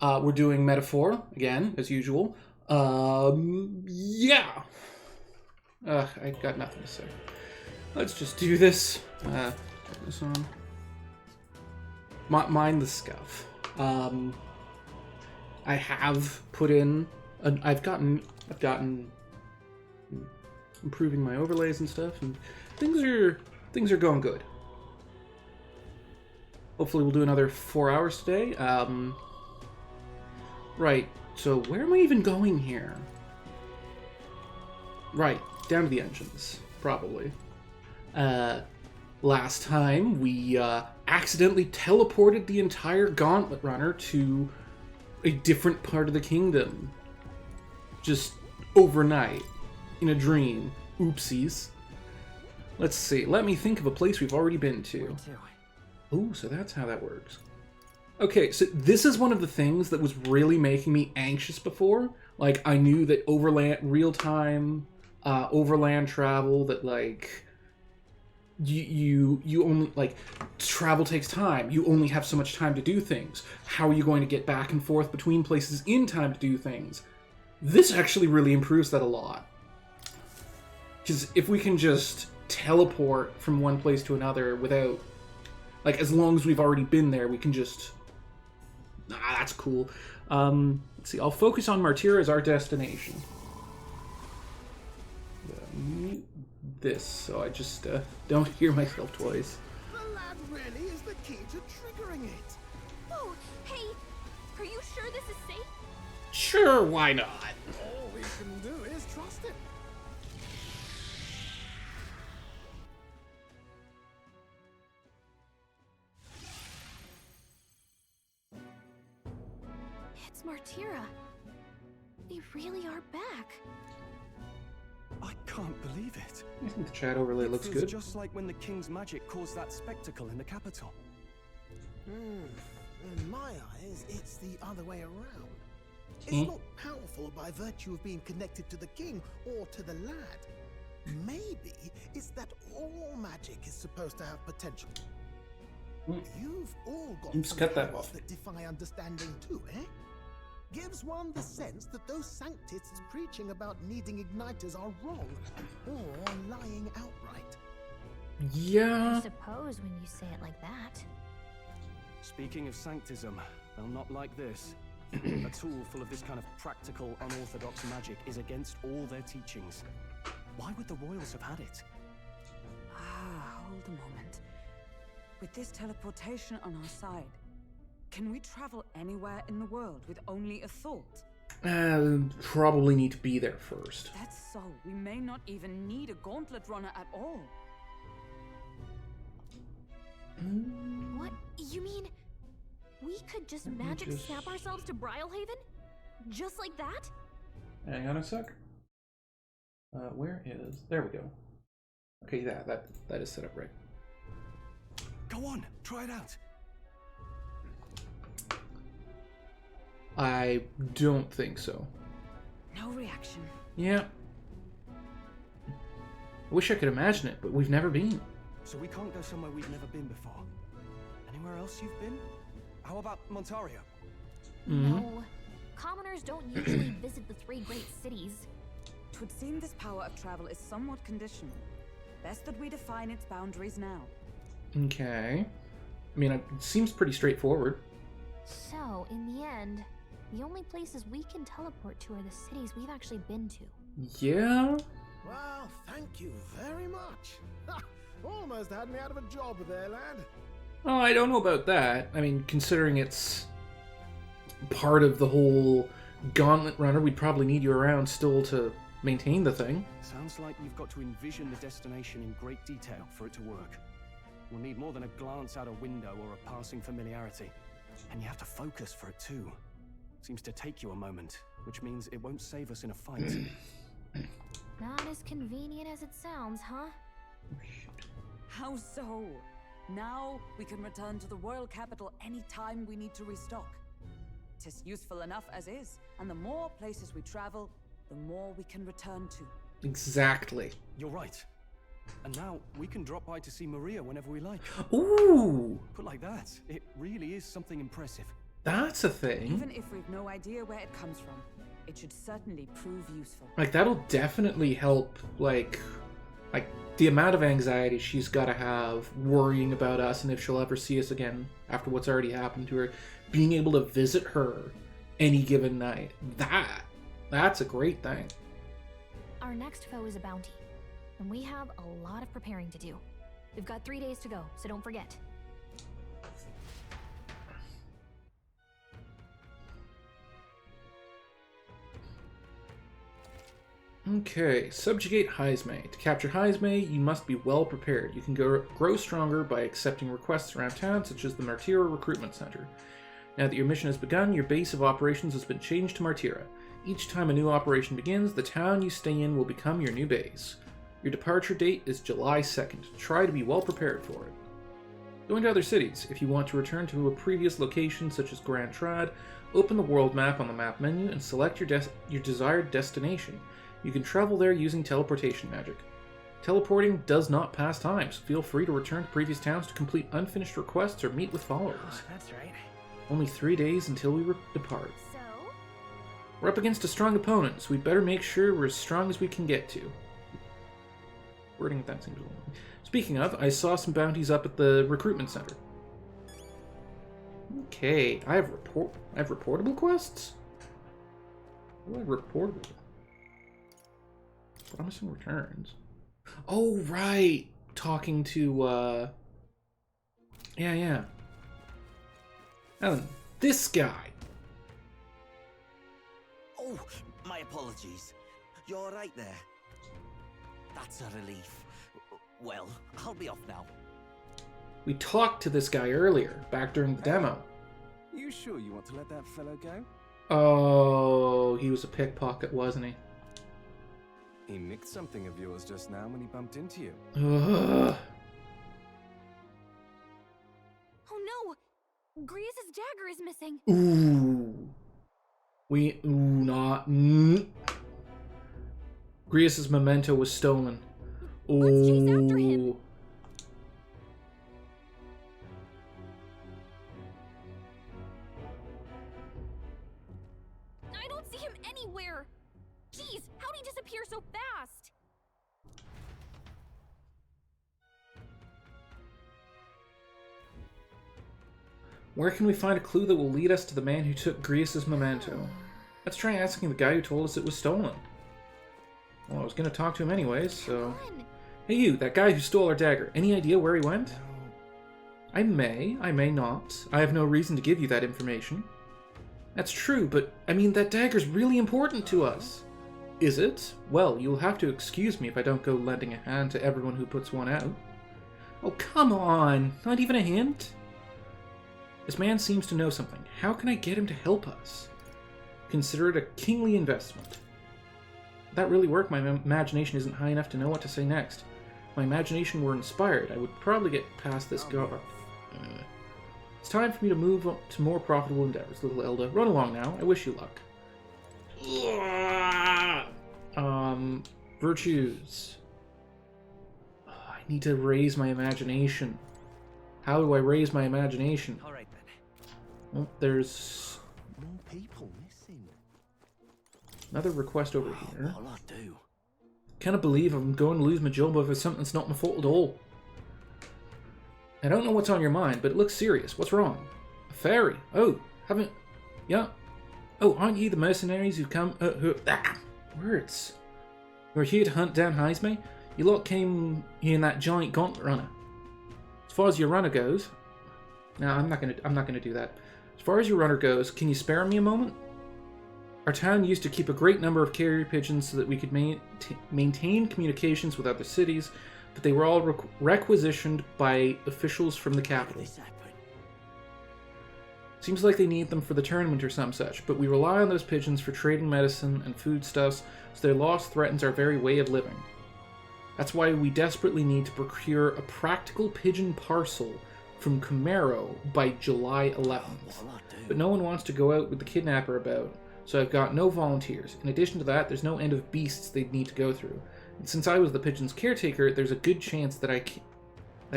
We're doing metaphor again, as usual. Yeah. I got nothing to say. Let's just do this. Put this on. Mind the scuff. I have put in. I've gotten improving my overlays and stuff, and things are going good. Hopefully, we'll do another 4 hours today. Right. So where am I even going here? Right, down to the engines, probably. Last time, we accidentally teleported the entire Gauntlet Runner to a different part of the kingdom. Just overnight, in a dream. Oopsies. Let's see, let me think of a place we've already been to. Ooh, so that's how that works. Okay, so this is one of the things that was really making me anxious before. Like, I knew that real-time overland travel, that, like, you only, like, travel takes time. You only have so much time to do things. How are you going to get back and forth between places in time to do things? This actually really improves that a lot. Because if we can just teleport from one place to another without, like, as long as we've already been there, we can just... that's cool. Let's see, I'll focus on Martyra as our destination. This, so I just don't hear myself twice. The lad really is the key to triggering it. Oh, hey, are you sure this is safe? Sure, why not? All we can do is trust him. It's Martyra. They really are back. I can't believe it. I think the chat overlay looks It feels good. just like when the king's magic caused that spectacle in the capital. In my eyes, it's the other way around. It's not powerful by virtue of being connected to the king or to the lad. Maybe it's that all magic is supposed to have potential. You've all got Oops, some cut that powers off. that defy understanding too, eh? Gives one the sense that those sanctists preaching about needing igniters are wrong or lying outright. I Yeah. suppose when you say it like that. Speaking of sanctism, they'll not like this. A tool full of this kind of practical, unorthodox magic is against all their teachings. Why would the royals have had it? Hold a moment. With this teleportation on our side, can we travel anywhere in the world with only a thought? Probably need to be there first. That's so. We may not even need a gauntlet runner at all. What? You mean we could just magic snap ourselves to Brylehaven? Just like that? Hang on a sec. Where is... There we go. Okay, that is set up right. Go on, try it out. I don't think so. No reaction. Yeah. I wish I could imagine it, but we've never been. So we can't go somewhere we've never been before. Anywhere else you've been? How about Montario? No. Commoners don't usually visit the three great cities. Twould seem this power of travel is somewhat conditional. Best that we define its boundaries now. Okay. I mean, it seems pretty straightforward. So, in the end, the only places we can teleport to are the cities we've actually been to. Yeah? Well, thank you very much. Ha! Almost had me out of a job there, lad. Oh, I don't know about that. I mean, considering it's part of the whole Gauntlet Runner, we'd probably need you around still to maintain the thing. Sounds like you've got to envision the destination in great detail for it to work. We'll need more than a glance out a window or a passing familiarity. And you have to focus for it too. Seems to take you a moment, which means it won't save us in a fight. Not as convenient as it sounds, huh? How so? Now we can return to the royal capital anytime we need to restock. 'Tis useful enough as is, and the more places we travel, the more we can return to. Exactly. You're right. And now we can drop by to see Maria whenever we like. Ooh! Put like that, it really is something impressive. That's a thing. Even if we've no idea where it comes from, it should certainly prove useful. Like, that'll definitely help, like the amount of anxiety she's got to have worrying about us and if she'll ever see us again after what's already happened to her. Being able to visit her any given night. That's a great thing. Our next foe is a bounty, and we have a lot of preparing to do. We've got 3 days to go, so don't forget. Okay, subjugate Heisme. To capture Heisme, you must be well prepared. You can grow stronger by accepting requests around town, such as the Martira Recruitment Center. Now that your mission has begun, your base of operations has been changed to Martira. Each time a new operation begins, the town you stay in will become your new base. Your departure date is July 2nd. Try to be well prepared for it. Go into other cities. If you want to return to a previous location, such as Grand Trad, open the world map on the map menu and select your desired destination. You can travel there using teleportation magic. Teleporting does not pass time, so feel free to return to previous towns to complete unfinished requests or meet with followers. Oh, that's right. Only 3 days until we depart. So, We're up against a strong opponent, so we'd better make sure we're as strong as we can get to. Wording that seems a little... Speaking of, I saw some bounties up at the recruitment center. Okay, I have reportable quests? What do I reportable? Promising returns. Oh, right! Talking to, Yeah. Alan, this guy! Oh, my apologies. You're all right there? That's a relief. Well, I'll be off now. We talked to this guy earlier, back during the demo. You sure you want to let that fellow go? Oh, he was a pickpocket, wasn't he? He nicked something of yours just now when he bumped into you. Ugh. oh no! Grius' dagger is missing. Ooh. Grius' memento was stolen. Let's chase after him. I don't see him anywhere. Jeez, how'd he disappear so fast? Where can we find a clue that will lead us to the man who took Grius' memento? Let's try asking the guy who told us it was stolen. Well, I was going to talk to him anyways, so... Come on. Hey you, that guy who stole our dagger. Any idea where he went? I may not. I have no reason to give you that information. That's true, but, I mean, that dagger's really important to us. Is it? Well, you'll have to excuse me if I don't go lending a hand to everyone who puts one out. Oh, come on! Not even a hint? This man seems to know something. How can I get him to help us? Consider it a kingly investment. If that really worked, my imagination isn't high enough to know what to say next. If my imagination were inspired, I would probably get past this guard. It's time for me to move on to more profitable endeavors, little Elda. Run along now. I wish you luck. Virtues. I need to raise my imagination. How do I raise my imagination? All right then. Well, there's More people missing. another request over here. What'll I do? Can't believe I'm going to lose my job over something that's not my fault at all. I don't know what's on your mind, but it looks serious. What's wrong? A fairy? Oh, haven't... Yeah. Oh, aren't you the mercenaries who've come... words. We're here to hunt down Heisme. You lot came here in that giant gauntlet runner. As far as your runner goes... No, I'm not gonna do that. As far as your runner goes, can you spare me a moment? Our town used to keep a great number of carrier pigeons so that we could maintain communications with other cities, but they were all requisitioned by officials from the capital. This happen? Seems like they need them for the tournament or some such, but we rely on those pigeons for trading medicine and foodstuffs, so their loss threatens our very way of living. That's why we desperately need to procure a practical pigeon parcel from Camaro by July 11th. What'll I do? But no one wants to go out with the kidnapper about, so I've got no volunteers. In addition to that, there's no end of beasts they'd need to go through. And since I was the pigeon's caretaker, there's a good chance that I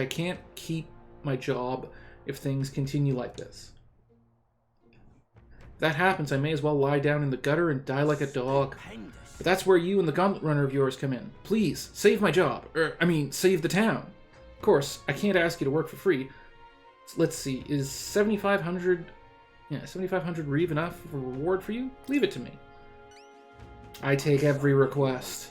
can't keep my job if things continue like this. that happens, I may as well lie down in the gutter and die like a dog. But that's where you and the gauntlet runner of yours come in. Please, save my job. Save the town. Of course, I can't ask you to work for free. So let's see, is 7,500... Yeah, 7,500 reeve enough of a reward for you? Leave it to me. I take every request.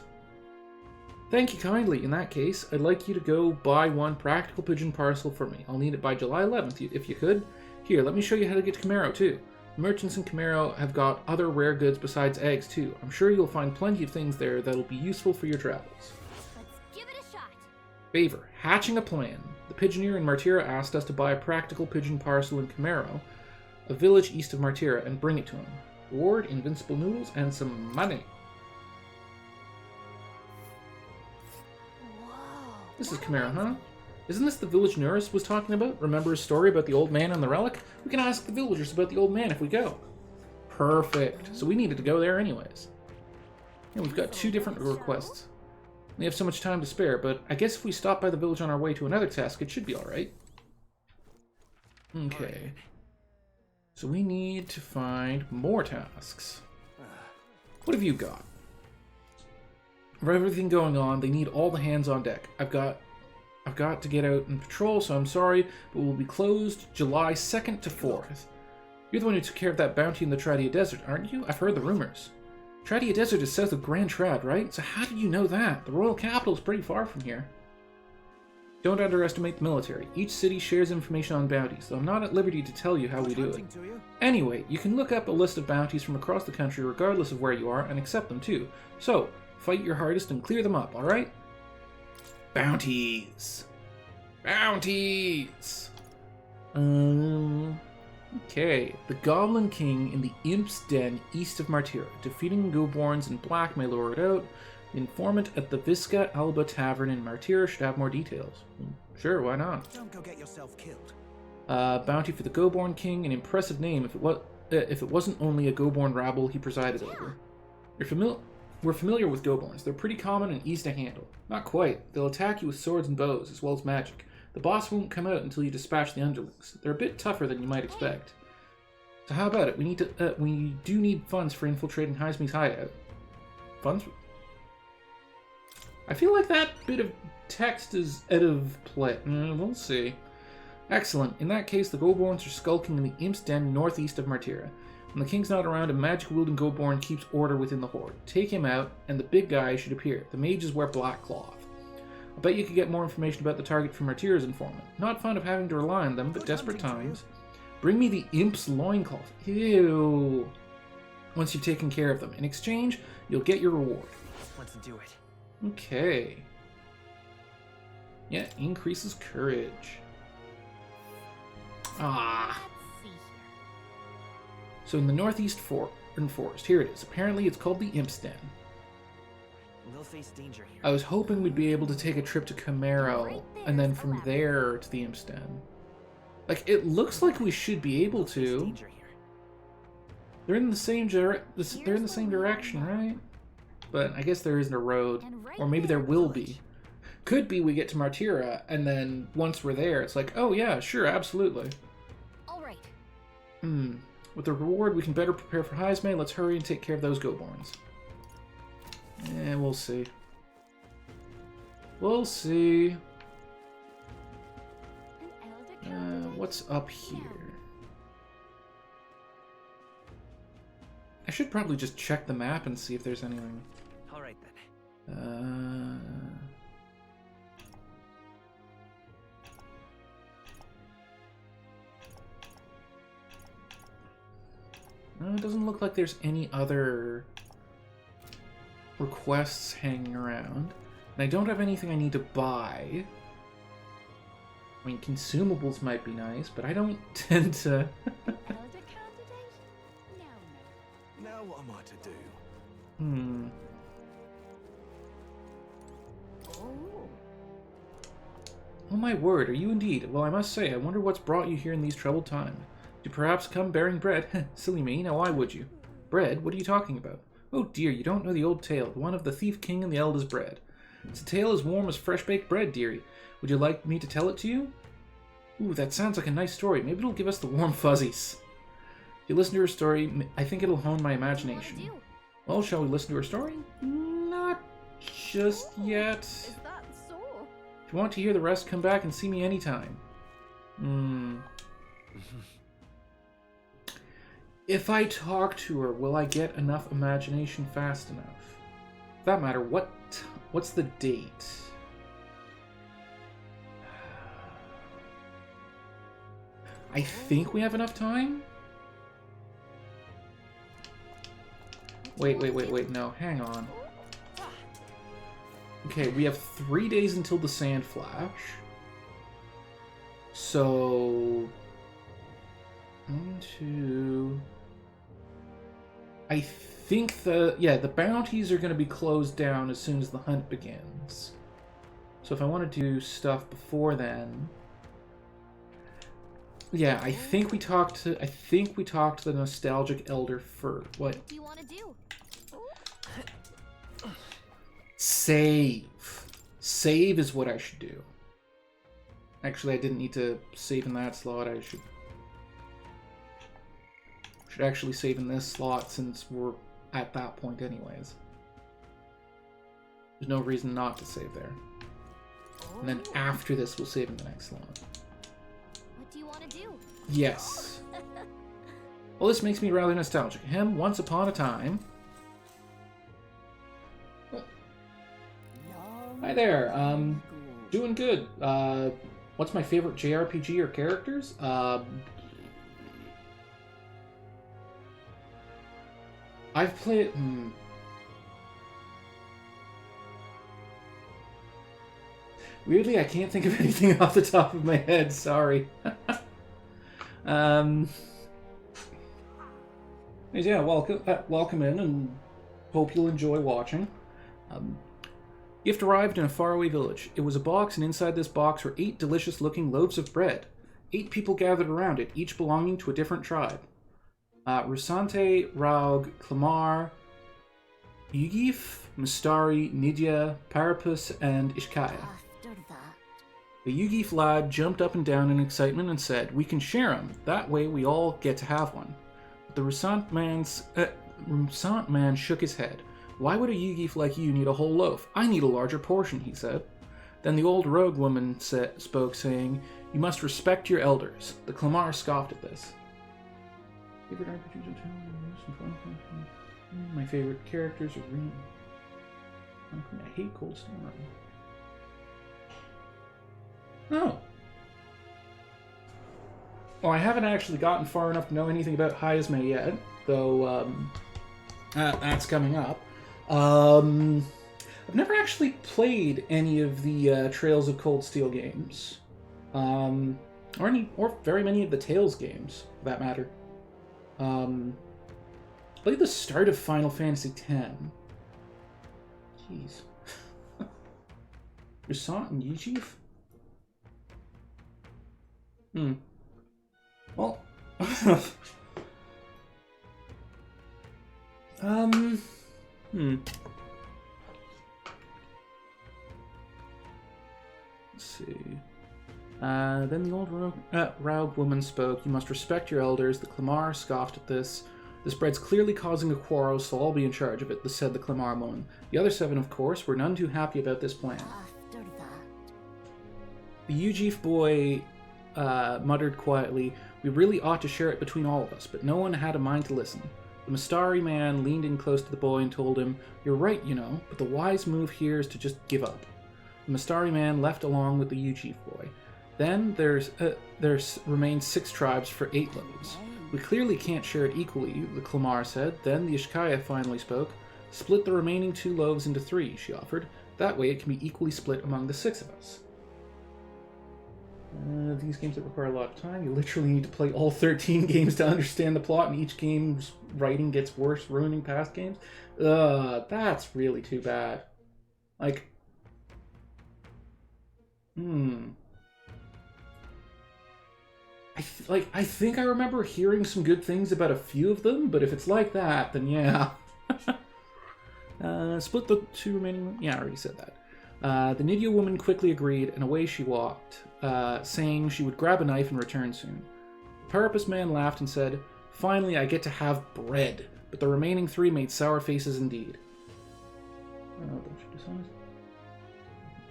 Thank you kindly. In that case, I'd like you to go buy one practical pigeon parcel for me. I'll need it by July 11th, if you could. Here, let me show you how to get to Camaro, too. The merchants in Camaro have got other rare goods besides eggs, too. I'm sure you'll find plenty of things there that'll be useful for your travels. Let's give it a shot. Favor. Hatching a plan. The pigeoneer in Martira asked us to buy a practical pigeon parcel in Camaro, a village east of Martira, and bring it to him. Reward, invincible noodles, and some money. Whoa. This is Camaro, huh? Isn't this the village Nuris was talking about? Remember his story about the old man and the relic? We can ask the villagers about the old man if we go. Perfect. So we needed to go there anyways. Yeah, we've got 2 different requests. We have so much time to spare, but I guess if we stop by the village on our way to another task, it should be alright. Okay. So we need to find more tasks. What have you got? For everything going on, they need all the hands on deck. I've got to get out and patrol, so I'm sorry, but we'll be closed July 2nd to 4th. You're the one who took care of that bounty in the Tradia Desert, aren't you? I've heard the rumors. Tradia Desert is south of Grand Trad, right? So how did you know that? The royal capital is pretty far from here. Don't underestimate the military. Each city shares information on bounties, though I'm not at liberty to tell you how we do it. Anyway, you can look up a list of bounties from across the country regardless of where you are, and accept them too. So, fight your hardest and clear them up, alright? Bounties! Bounties! Okay. The Goblin King in the Imp's Den east of Martira. Defeating Goborns and Black may lure it out. The informant at the Visca Alba Tavern in Martira should have more details. Sure, why not? Don't go get yourself killed. Bounty for the Goborn King, an impressive name if it wasn't only a Goborn rabble he presided over. We're familiar with Goborns. They're pretty common and easy to handle. Not quite. They'll attack you with swords and bows, as well as magic. The boss won't come out until you dispatch the underlings. They're a bit tougher than you might expect. So how about it? We do need funds for infiltrating Heisme's hideout. Funds? I feel like that bit of text is out of play. We'll see. Excellent. In that case, the Goborns are skulking in the Imp's Den northeast of Martira. When the king's not around, a magic-wielding Goborn keeps order within the horde. Take him out, and the big guy should appear. The mages wear black cloth. I bet you could get more information about the target from Martira's informant. Not fond of having to rely on them, but desperate times. Bring me the Imp's loincloth. Ew. Once you've taken care of them. In exchange, you'll get your reward. Let's do it. Okay. Yeah, increases courage. Ah. Let's see here. So in the northeast forest, here it is. Apparently it's called the Imp's Den. We'll face danger here. I was hoping we'd be able to take a trip to Camaro, and then from there to the Imp's Den. Like, it looks like we should be able to. They're in the same direction, right? But I guess there isn't a road. Or maybe there will be. Could be we get to Martira, and then once we're there, it's like, oh yeah, sure, absolutely. Alright. With the reward, we can better prepare for Heisme. Let's hurry and take care of those Goborns. We'll see. We'll see. What's up here? I should probably just check the map and see if there's anything. Alright then. No, it doesn't look like there's any other requests hanging around. And I don't have anything I need to buy. I mean, consumables might be nice, but I don't tend to... Elder candidate? No. Now what am I to do? Oh my word, are you indeed? Well, I must say, I wonder what's brought you here in these troubled times. Do you perhaps come bearing bread? Silly me, now why would you? Bread? What are you talking about? Oh dear, you don't know the old tale, the one of the thief king and the eldest bread. It's a tale as warm as fresh-baked bread, dearie. Would you like me to tell it to you? Ooh, that sounds like a nice story. Maybe it'll give us the warm fuzzies. you listen to her story, I think it'll hone my What do imagination. you wanna Well, shall we listen to her story? Not just do? yet. Is that so? If you want to hear the rest, come back and see me anytime. If I talk to her, will I get enough imagination fast enough? For that matter, what's the date? I think we have enough time? Wait, no, hang on. Okay, we have 3 days until the Sand Flash. So... 1, 2... I think the bounties are going to be closed down as soon as the hunt begins. So if I want to do stuff before then... Yeah, I think we talked to the nostalgic elder first. What do you want to do? Save. Save is what I should do. Actually, I didn't need to save in that slot. I should actually save in this slot since we're at that point anyways. There's no reason not to save there. And then after this, we'll save in the next slot. What do you want to do? Yes. Well, this makes me rather nostalgic. Him, once upon a time. Oh. Hi there. Doing good. What's my favorite JRPG or characters? I've played... Weirdly, I can't think of anything off the top of my head. Sorry. Yeah, welcome in, and hope you'll enjoy watching. Gift arrived in a faraway village. It was a box, and inside this box were 8 delicious-looking loaves of bread. 8 people gathered around it, each belonging to a different tribe. Rusante, Raug, Clamar, Yugif, Mustari, Nidya, Parapus, and Ishkaya. The Yugif lad jumped up and down in excitement and said, "We can share them. That way we all get to have one." But the Rusant man shook his head. "Why would a Yugif like you need a whole loaf? I need a larger portion," he said. Then the old rogue woman spoke, saying, "You must respect your elders." The Clamar scoffed at this. Favorite RPGs in town? My favorite characters are green. I hate Cold Steel Mountain. Oh. Well, I haven't actually gotten far enough to know anything about Hyasme yet, though that's coming up. I've never actually played any of the Trails of Cold Steel games, or very many of the Tales games, for that matter. Played the start of Final Fantasy X. Jeez. Rusant and Yujif? Well. Let's see. Then the old Raug woman spoke. "You must respect your elders." The Clamar scoffed at this. "This bread's clearly causing a quarrel, so I'll be in charge of it," said the Clamar woman. The other 7, of course, were none too happy about this plan. The Yujif boy muttered quietly, "We really ought to share it between all of us," but no one had a mind to listen. The Mustari man leaned in close to the boy and told him, "You're right, you know, but the wise move here is to just give up." The Mustari man left along with the Yujif boy. Then there remained 6 tribes for 8 loaves. "We clearly can't share it equally," the Clamar said. Then the Ishkaya finally spoke. "Split the remaining 2 loaves into 3, she offered. "That way it can be equally split among the 6 of us." These games that require a lot of time. You literally need to play all 13 games to understand the plot, and each game's writing gets worse, ruining past games. That's really too bad. Like, I think I remember hearing some good things about a few of them, but if it's like that, then yeah. Split the 2 remaining... Yeah, I already said that. The Nidya woman quickly agreed, and away she walked, saying she would grab a knife and return soon. The Parapus man laughed and said, Finally, I get to have bread. But the remaining 3 made sour faces indeed.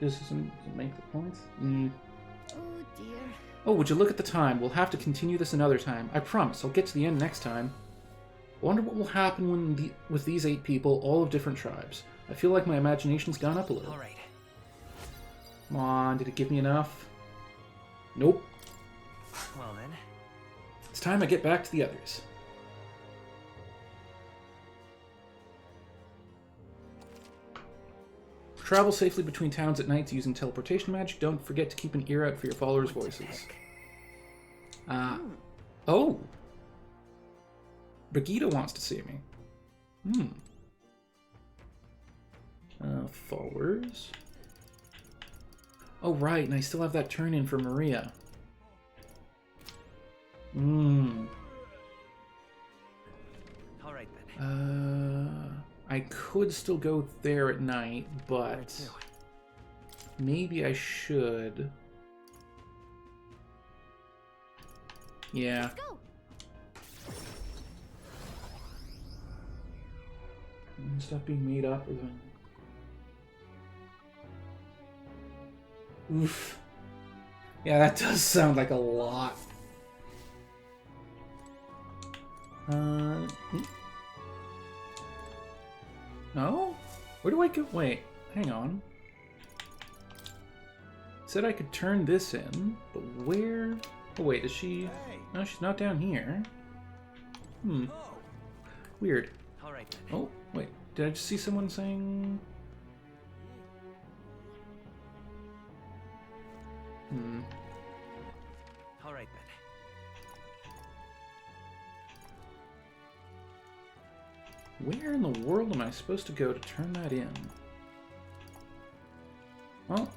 This doesn't make the points. Oh dear. Oh, would you look at the time? We'll have to continue this another time. I promise, I'll get to the end next time. I wonder what will happen when with these 8 people, all of different tribes. I feel like my imagination's gone up a little. All right. Come on, did it give me enough? Nope. Well then. It's time I get back to the others. Travel safely between towns at night using teleportation magic. Don't forget to keep an ear out for your followers' voices. Oh! Brigitte wants to see me. Followers. Oh, right, and I still have that turn in for Maria. All right then. I could still go there at night, but maybe I should. Yeah. Let's go. Stuff being made up or then. Oof. Yeah, that does sound like a lot. No? Where do I go? Wait, hang on. Said I could turn this in, but where? Oh wait, is she? No, she's not down here. Weird. All right then. Oh, wait. Did I just see someone saying... All right then. Where in the world am I supposed to go to turn that in? Well...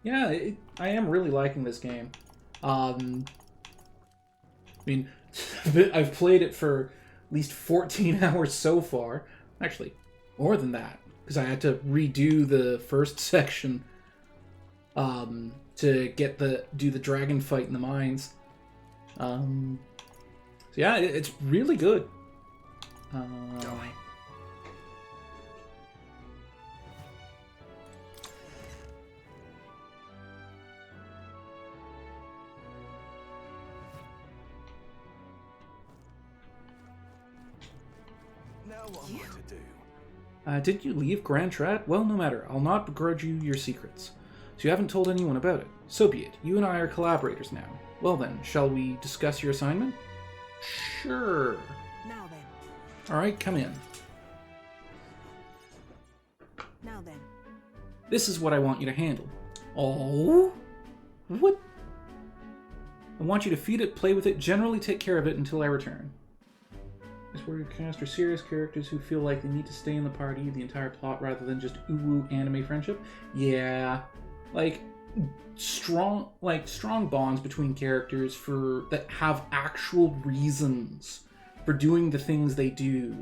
Yeah, I am really liking this game. I mean, I've played it for at least 14 hours so far. Actually, more than that, because I had to redo the first section to get do the dragon fight in the mines. So yeah, it's really good. Now what am I to do? Did you leave Grand Trat? Well, no matter. I'll not begrudge you your secrets. So you haven't told anyone about it. So be it. You and I are collaborators now. Well then, shall we discuss your assignment? Sure. Now then. Alright, come in. Now then. This is what I want you to handle. Oh? What? I want you to feed it, play with it, generally take care of it until I return. This is where your cast are serious characters who feel like they need to stay in the party the entire plot rather than just ooh-woo anime friendship. Yeah. Like strong bonds between characters that have actual reasons for doing the things they do.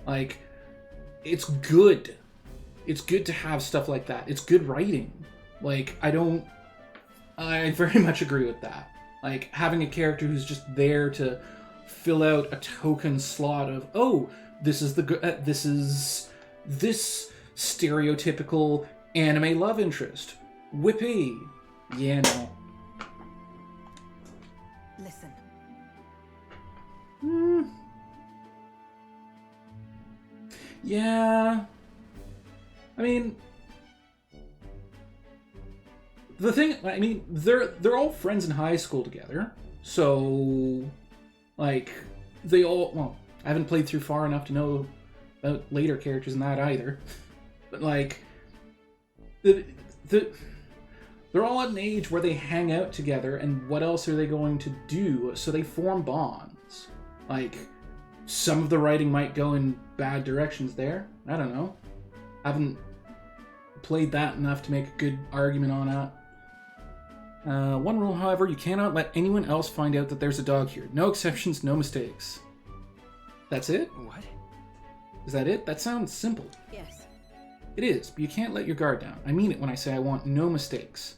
Like, it's good. It's good to have stuff like that. It's good writing. Like, I very much agree with that. Like, having a character who's just there to fill out a token slot of, oh, this is this stereotypical anime love interest. Whippy. Yeah, no. Listen. Yeah. I mean, they're all friends in high school together. So, like, I haven't played through far enough to know about later characters in that either. But, like, they're all at an age where they hang out together, and what else are they going to do? So they form bonds. Like, some of the writing might go in bad directions there. I don't know. I haven't played that enough to make a good argument on that. One rule, however, you cannot let anyone else find out that there's a dog here. No exceptions, no mistakes. That's it? What? Is that it? That sounds simple. Yes. It is, but you can't let your guard down. I mean it when I say I want no mistakes.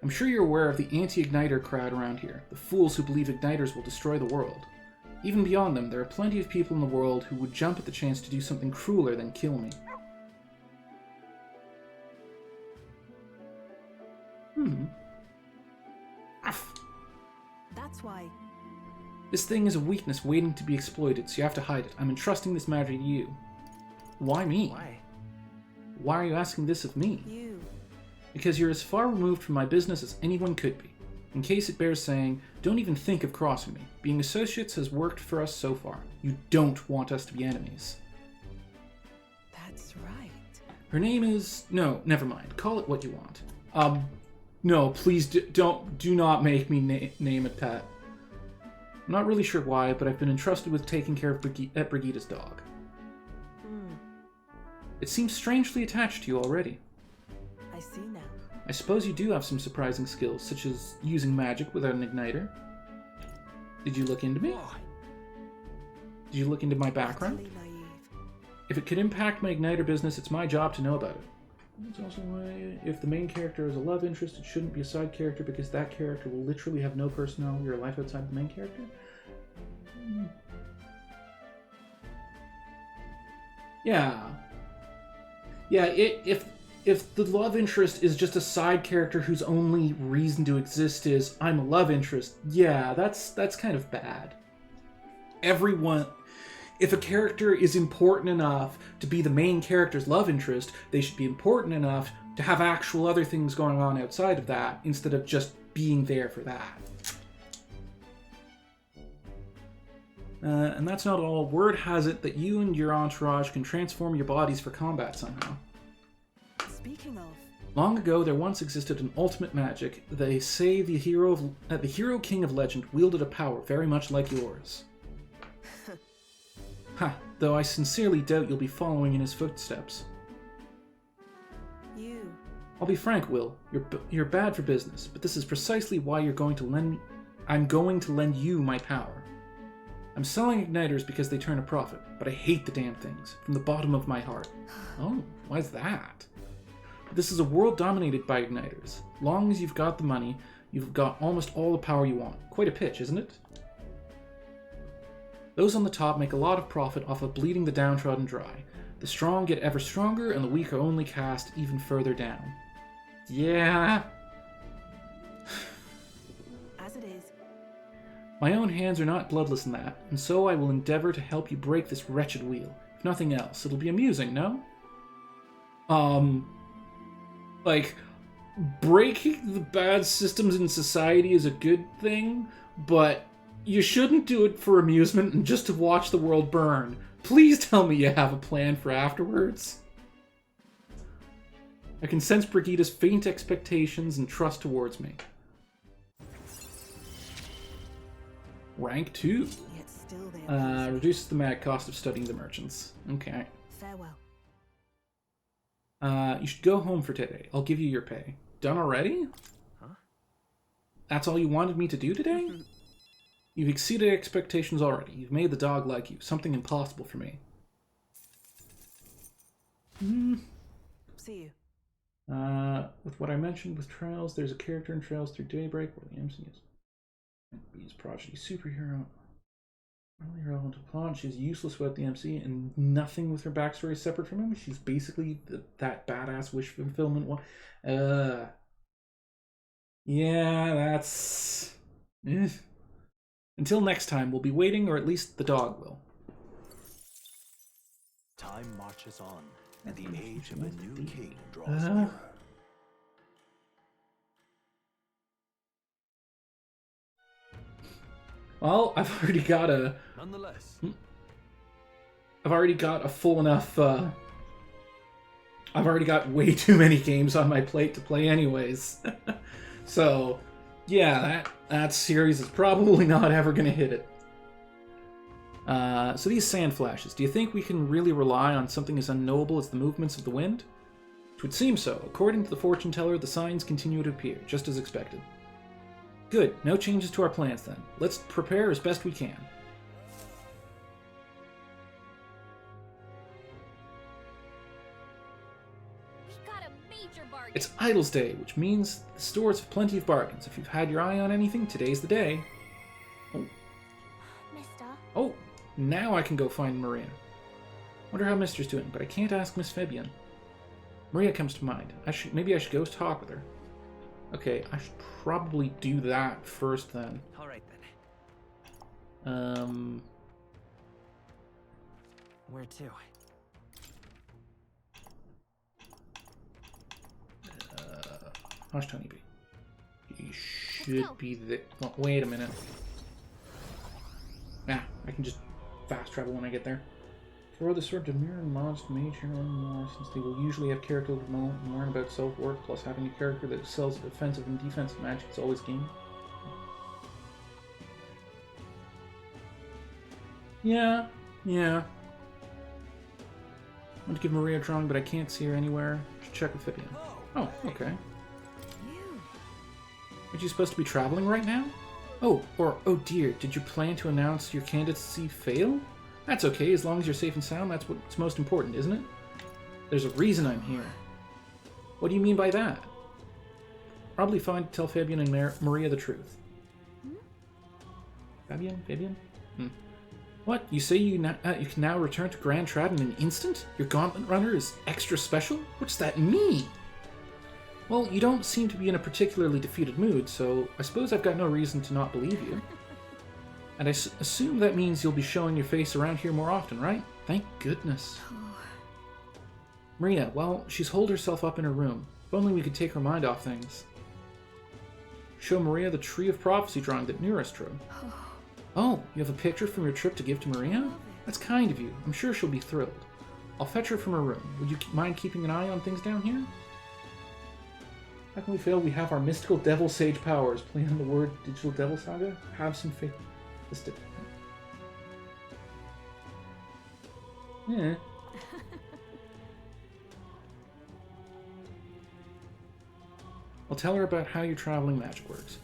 I'm sure you're aware of the anti-igniter crowd around here, the fools who believe igniters will destroy the world. Even beyond them, there are plenty of people in the world who would jump at the chance to do something crueler than kill me. That's why. This thing is a weakness waiting to be exploited, so you have to hide it. I'm entrusting this matter to you. Why me? Why? Why are you asking this of me? You. Because you're as far removed from my business as anyone could be. In case it bears saying, don't even think of crossing me. Being associates has worked for us so far. You don't want us to be enemies. That's right. Her name is... No, never mind. Call it what you want. No, please do not make me name a pet. I'm not really sure why, but I've been entrusted with taking care of Brigida's dog. It seems strangely attached to you already. I see now. I suppose you do have some surprising skills, such as using magic without an igniter. Did you look into me? Did you look into my background? Utterly naive. If it could impact my igniter business, it's my job to know about it. That's also why, if the main character is a love interest, it shouldn't be a side character, because that character will literally have no personality or life outside the main character. Yeah. Yeah, if the love interest is just a side character whose only reason to exist is, I'm a love interest, yeah, that's kind of bad. If a character is important enough to be the main character's love interest, they should be important enough to have actual other things going on outside of that, instead of just being there for that. And that's not all. Word has it that you and your entourage can transform your bodies for combat somehow. Speaking of, Long ago, there once existed an ultimate magic. They say the hero king of legend wielded a power very much like yours. Ha, though I sincerely doubt you'll be following in his footsteps. you. I'll be frank, Will. You're bad for business, but this is precisely why I'm going to lend you my power. I'm selling igniters because they turn a profit, but I hate the damn things, from the bottom of my heart. Oh, why's that? This is a world dominated by igniters. Long as you've got the money, you've got almost all the power you want. Quite a pitch, isn't it? Those on the top make a lot of profit off of bleeding the downtrodden dry. The strong get ever stronger, and the weak are only cast even further down. Yeah. As it is. My own hands are not bloodless in that, and so I will endeavor to help you break this wretched wheel. If nothing else, it'll be amusing, no? Like, breaking the bad systems in society is a good thing, but you shouldn't do it for amusement and just to watch the world burn. Please tell me you have a plan for afterwards. I can sense Brigida's faint expectations and trust towards me. Rank 2. Yet still they are Reduces the mad cost of studying the merchants. Okay. farewell. You should go home for today. I'll give you your pay. Done already? Huh? That's all you wanted me to do today? You've exceeded expectations already. You've made the dog like you. Something impossible for me. See you. With what I mentioned with Trails, there's a character in Trails Through Daybreak where the MC is B's prodigy superhero. Really relevant to plot. She's useless without the MC, and nothing with her backstory is separate from him. She's basically that badass wish fulfillment one. Yeah, that's... Until next time, we'll be waiting, or at least the dog will. Time marches on, and the age of a new king draws nearer. Well, I've already got a... Nonetheless. I've already got a full enough, I've already got way too many games on my plate to play anyways. So, yeah, that series is probably not ever going to hit it. So these sand flashes, do you think we can really rely on something as unknowable as the movements of the wind? It would seem so. According to the fortune teller, the signs continue to appear, just as expected. Good, no changes to our plans then. Let's prepare as best we can. We got a major bargain. It's Idles Day, which means the stores have plenty of bargains. If you've had your eye on anything, today's the day. Oh. Mister? Oh, now I can go find Maria. Wonder how Mister's doing, but I can't ask Miss Fabian. Maria comes to mind. Maybe I should go talk with her. Okay, I should probably do that first then. All right then. Where to? How's Tony B? He should be there. Oh, wait a minute. Ah, I can just fast travel when I get there. Throw the sword to mirror and modest mage here one more, since they will usually have character development and learn about self-worth, plus having a character that excels at offensive and defensive magic is always gained. Yeah. I want to give Maria a drawing, but I can't see her anywhere. Should check with Fabian. Oh, okay. Aren't you supposed to be traveling right now? Oh dear, did your plan to announce your candidacy fail? That's okay, as long as you're safe and sound, that's what's most important, isn't it? There's a reason I'm here. What do you mean by that? Probably fine to tell Fabian and Maria the truth. Fabian? What? You say you can now return to Grand Trad in an instant? Your Gauntlet Runner is extra special? What does that mean? Well, you don't seem to be in a particularly defeated mood, so I suppose I've got no reason to not believe you. And I assume that means you'll be showing your face around here more often, right? Thank goodness. Maria, well, she's holed herself up in her room. If only we could take her mind off things. Show Maria the Tree of Prophecy drawing that Nearest drew. Oh, you have a picture from your trip to give to Maria? That's kind of you. I'm sure she'll be thrilled. I'll fetch her from her room. Would you mind keeping an eye on things down here? How can we fail? We have our mystical devil sage powers. Play on the word digital devil saga? Have some faith. Yeah. I'll tell her about how your traveling magic works.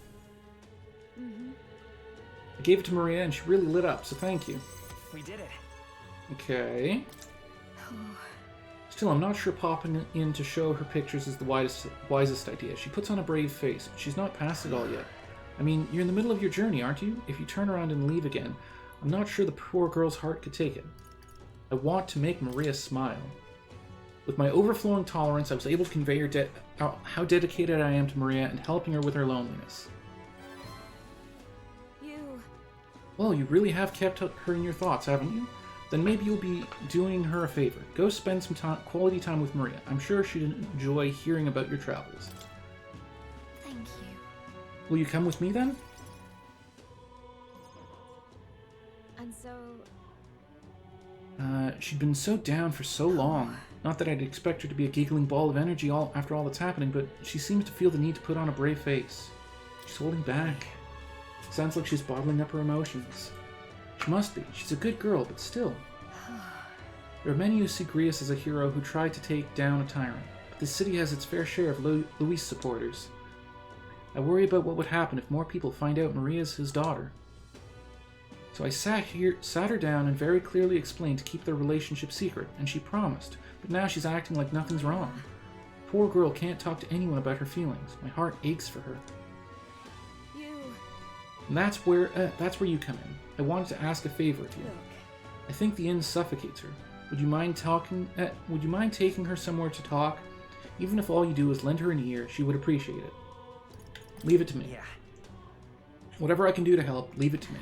I gave it to Maria and she really lit up, so thank you. We did it. Okay. Still, I'm not sure popping in to show her pictures is the wisest idea. She puts on a brave face, but she's not past it all yet. I mean, you're in the middle of your journey, aren't you? If you turn around and leave again, I'm not sure the poor girl's heart could take it. I want to make Maria smile. With my overflowing tolerance, I was able to convey how dedicated I am to Maria and helping her with her loneliness. Well, you really have kept her in your thoughts, haven't you? Then maybe you'll be doing her a favor. Go spend some quality time with Maria. I'm sure she'd enjoy hearing about your travels. Thank you. Will you come with me then? And so... She'd been so down for so long. Not that I'd expect her to be a giggling ball of energy after all that's happening, but she seems to feel the need to put on a brave face. She's holding back. Sounds like she's bottling up her emotions. She must be. She's a good girl, but still. There are many who see Grius as a hero who tried to take down a tyrant, but the city has its fair share of Luis supporters. I worry about what would happen if more people find out Maria's his daughter. So I sat her down and very clearly explained to keep their relationship secret, and she promised, but now she's acting like nothing's wrong. Poor girl can't talk to anyone about her feelings. My heart aches for her. And that's where you come in. I wanted to ask a favor of you. I think the inn suffocates her. Would you mind taking her somewhere to talk? Even if all you do is lend her an ear, she would appreciate it. Leave it to me. Yeah. Whatever I can do to help, leave it to me.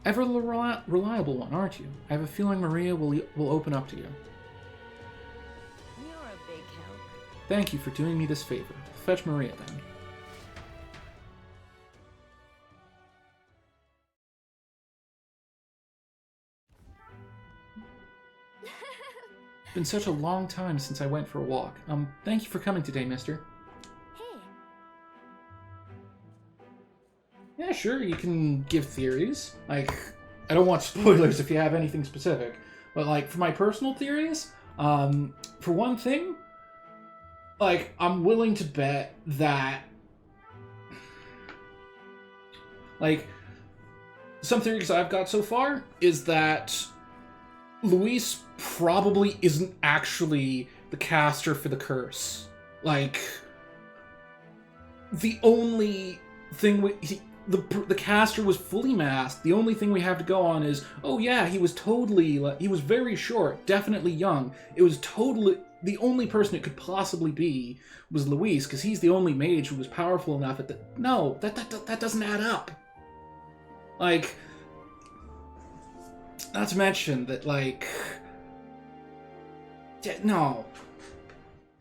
Ever the reliable one, aren't you? I have a feeling Maria will open up to you. You're a big help. Thank you for doing me this favor. Fetch Maria then. Been such a long time since I went for a walk. Thank you for coming today, mister. Hey. Yeah, sure, you can give theories. Like, I don't want spoilers if you have anything specific. But, like, for my personal theories, for one thing, like, I'm willing to bet that, like, some theories I've got so far is that Luis probably isn't actually the caster for the curse. Like, the only thing the caster was fully masked. The only thing we have to go on is, oh yeah, he was very short, definitely young. It was totally, the only person it could possibly be was Luis, because he's the only mage who was powerful enough at the... No, that doesn't add up. Like, not to mention that, like... Yeah, no.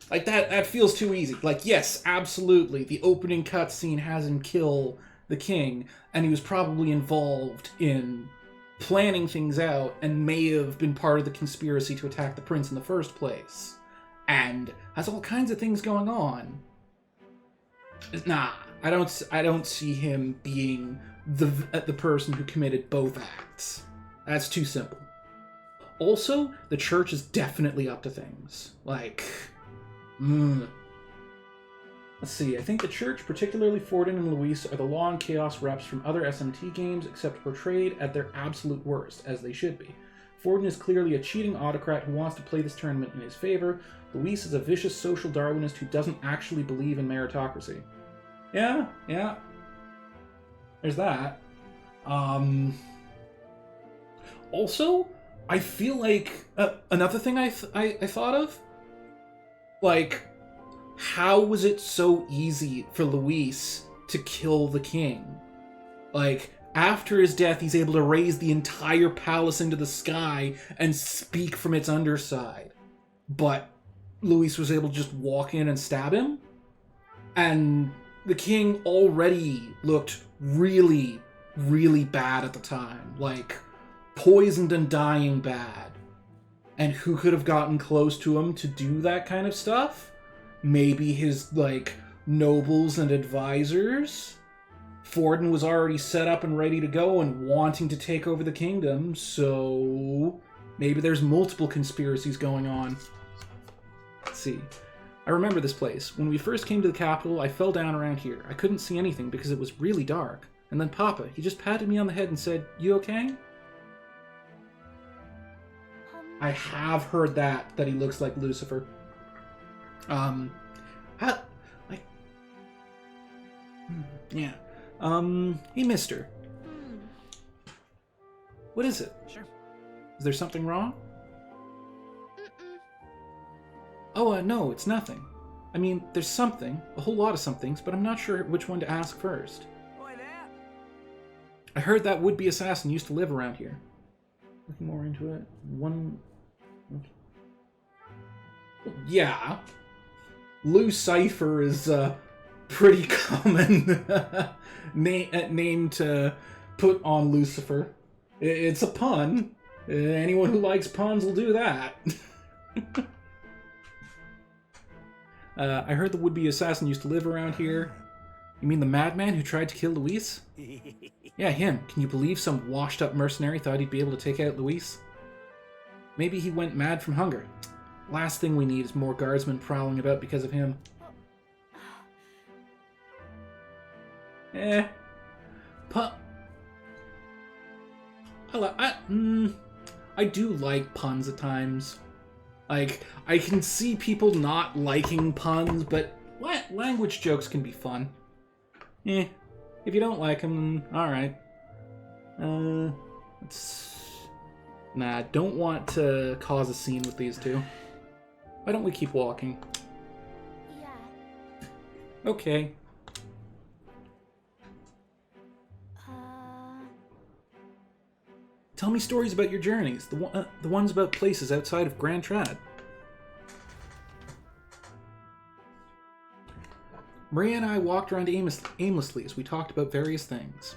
Like, that feels too easy. Like, yes, absolutely, the opening cutscene has him kill the king, and he was probably involved in planning things out and may have been part of the conspiracy to attack the prince in the first place, and has all kinds of things going on. Nah, I don't see him being the person who committed both acts. That's too simple. Also, the church is definitely up to things. Like, let's see, I think the church, particularly Forden and Luis, are the law and chaos reps from other SMT games, except portrayed at their absolute worst, as they should be. Forden is clearly a cheating autocrat who wants to play this tournament in his favor. Luis is a vicious social Darwinist who doesn't actually believe in meritocracy. Yeah. There's that. Also, I feel like another thing I thought of, like, how was it so easy for Luis to kill the king? Like, after his death, he's able to raise the entire palace into the sky and speak from its underside. But Luis was able to just walk in and stab him? And the king already looked really, really bad at the time. Like, poisoned and dying bad. And who could have gotten close to him to do that kind of stuff? Maybe his, like, nobles and advisors? Forden was already set up and ready to go and wanting to take over the kingdom, so maybe there's multiple conspiracies going on. Let's see. I remember this place. When we first came to the capital, I fell down around here. I couldn't see anything because it was really dark. And then Papa, he just patted me on the head and said, "You okay?" I have heard that he looks like Lucifer. Yeah. Hey, mister. What is it? Sure. Is there something wrong? Oh, no, it's nothing. I mean, there's something, a whole lot of somethings, but I'm not sure which one to ask first. Boy, there. I heard that would-be assassin used to live around here. Looking more into it. Yeah. Lucifer is a pretty common name to put on Lucifer. It's a pun. Anyone who likes puns will do that. I heard the would-be assassin used to live around here. You mean the madman who tried to kill Luis? Yeah, him. Can you believe some washed-up mercenary thought he'd be able to take out Luis? Maybe he went mad from hunger. Last thing we need is more guardsmen prowling about because of him. I do like puns at times. Like, I can see people not liking puns, but language jokes can be fun. If you don't like them, then alright. Nah, don't want to cause a scene with these two. Why don't we keep walking? Yeah. Okay. Tell me stories about your journeys, the ones about places outside of Grand Trad. Maria and I walked around aimlessly as we talked about various things.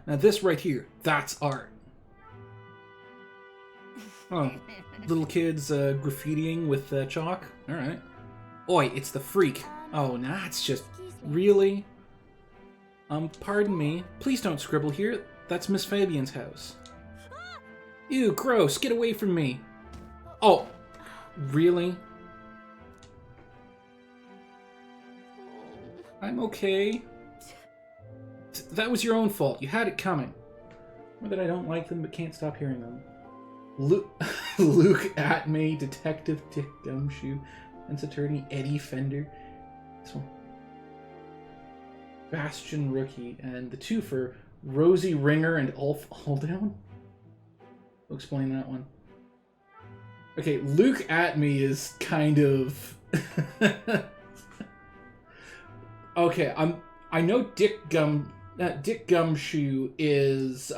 Now this right here, that's art. Oh, little kids graffitiing with chalk? Alright. Oi, it's the freak. Oh, nah, it's just... Really? Pardon me. Please don't scribble here. That's Miss Fabian's house. Ew, gross. Get away from me. Oh, really? I'm okay. That was your own fault. You had it coming. Or that I don't like them but can't stop hearing them. Luke Atmay, Detective Dick Gumshoe, Defense Attorney Eddie Fender. This one. Bastion Rookie, and the two for Rosie Ringer and Ulf Alldown. I'll explain that one. Okay, Luke Atmay is kind of... okay, I know Dick Gumshoe is,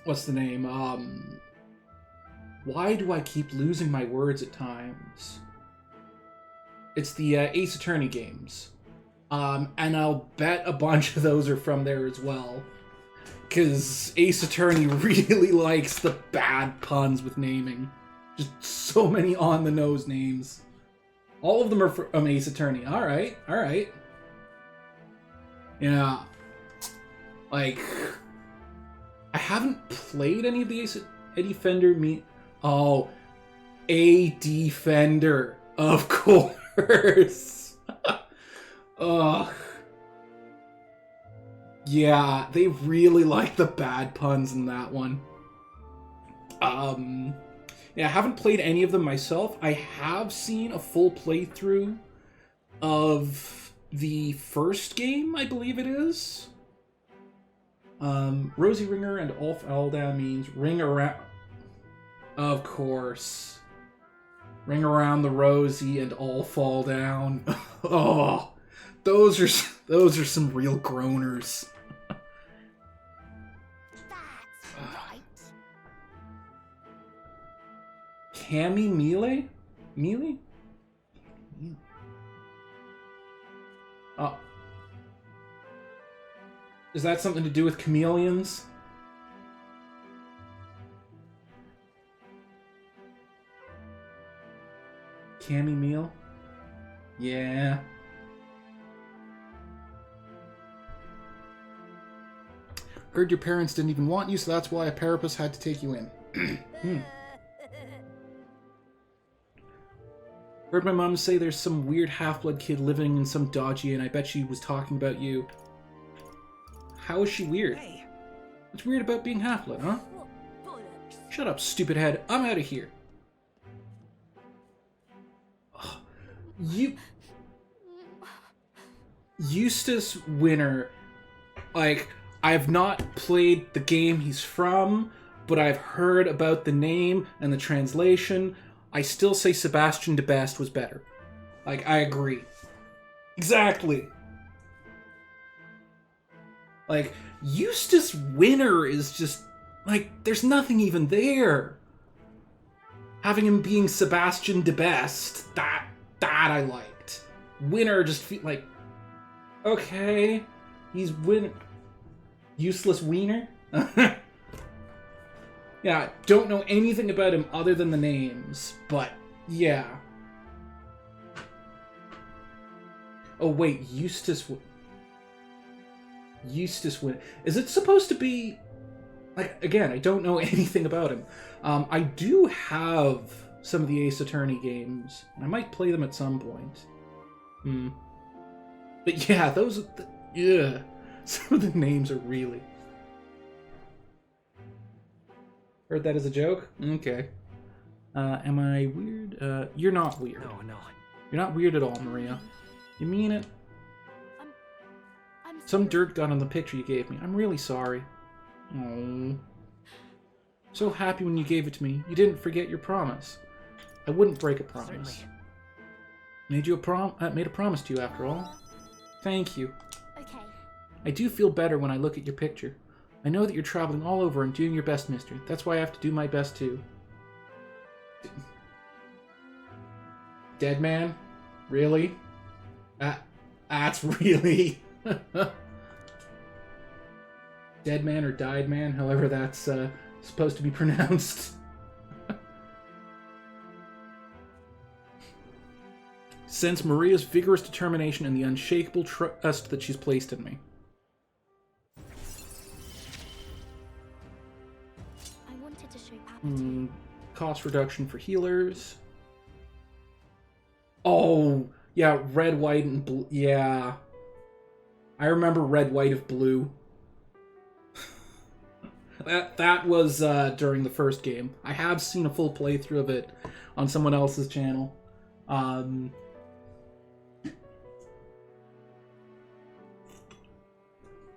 what's the name? Why do I keep losing my words at times? It's the Ace Attorney games. And I'll bet a bunch of those are from there as well. Because Ace Attorney really likes the bad puns with naming. Just so many on-the-nose names. All of them are from Ace Attorney. Alright, alright. Yeah. Like, I haven't played any of the Eddie Fender Oh, a Defender, of course. Ugh. Yeah, they really like the bad puns in that one. Yeah, I haven't played any of them myself. I have seen a full playthrough of the first game, I believe it is. Rosie Ringer and Ulf Alldown means ring around... Of course. Ring around the Rosie and all fall down. Oh, those are some real groaners. That's right. Cammy Melee? Melee? Oh. Is that something to do with chameleons? Cammy Meal? Yeah. Heard your parents didn't even want you, so that's why a parapus had to take you in. Heard my mom say there's some weird half-blood kid living in some dodgy, and I bet she was talking about you. How is she weird? Hey. What's weird about being half-blood, huh? Shut up, stupid head. I'm out of here. Eustace Winner. Like, I have not played the game he's from, but I've heard about the name and the translation. I still say Sebastian de Best was better. Like, I agree. Exactly. Like, Eustace Winner is just... like, there's nothing even there. Having him being Sebastian de Best, that I liked. Winner just feel like... okay, he's useless wiener? Yeah, don't know anything about him other than the names, but yeah. Oh wait, Eustace Winner. Is it supposed to be... like, again, I don't know anything about him. I do have some of the Ace Attorney games. I might play them at some point. But yeah, those... yeah. Some of the names are really... Heard that as a joke? Okay. Am I weird? You're not weird. No. You're not weird at all, Maria. You mean it? I'm Some dirt got on the picture you gave me. I'm really sorry. Oh. So happy when you gave it to me. You didn't forget your promise. I wouldn't break a promise. Certainly. Made a promise to you after all. Thank you. okay. I do feel better when I look at your picture. I know that you're traveling all over and doing your best, mister. That's why I have to do my best too. Dead man? Really? That's really... Dead man or died man, however that's supposed to be pronounced. Sense Maria's vigorous determination and the unshakable trust that she's placed in me. I wanted to show Papa too. Cost reduction for healers. Oh, yeah, red, white, and blue. Yeah. I remember red, white, of blue. That was during the first game. I have seen a full playthrough of it on someone else's channel.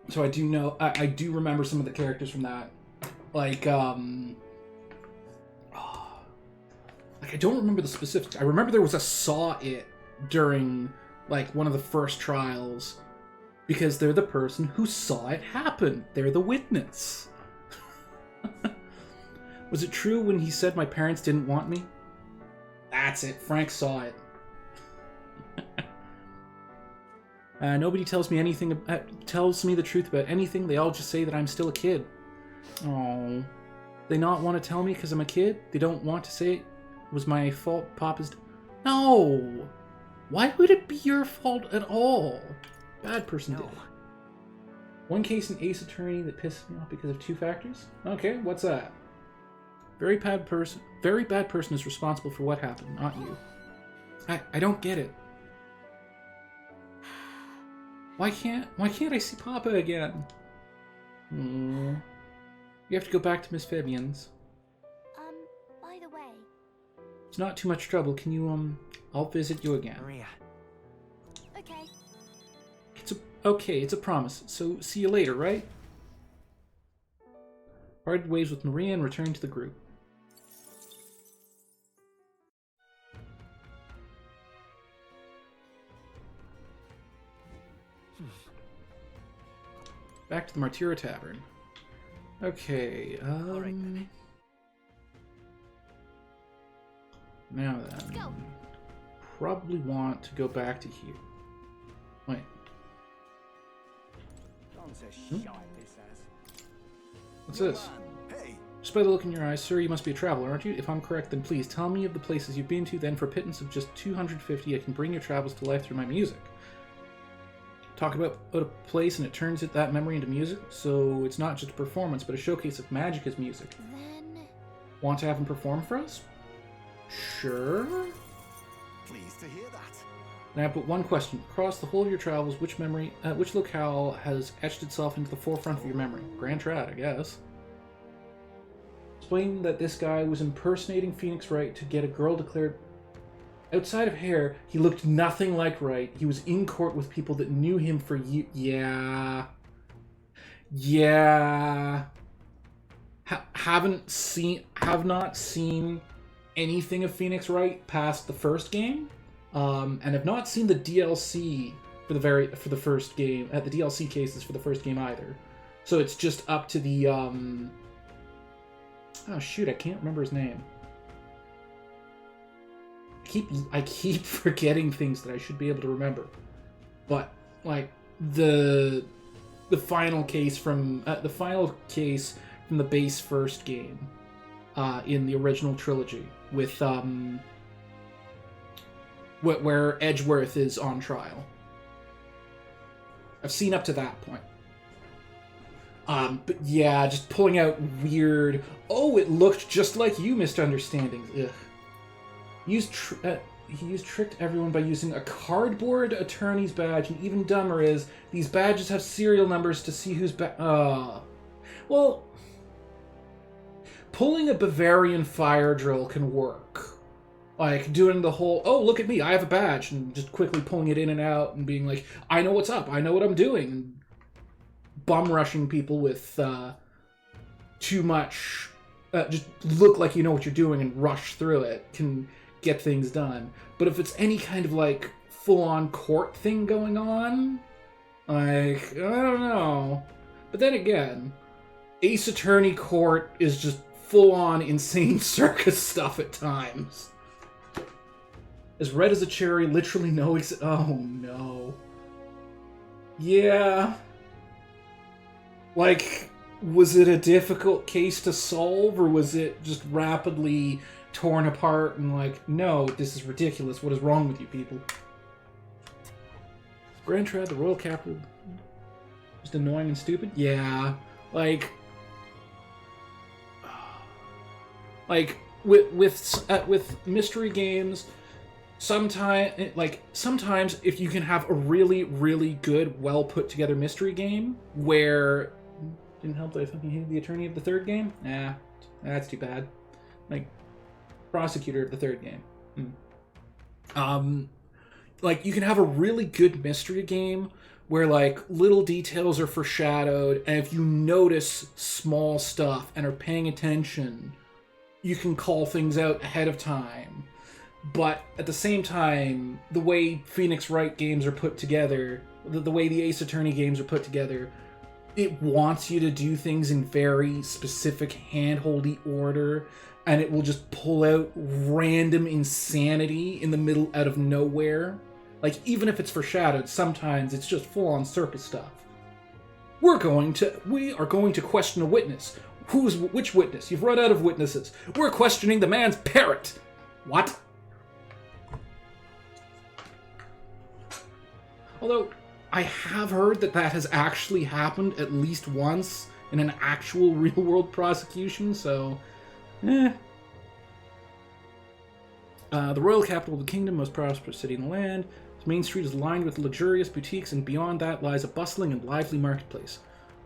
So I do know, I do remember some of the characters from that. Like, I don't remember the specifics. I remember there was a Saw It during, like, one of the first trials, because they're the person who saw it happen. They're the witness. Was it true when he said my parents didn't want me? That's it. Frank saw it. Nobody tells me anything. Tells me the truth about anything. They all just say that I'm still a kid. Oh, they not want to tell me because I'm a kid. They don't want to say it was my fault. Papa's. No. Why would it be your fault at all? Bad person did. One case in Ace Attorney that pissed me off because of 2 factors. Okay, what's that? Very bad person is responsible for what happened, not you. I don't get it. Why can't I see Papa again? You have to go back to Miss Fabian's. By the way. It's not too much trouble. Can you I'll visit you again. Maria. Okay. It's a promise. So see you later, right? Parted ways with Maria and returned to the group. Back to the Martyra Tavern. Okay, All right, then. Now then, Go. probably want to go back to here. Wait. What's this? Hey, Just by the look in your eyes, sir, you must be a traveler, aren't you? If I'm correct, then please tell me of the places you've been to, then for a pittance of just 250, I can bring your travels to life through my music. Talk about a place and it turns that memory into music, so it's not just a performance, but a showcase of magic as music. Then... Want to have him perform for us? Sure. pleased to hear that. Now, but one question. Across the whole of your travels, which locale has etched itself into the forefront of your memory? Grand Trad, I guess. Explain that this guy was impersonating Phoenix Wright to get a girl declared... Outside of hair, he looked nothing like Wright. He was in court with people that knew him for years. Yeah. Have not seen anything of Phoenix Wright past the first game, and have not seen the DLC for the first game. The DLC cases for the first game either. So it's just up to the oh shoot, I can't remember his name. I keep forgetting things that I should be able to remember, but like the final case from the base first game in the original trilogy with where Edgeworth is on trial. I've seen up to that point. But yeah, just pulling out weird. Oh, it looked just like you. Misunderstandings. Ugh. He used tricked everyone by using a cardboard attorney's badge, and even dumber is these badges have serial numbers to see who's well, pulling a Bavarian fire drill can work. Like doing the whole, oh look at me, I have a badge, and just quickly pulling it in and out and being like, I know what's up, I know what I'm doing, and bum rushing people with too much. Just look like you know what you're doing and rush through it can get things done. But if it's any kind of like full-on court thing going on, like, I don't know. But then again, Ace Attorney Court is just full-on insane circus stuff at times. As red as a cherry, literally no oh no. Yeah. Like, was it a difficult case to solve, or was it just rapidly torn apart and like, no, this is ridiculous, what is wrong with you people? Grand Trad, the royal capital, just annoying and stupid? Yeah, like with mystery games, sometimes if you can have a really, really good, well put together mystery game where Didn't help that I fucking hated the attorney of the third game? Nah, that's too bad. Like, prosecutor of the third game. Like, you can have a really good mystery game where, like, little details are foreshadowed, and if you notice small stuff and are paying attention, you can call things out ahead of time. But at the same time, the way Phoenix Wright games are put together, the way the Ace Attorney games are put together, it wants you to do things in very specific hand-holdy order, and it will just pull out random insanity in the middle out of nowhere. Like, even if it's foreshadowed, sometimes it's just full-on circus stuff. We are going to question a witness. Which witness? You've run out of witnesses. We're questioning the man's parrot. What? Although, I have heard that has actually happened at least once in an actual real-world prosecution, so... The royal capital of the kingdom, most prosperous city in the land. Its main street is lined with luxurious boutiques, and beyond that lies a bustling and lively marketplace.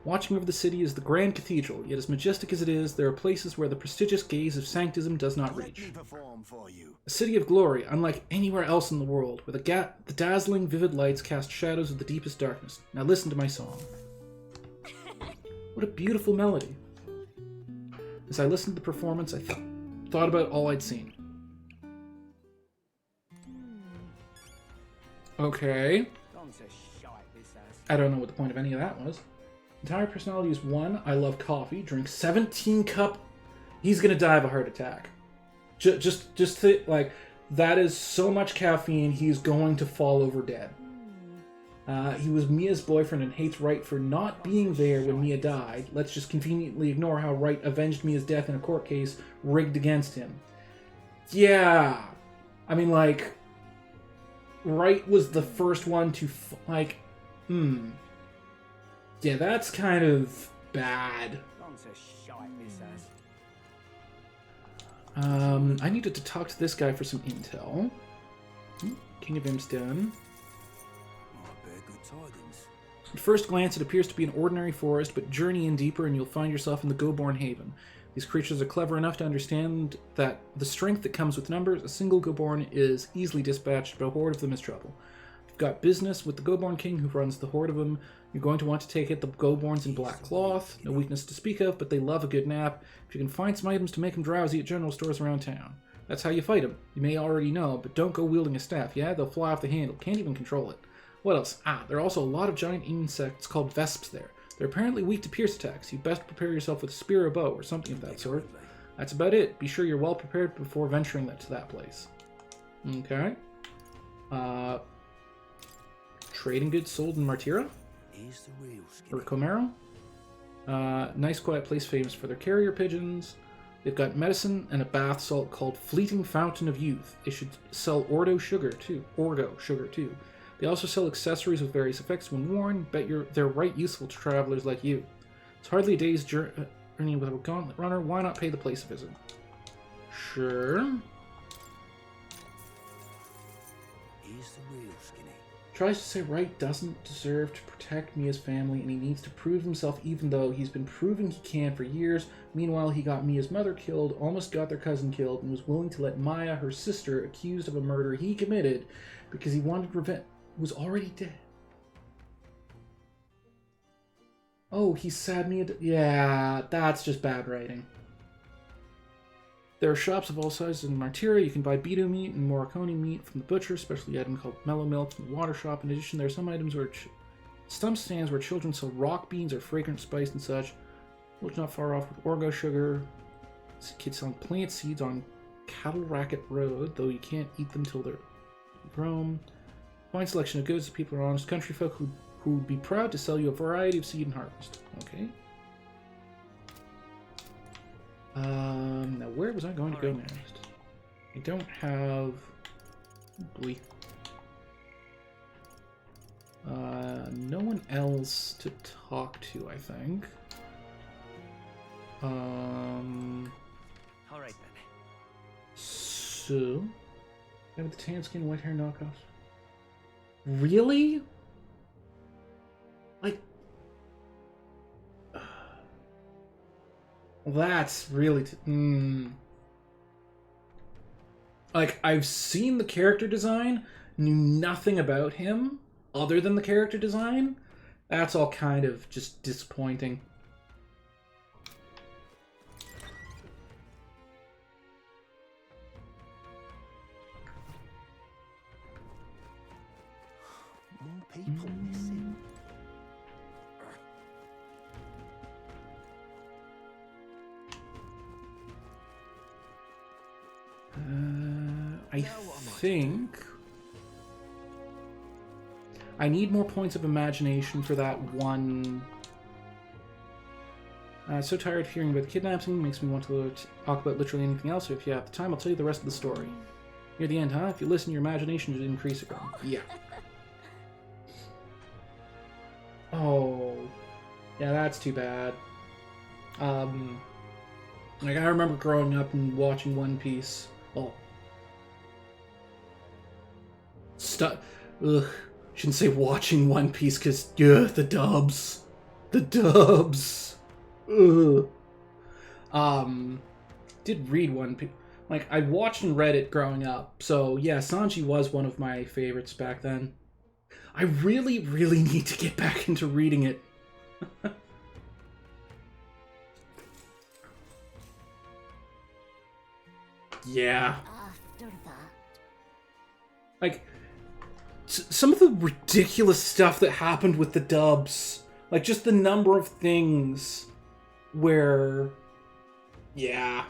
Watching over the city is the Grand Cathedral, yet as majestic as it is, there are places where the prestigious gaze of sanctism does not reach. A city of glory, unlike anywhere else in the world, where the dazzling, vivid lights cast shadows of the deepest darkness. Now listen to my song. What a beautiful melody. As I listened to the performance, I thought about all I'd seen. Okay. I don't know what the point of any of that was. Entire personality is 1. I love coffee. Drink 17 cup. He's gonna die of a heart attack. Just like, that is so much caffeine. He's going to fall over dead. He was Mia's boyfriend and hates Wright for not being there when Mia died. Let's just conveniently ignore how Wright avenged Mia's death in a court case rigged against him. Yeah, I mean, like, Wright was the first one to yeah, that's kind of bad. I needed to talk to this guy for some intel. King of Im's done. At first glance, it appears to be an ordinary forest, but journey in deeper and you'll find yourself in the Goborn Haven. These creatures are clever enough to understand that the strength that comes with numbers, a single Goborn is easily dispatched, but a horde of them is trouble. If you've got business with the Goborn King who runs the horde of them, you're going to want to take it the Goborns in black cloth. No weakness to speak of, but they love a good nap. If you can find some items to make them drowsy at general stores around town. That's how you fight them. You may already know, but don't go wielding a staff. Yeah, they'll fly off the handle. Can't even control it. What else? There are also a lot of giant insects called vesps there. They're apparently weak to pierce attacks. You'd best prepare yourself with a spear or bow or something of that sort. That's about it. Be sure you're well prepared before venturing to that place. Okay. Trading goods sold in Martira? Or Comero? Nice quiet place famous for their carrier pigeons. They've got medicine and a bath salt called Fleeting Fountain of Youth. They should sell Orgo sugar too. They also sell accessories with various effects when worn. Bet they're right useful to travelers like you. It's hardly a day's journey without a gauntlet runner. Why not pay the place a visit? Sure. Tries to say Wright doesn't deserve to protect Mia's family and he needs to prove himself even though he's been proving he can for years. Meanwhile, he got Mia's mother killed, almost got their cousin killed, and was willing to let Maya, her sister, accused of a murder he committed because he wanted revenge, was already dead. Oh, he's sad Mia... Yeah, that's just bad writing. There are shops of all sizes in Martira. You can buy Beto meat and Morricone meat from the butcher, especially item called Mellow Milk from the water shop. In addition, there are some items where some stands where children sell rock beans or fragrant spice and such. Looks not far off with Orgo sugar. Kids selling plant seeds on Cattle Racket Road, though you can't eat them till they're grown. Fine selection of goods. People are honest country folk who would be proud to sell you a variety of seed and harvest. Okay. Now where was I going to go next? I don't have... Boy. No one else to talk to, I think. Alright then. So... I have the tan skin, white hair knockoffs. Really? Like... That's really... Like, I've seen the character design, knew nothing about him other than the character design. That's all kind of just disappointing. More people missing. I think I need more points of imagination for that one. So tired of hearing about the kidnapping, makes me want to talk about literally anything else. So if you have the time, I'll tell you the rest of the story. Near the end, huh? If you listen, your imagination should increase again. Yeah. Oh. Yeah, that's too bad. Like, I remember growing up and watching One Piece. Oh. Ugh. Shouldn't say watching One Piece, because, the dubs. The dubs. Ugh. Did read One Piece. Like, I watched and read it growing up. So, yeah, Sanji was one of my favorites back then. I really, really need to get back into reading it. Yeah. After that. Like, some of the ridiculous stuff that happened with the dubs. Like, just the number of things where... Yeah.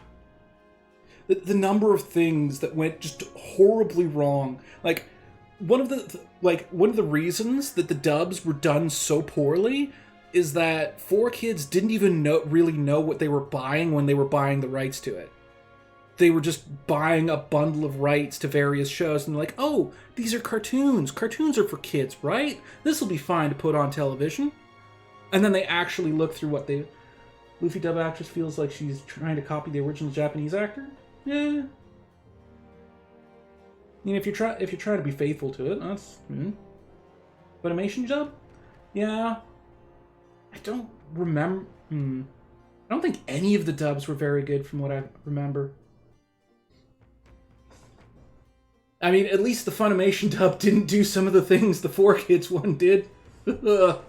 The number of things that went just horribly wrong. Like, one of the reasons that the dubs were done so poorly is that 4Kids didn't even really know what they were buying when they were buying the rights to it. They were just buying a bundle of rights to various shows and like, oh, these are cartoons. Cartoons are for kids, right? This will be fine to put on television. And then they actually look through what they... Luffy dub actress feels like she's trying to copy the original Japanese actor? Yeah. I mean, if you're trying to be faithful to it, that's... But animation dub? Yeah. I don't remember... I don't think any of the dubs were very good from what I remember. I mean, at least the Funimation dub didn't do some of the things the 4Kids one did. There's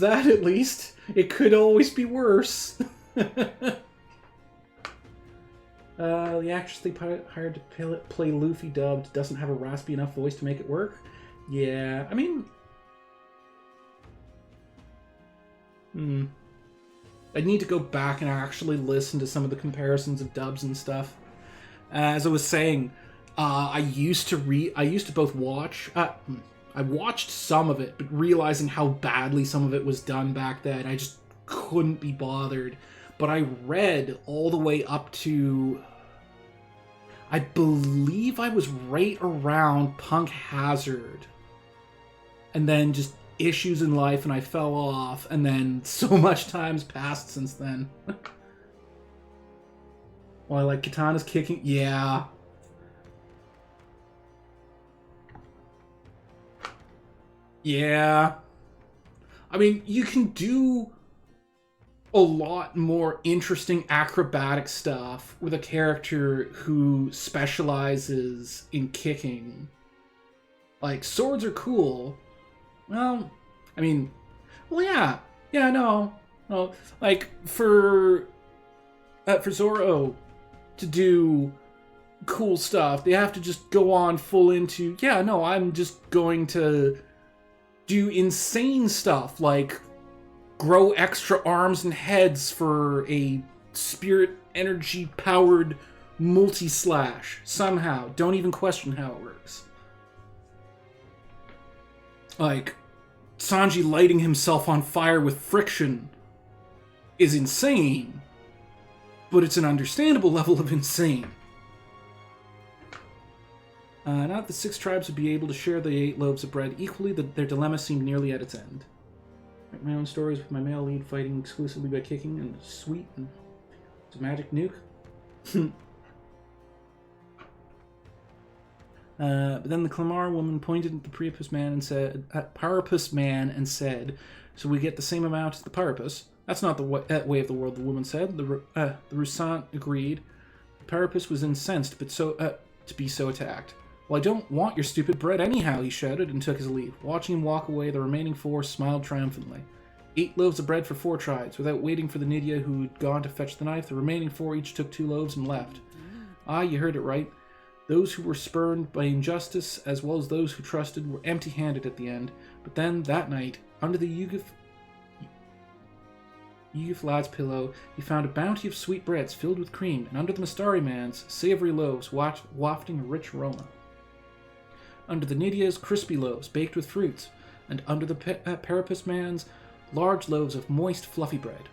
that, at least. It could always be worse. The actress they hired to play Luffy dubbed doesn't have a raspy enough voice to make it work. Yeah, I mean... I'd need to go back and actually listen to some of the comparisons of dubs and stuff. As I was saying, I used to both watch... I watched some of it, but realizing how badly some of it was done back then, I just couldn't be bothered. But I read all the way up to... I believe I was right around Punk Hazard. And then just issues in life, and I fell off, and then so much time's passed since then. Well, I like Katana's kicking... Yeah. Yeah. I mean, you can do a lot more interesting acrobatic stuff with a character who specializes in kicking. Like, swords are cool. Well, I mean... Well, yeah. Yeah, no. Well, like, for Zoro to do cool stuff, they have to just go on full into, yeah, no, I'm just going to do insane stuff, like grow extra arms and heads for a spirit energy powered multi-slash somehow. Don't even question how it works. Like, Sanji lighting himself on fire with friction is insane, but it's an understandable level of insane. Not the 6 tribes would be able to share the 8 loaves of bread equally, their dilemma seemed nearly at its end. Write my own stories with my male lead fighting exclusively by kicking, and sweet, and it's a magic nuke. But then the Clamar woman pointed at the Priapus man and said, "So we get the same amount as the Priapus. That's not the way of the world, the woman said. The Roussant agreed. Parapus was incensed to be so attacked. Well, I don't want your stupid bread anyhow, he shouted and took his leave. Watching him walk away, the remaining 4 smiled triumphantly. 8 loaves of bread for 4 tribes. Without waiting for the Nydia who had gone to fetch the knife, the remaining 4 each took 2 loaves and left. Ah, you heard it right. Those who were spurned by injustice, as well as those who trusted, were empty-handed at the end. But then, that night, under the Yugiflad's pillow, he found a bounty of sweet breads filled with cream, and under the Mastari man's, savory loaves wafting a rich aroma. Under the Nydia's, crispy loaves baked with fruits, and under the Parapus man's, large loaves of moist, fluffy bread.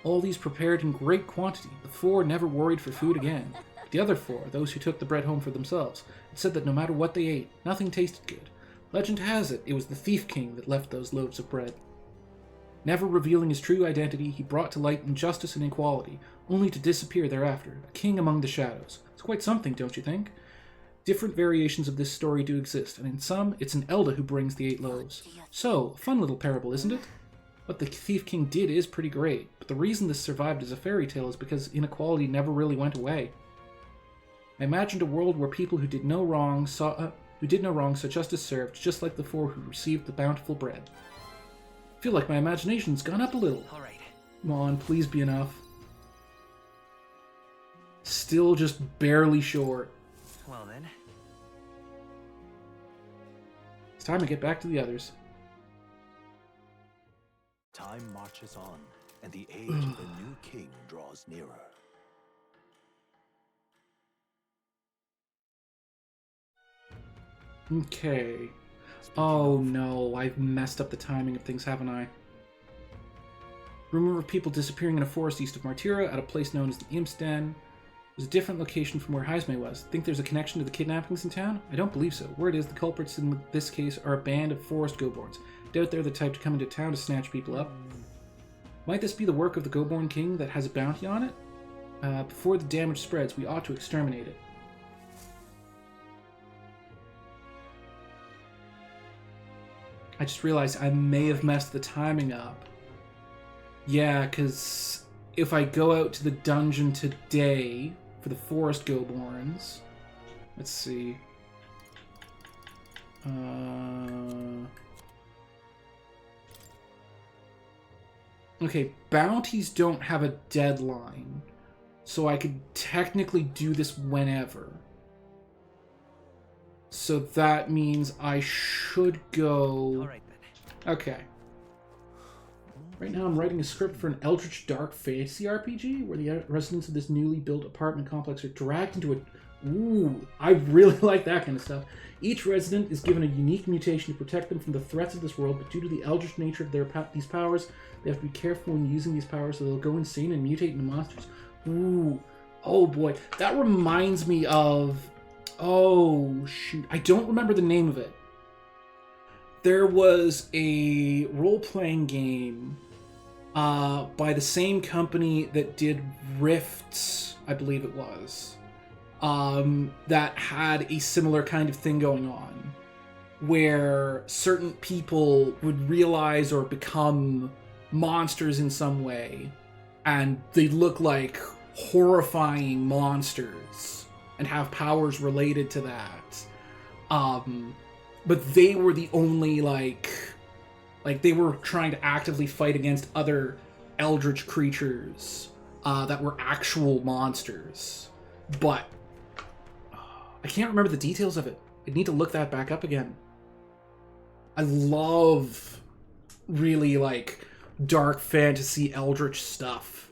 All these prepared in great quantity. The 4 never worried for food again. The other 4, those who took the bread home for themselves, had said that no matter what they ate, nothing tasted good. Legend has it was the Thief King that left those loaves of bread. Never revealing his true identity, he brought to light injustice and inequality, only to disappear thereafter, a king among the shadows. It's quite something, don't you think? Different variations of this story do exist, and in some, it's an Elda who brings the 8 loaves. So, a fun little parable, isn't it? What the Thief King did is pretty great, but the reason this survived as a fairy tale is because inequality never really went away. I imagined a world where people who did no wrong saw justice served, just like the 4 who received the bountiful bread. I feel like my imagination's gone up a little. All right. Come on, please be enough. Still just barely short. Well then. It's time to get back to the others. Time marches on, and the age of the new king draws nearer. Okay. Oh no, I've messed up the timing of things, haven't I? Rumor of people disappearing in a forest east of Martira at a place known as the Imp's Den. It was a different location from where Heisme was. Think there's a connection to the kidnappings in town? I don't believe so. Word is the culprits in this case are a band of forest go-borns. Doubt they're the type to come into town to snatch people up. Might this be the work of the go-born king that has a bounty on it? Before the damage spreads, we ought to exterminate it. I just realized I may have messed the timing up. Yeah, because if I go out to the dungeon today for the forest go-borns, let's see. Okay, bounties don't have a deadline, so I could technically do this whenever. So that means I should go... All right then. Okay. Right now I'm writing a script for an Eldritch Dark Fantasy RPG where the residents of this newly built apartment complex are dragged into a... Ooh, I really like that kind of stuff. Each resident is given a unique mutation to protect them from the threats of this world, but due to the eldritch nature of these powers, they have to be careful when using these powers so they'll go insane and mutate into monsters. Ooh. Oh boy. That reminds me of... Oh, shoot. I don't remember the name of it. There was a role-playing game by the same company that did Rifts, I believe it was, that had a similar kind of thing going on, where certain people would realize or become monsters in some way, and they look like horrifying monsters and have powers related to that. But they were the only, like they were trying to actively fight against other eldritch creatures that were actual monsters. But I can't remember the details of it. I need to look that back up again. I love really, like, dark fantasy eldritch stuff.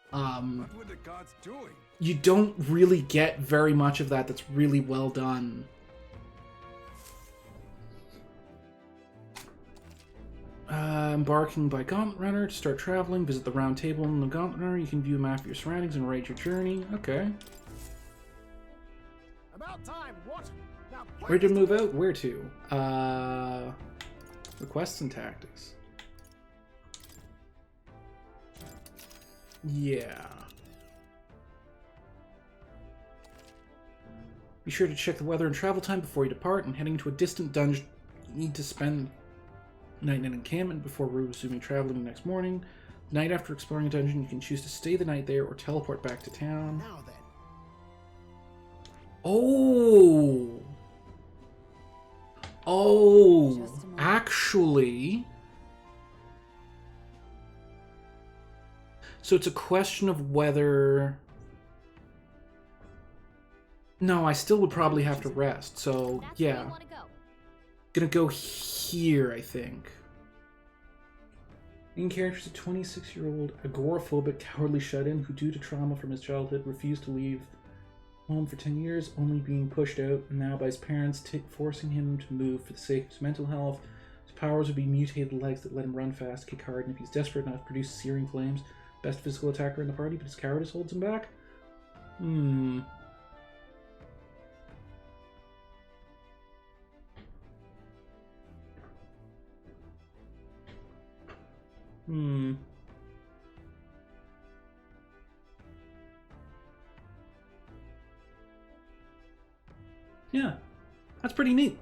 What were the gods doing? You don't really get very much of that that's really well done. Embarking by Gauntlet Runner to start traveling. Visit the round table in the Gauntlet Runner. You can view a map of your surroundings and rate your journey. Okay. About time, what? Now, Where to move out? Where to? Requests and tactics. Yeah. Be sure to check the weather and travel time before you depart, and heading to a distant dungeon, you need to spend night in an encampment before resuming traveling the next morning. Night after exploring a dungeon, you can choose to stay the night there or teleport back to town. Now then. Oh! Oh! Actually... So it's a question of whether... No, I still would probably have to rest, so yeah. Gonna go here, I think. Main character is a 26-year-old agoraphobic, cowardly shut-in who, due to trauma from his childhood, refused to leave home for 10 years, only being pushed out and now by his parents, forcing him to move for the sake of his mental health. His powers would be mutated legs that let him run fast, kick hard, and if he's desperate enough, produce searing flames. Best physical attacker in the party, but his cowardice holds him back? Hmm. Yeah, that's pretty neat.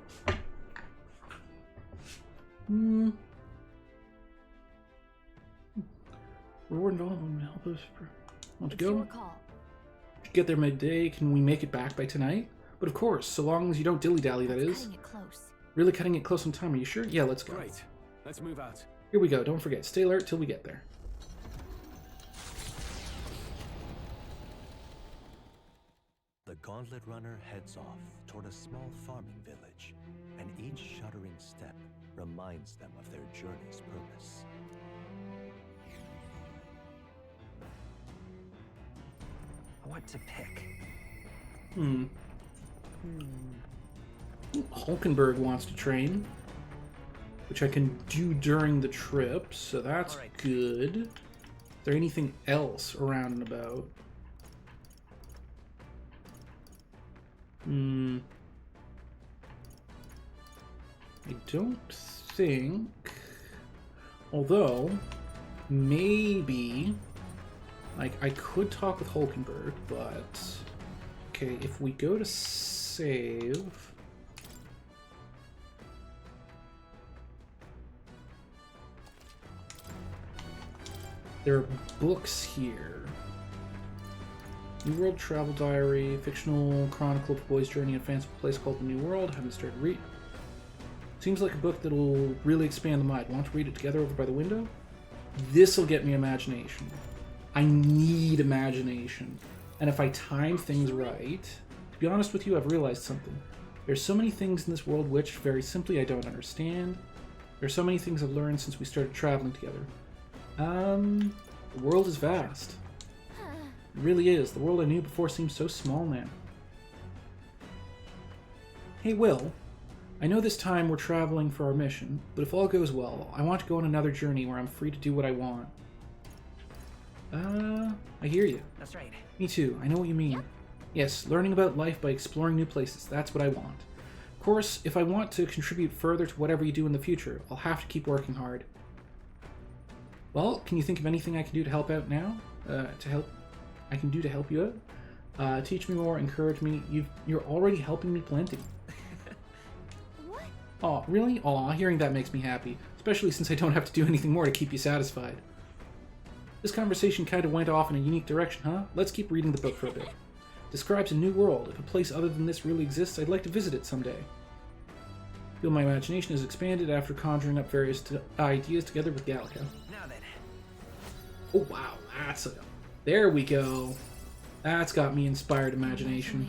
Reward involvement will help us. Want to go? Get there midday. Can we make it back by tonight? But of course, so long as you don't dilly-dally, that is. Really cutting it close on time, are you sure? Yeah, let's go. Great. Let's move out. Here we go. Don't forget, stay alert till we get there. The Gauntlet Runner heads off toward a small farming village, and each shuddering step reminds them of their journey's purpose. What to pick? Hulkenberg wants to train, which I can do during the trip, so that's good. Is there anything else around and about? I don't think. Although, maybe, like, I could talk with Hulkenberg, but okay, if we go to save. There are books here. New World Travel Diary, fictional chronicle of a boy's journey in a fanciful place called the New World. Haven't started to read. Seems like a book that'll really expand the mind. Want to read it together over by the window? This'll get me imagination. I need imagination. And if I time things right... To be honest with you, I've realized something. There's so many things in this world which, very simply, I don't understand. There's so many things I've learned since we started traveling together. The world is vast. It really is. The world I knew before seems so small now. Hey, Will. I know this time we're traveling for our mission, but if all goes well, I want to go on another journey where I'm free to do what I want. I hear you. That's right. Me too. I know what you mean. Yep. Yes, learning about life by exploring new places. That's what I want. Of course, if I want to contribute further to whatever you do in the future, I'll have to keep working hard. Well, can you think of anything I can do to help out now? I can do to help you out? Teach me more, encourage me. You're already helping me plenty. What? Aw, really? Aw, hearing that makes me happy. Especially since I don't have to do anything more to keep you satisfied. This conversation kind of went off in a unique direction, huh? Let's keep reading the book for a bit. Describes a new world. If a place other than this really exists, I'd like to visit it someday. Feel my imagination has expanded after conjuring up various ideas together with Gallica. Now then. Oh wow, there we go. That's got me inspired imagination.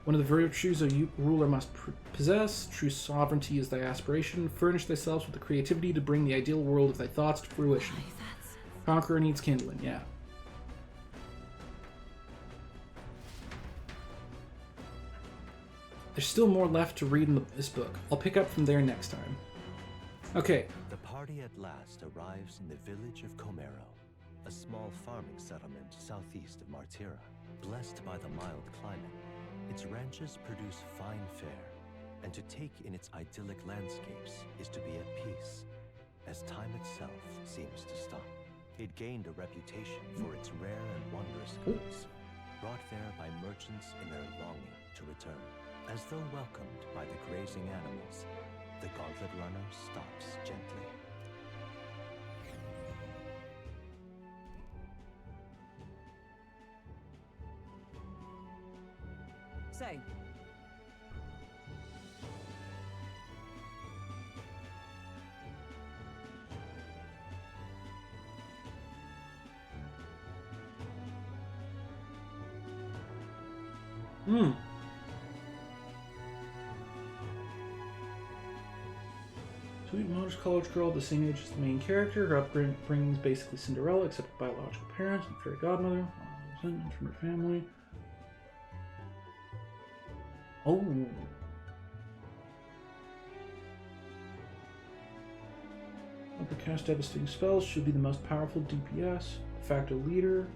One of the virtues a ruler must possess, true sovereignty is thy aspiration. Furnish thyself with the creativity to bring the ideal world of thy thoughts to fruition. Conqueror needs kindling, yeah. There's still more left to read in this book. I'll pick up from there next time. Okay. The party at last arrives in the village of Comero, a small farming settlement southeast of Martira. Blessed by the mild climate, its ranches produce fine fare, and to take in its idyllic landscapes is to be at peace, as time itself seems to stop. It gained a reputation for its rare and wondrous goods, brought there by merchants in their longing to return. As though welcomed by the grazing animals, the Gauntlet Runner stops gently. say? Sweet modest college girl of the same age as the main character. Her upbringing is basically Cinderella, except with biological parents and fairy godmother. From her family. Oh. Upper cast devastating spells. Should be the most powerful DPS. De facto leader.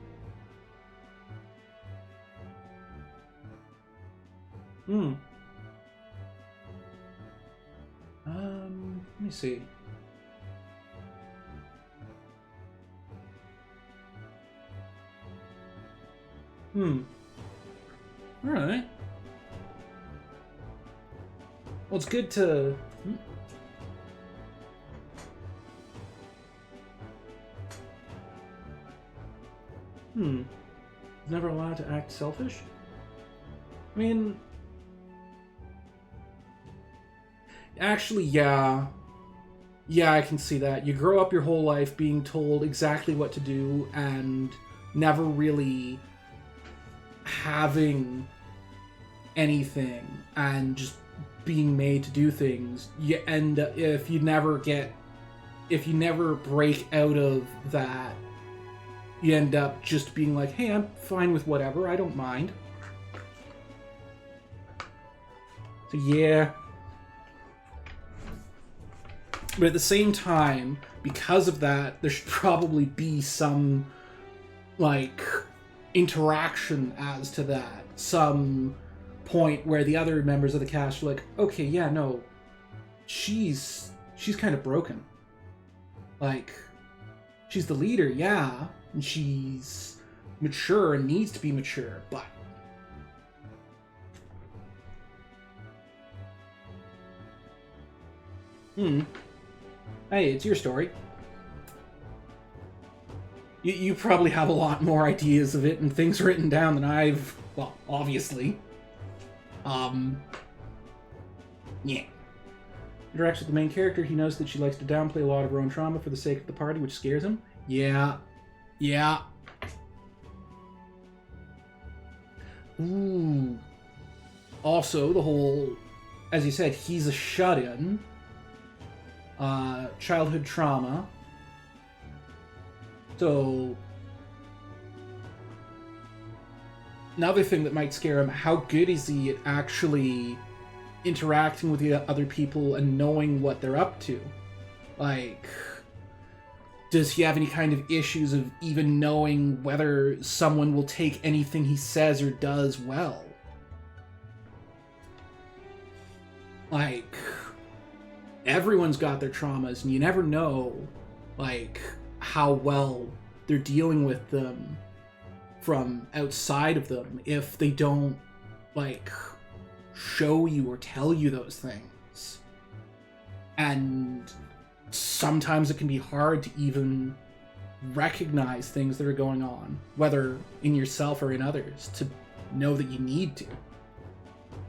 Let me see. Alright. Well, it's good to... Never allowed to act selfish? I mean... Actually, yeah. Yeah, I can see that. You grow up your whole life being told exactly what to do and never really having anything and just being made to do things. And if you never break out of that, you end up just being like, hey, I'm fine with whatever, I don't mind. So yeah. But at the same time, because of that, there should probably be some, like, interaction as to that. Some point where the other members of the cast are like, okay, yeah, no, she's kind of broken. Like, she's the leader, yeah, and she's mature and needs to be mature, but... Hey, it's your story. You probably have a lot more ideas of it and things written down than I've... Well, obviously. Yeah. Interacts with the main character. He knows that she likes to downplay a lot of her own trauma for the sake of the party, which scares him. Yeah. Yeah. Ooh. Also, the whole... As you said, he's a shut-in. Childhood trauma. So, another thing that might scare him, how good is he at actually interacting with the other people and knowing what they're up to? Like, does he have any kind of issues of even knowing whether someone will take anything he says or does well? Like... Everyone's got their traumas, and you never know, like, how well they're dealing with them from outside of them if they don't, like, show you or tell you those things. And sometimes it can be hard to even recognize things that are going on, whether in yourself or in others, to know that you need to.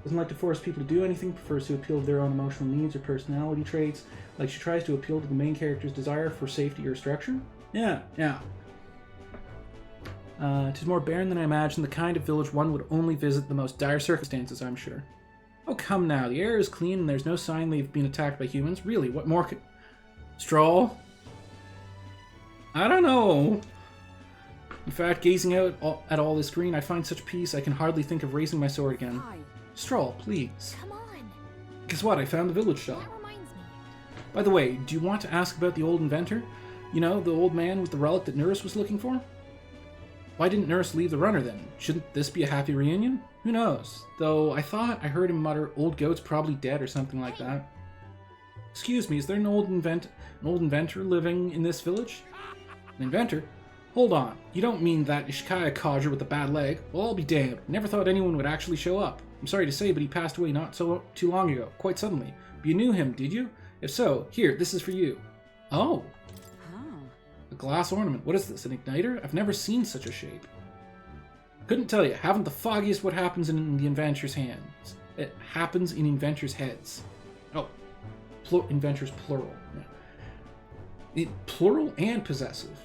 Doesn't like to force people to do anything, prefers to appeal to their own emotional needs or personality traits, like she tries to appeal to the main character's desire for safety or structure. Yeah. 'Tis more barren than I imagined, the kind of village one would only visit the most dire circumstances, I'm sure. Oh, come now, the air is clean and there's no sign they've been attacked by humans. Really, what more could... Stroll? I don't know. In fact, gazing out at all this green, I find such peace I can hardly think of raising my sword again. Hi. Stroll, please. Come on. Guess what? I found the village shop. That reminds me. By the way, do you want to ask about the old inventor? You know, the old man with the relic that Nurse was looking for? Why didn't Nurse leave the runner then? Shouldn't this be a happy reunion? Who knows? Though I thought I heard him mutter, old goat's probably dead or something like that. Excuse me, is there an old inventor living in this village? An inventor? Hold on, you don't mean that Ishikaya codger with the bad leg? Well, I'll be damned. Never thought anyone would actually show up. I'm sorry to say, but he passed away not so too long ago, quite suddenly. But you knew him, did you? If so, here, this is for you. Oh. A glass ornament. What is this, an igniter? I've never seen such a shape. Couldn't tell you. Haven't the foggiest what happens in the inventors' hands. It happens in inventors' heads. Oh, inventors plural. Yeah. Plural and possessive.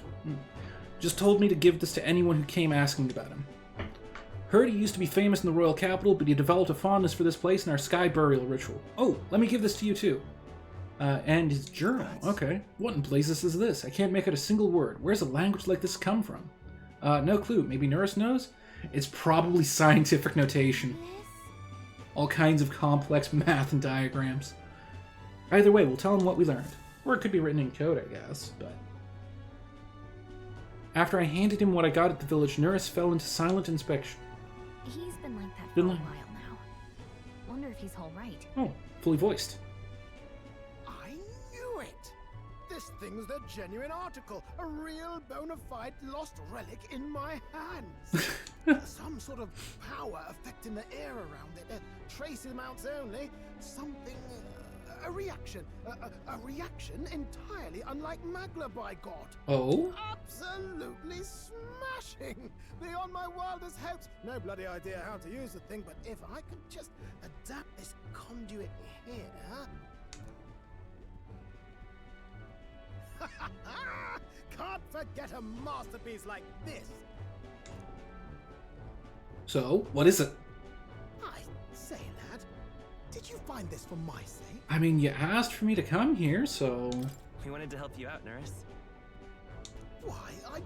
Just told me to give this to anyone who came asking about him. Heard he used to be famous in the royal capital, but he developed a fondness for this place in our sky burial ritual. Oh, let me give this to you too. And his journal. Okay. What in blazes is this? I can't make out a single word. Where's a language like this come from? No clue. Maybe Nurse knows? It's probably scientific notation. All kinds of complex math and diagrams. Either way, we'll tell him what we learned. Or it could be written in code, I guess, but... After I handed him what I got at the village, Nurse fell into silent inspection. He's been like that for a while now. Wonder if he's all right. Oh, fully voiced. I knew it! This thing's the genuine article. A real bona fide lost relic in my hands. Some sort of power affecting the air around it. Trace amounts only. Something... a reaction. A reaction entirely unlike Magla, by God. Oh? Absolutely smashing! Beyond my wildest hopes. No bloody idea how to use the thing, but if I could just adapt this conduit here... Can't forget a masterpiece like this! So, what is it? I say, lad, did you find this for my sake? I mean, you asked for me to come here, so... We wanted to help you out, Nurse. Why, I'm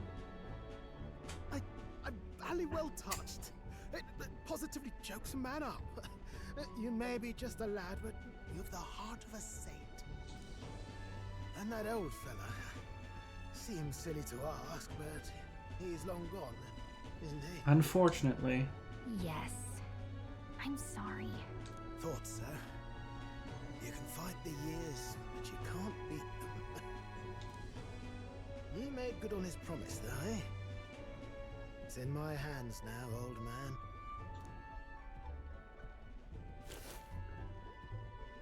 valley well touched. It positively chokes a man up. You may be just a lad, but you've the heart of a saint. And that old fella seems silly to ask, but he's long gone, isn't he? Unfortunately. Yes. I'm sorry. Thought so. You can fight the years, but you can't beat them. He made good on his promise, though, eh? It's in my hands now, old man.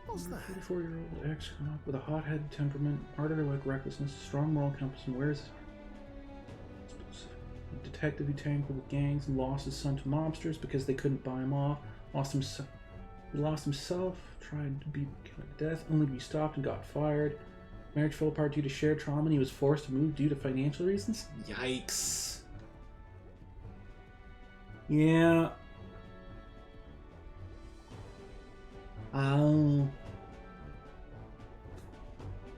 What's that? 44-year-old ex-cop with a hot-headed temperament, martyr-like recklessness, strong moral compass, and wears a detective who tangled with gangs and lost his son to mobsters because they couldn't buy him off. He lost himself, tried to be killed to death, only to be stopped and got fired. Marriage fell apart due to shared trauma, and he was forced to move due to financial reasons. Yikes. Yeah.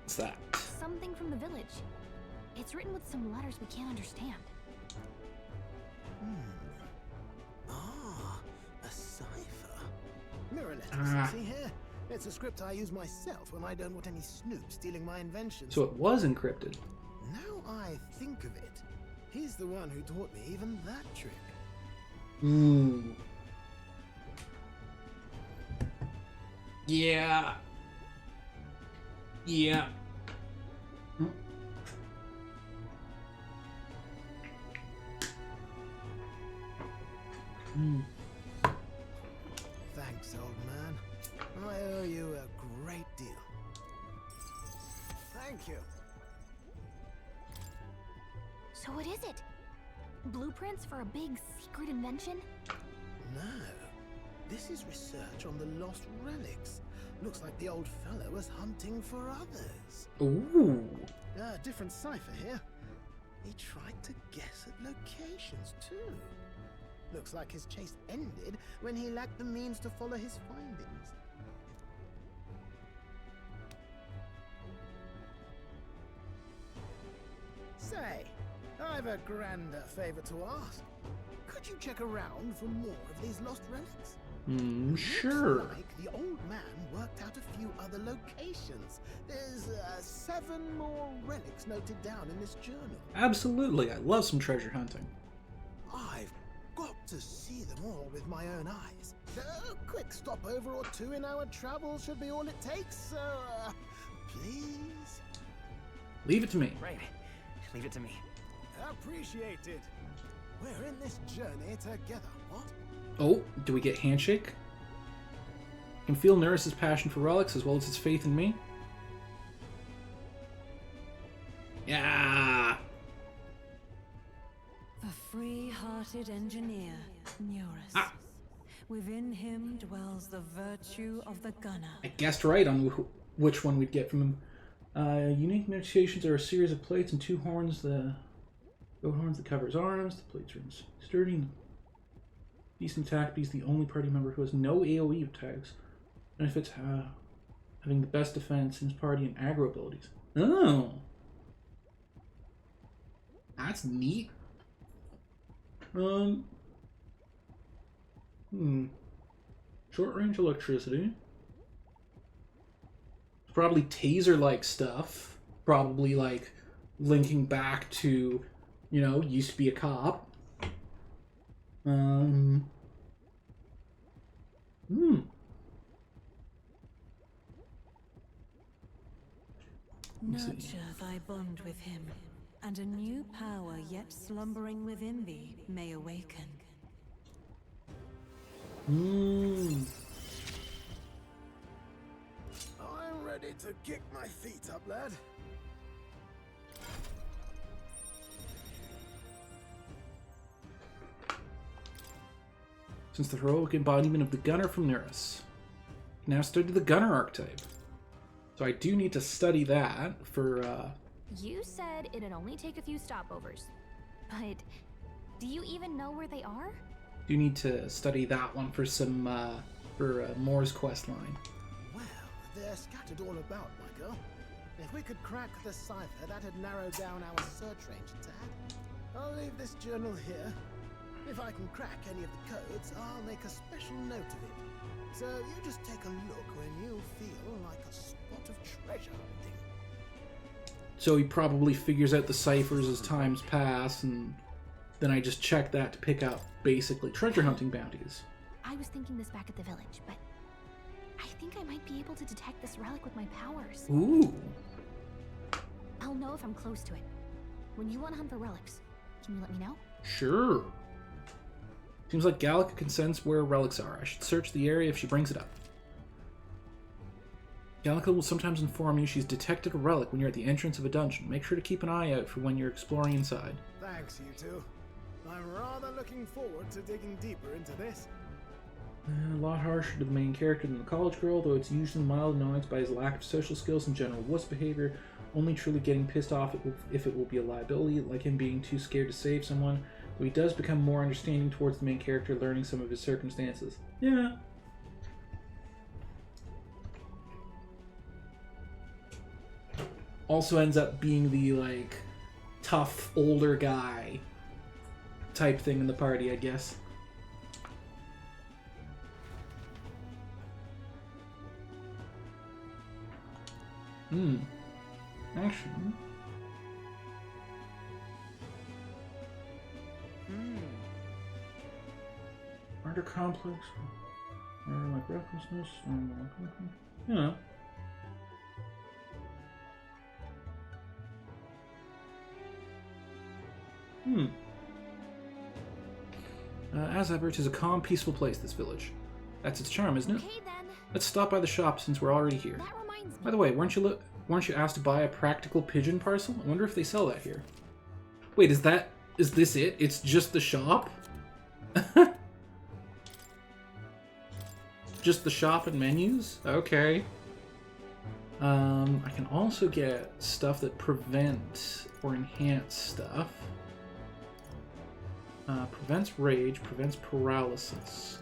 What's that? Something from the village. It's written with some letters we can't understand. Ah, a cipher. Mirror letters, see here? It's a script I use myself when I don't want any snoop stealing my inventions. So it was encrypted. Now I think of it, he's the one who taught me even that trick. Ooh. Yeah. Yeah. Thanks, old man. I owe you a great deal. Thank you. So what is it? Blueprints for a big secret invention? No. This is research on the lost relics. Looks like the old fellow was hunting for others. Ooh. Different cipher here. He tried to guess at locations too. Looks like his chase ended when he lacked the means to follow his findings. Say, I've a grander favor to ask. Could you check around for more of these lost relics? Sure. Looks like the old man worked out a few other locations. There's 7 more relics noted down in this journal. Absolutely. I love some treasure hunting. I've got to see them all with my own eyes. A quick stopover or two in our travels should be all it takes, so please? Leave it to me. Right. Leave it to me. Appreciated. We're in this journey together, what? Oh, do we get handshake? I can feel Nurse's passion for relics as well as his faith in me. Yeah. The free-hearted engineer, Neurus. Ah. Within him dwells the virtue of the gunner. I guessed right on which one we'd get from him. Unique notations are a series of plates and two horns. The goat horns that cover his arms. The plates are sturdy. Decent attack. He's the only party member who has no AoE tags. Benefits having the best defense in his party and aggro abilities. Oh, that's neat. Short range electricity. Probably taser-like stuff. Probably like linking back to, you know, used to be a cop. Nurture thy bond with him, and a new power yet slumbering within thee may awaken. I'm ready to kick my feet up, lad. Since the heroic embodiment of the gunner from Neurus. Now study the gunner archetype. So I do need to study that for, You said it'd only take a few stopovers. But do you even know where they are? do need to study that one for some, Moore's quest line. Well, they're scattered all about, my girl. If we could crack the cipher, that'd narrow down our search range a tad. I'll leave this journal here. If I can crack any of the codes, I'll make a special note of it. So you just take a look when you feel like a spot of treasure hunting. So he probably figures out the ciphers as times pass, and then I just check that to pick up, basically, treasure hunting bounties. I was thinking this back at the village, but I think I might be able to detect this relic with my powers. Ooh. I'll know if I'm close to it. When you want to hunt for relics, can you let me know? Sure. Seems like Gallica can sense where relics are. I should search the area if she brings it up. Gallica will sometimes inform you she's detected a relic when you're at the entrance of a dungeon. Make sure to keep an eye out for when you're exploring inside. Thanks, you two. I'm rather looking forward to digging deeper into this. A lot harsher to the main character than the college girl, though it's usually mild annoyance by his lack of social skills and general wuss behavior, only truly getting pissed off if it will be a liability, like him being too scared to save someone, though he does become more understanding towards the main character, learning some of his circumstances. Yeah. Also ends up being the, like, tough, older guy type thing in the party, I guess. Actually. Murder complex. Murder like recklessness. Yeah. As ever, it is a calm, peaceful place, this village. That's its charm, isn't it? Okay then. Let's stop by the shop since we're already here. That reminds me. By the way, weren't you asked to buy a practical pigeon parcel? I wonder if they sell that here. Wait, is this it? It's just the shop? Just the shop and menus? Okay. I can also get stuff that prevent or enhance stuff. Prevents rage, prevents paralysis.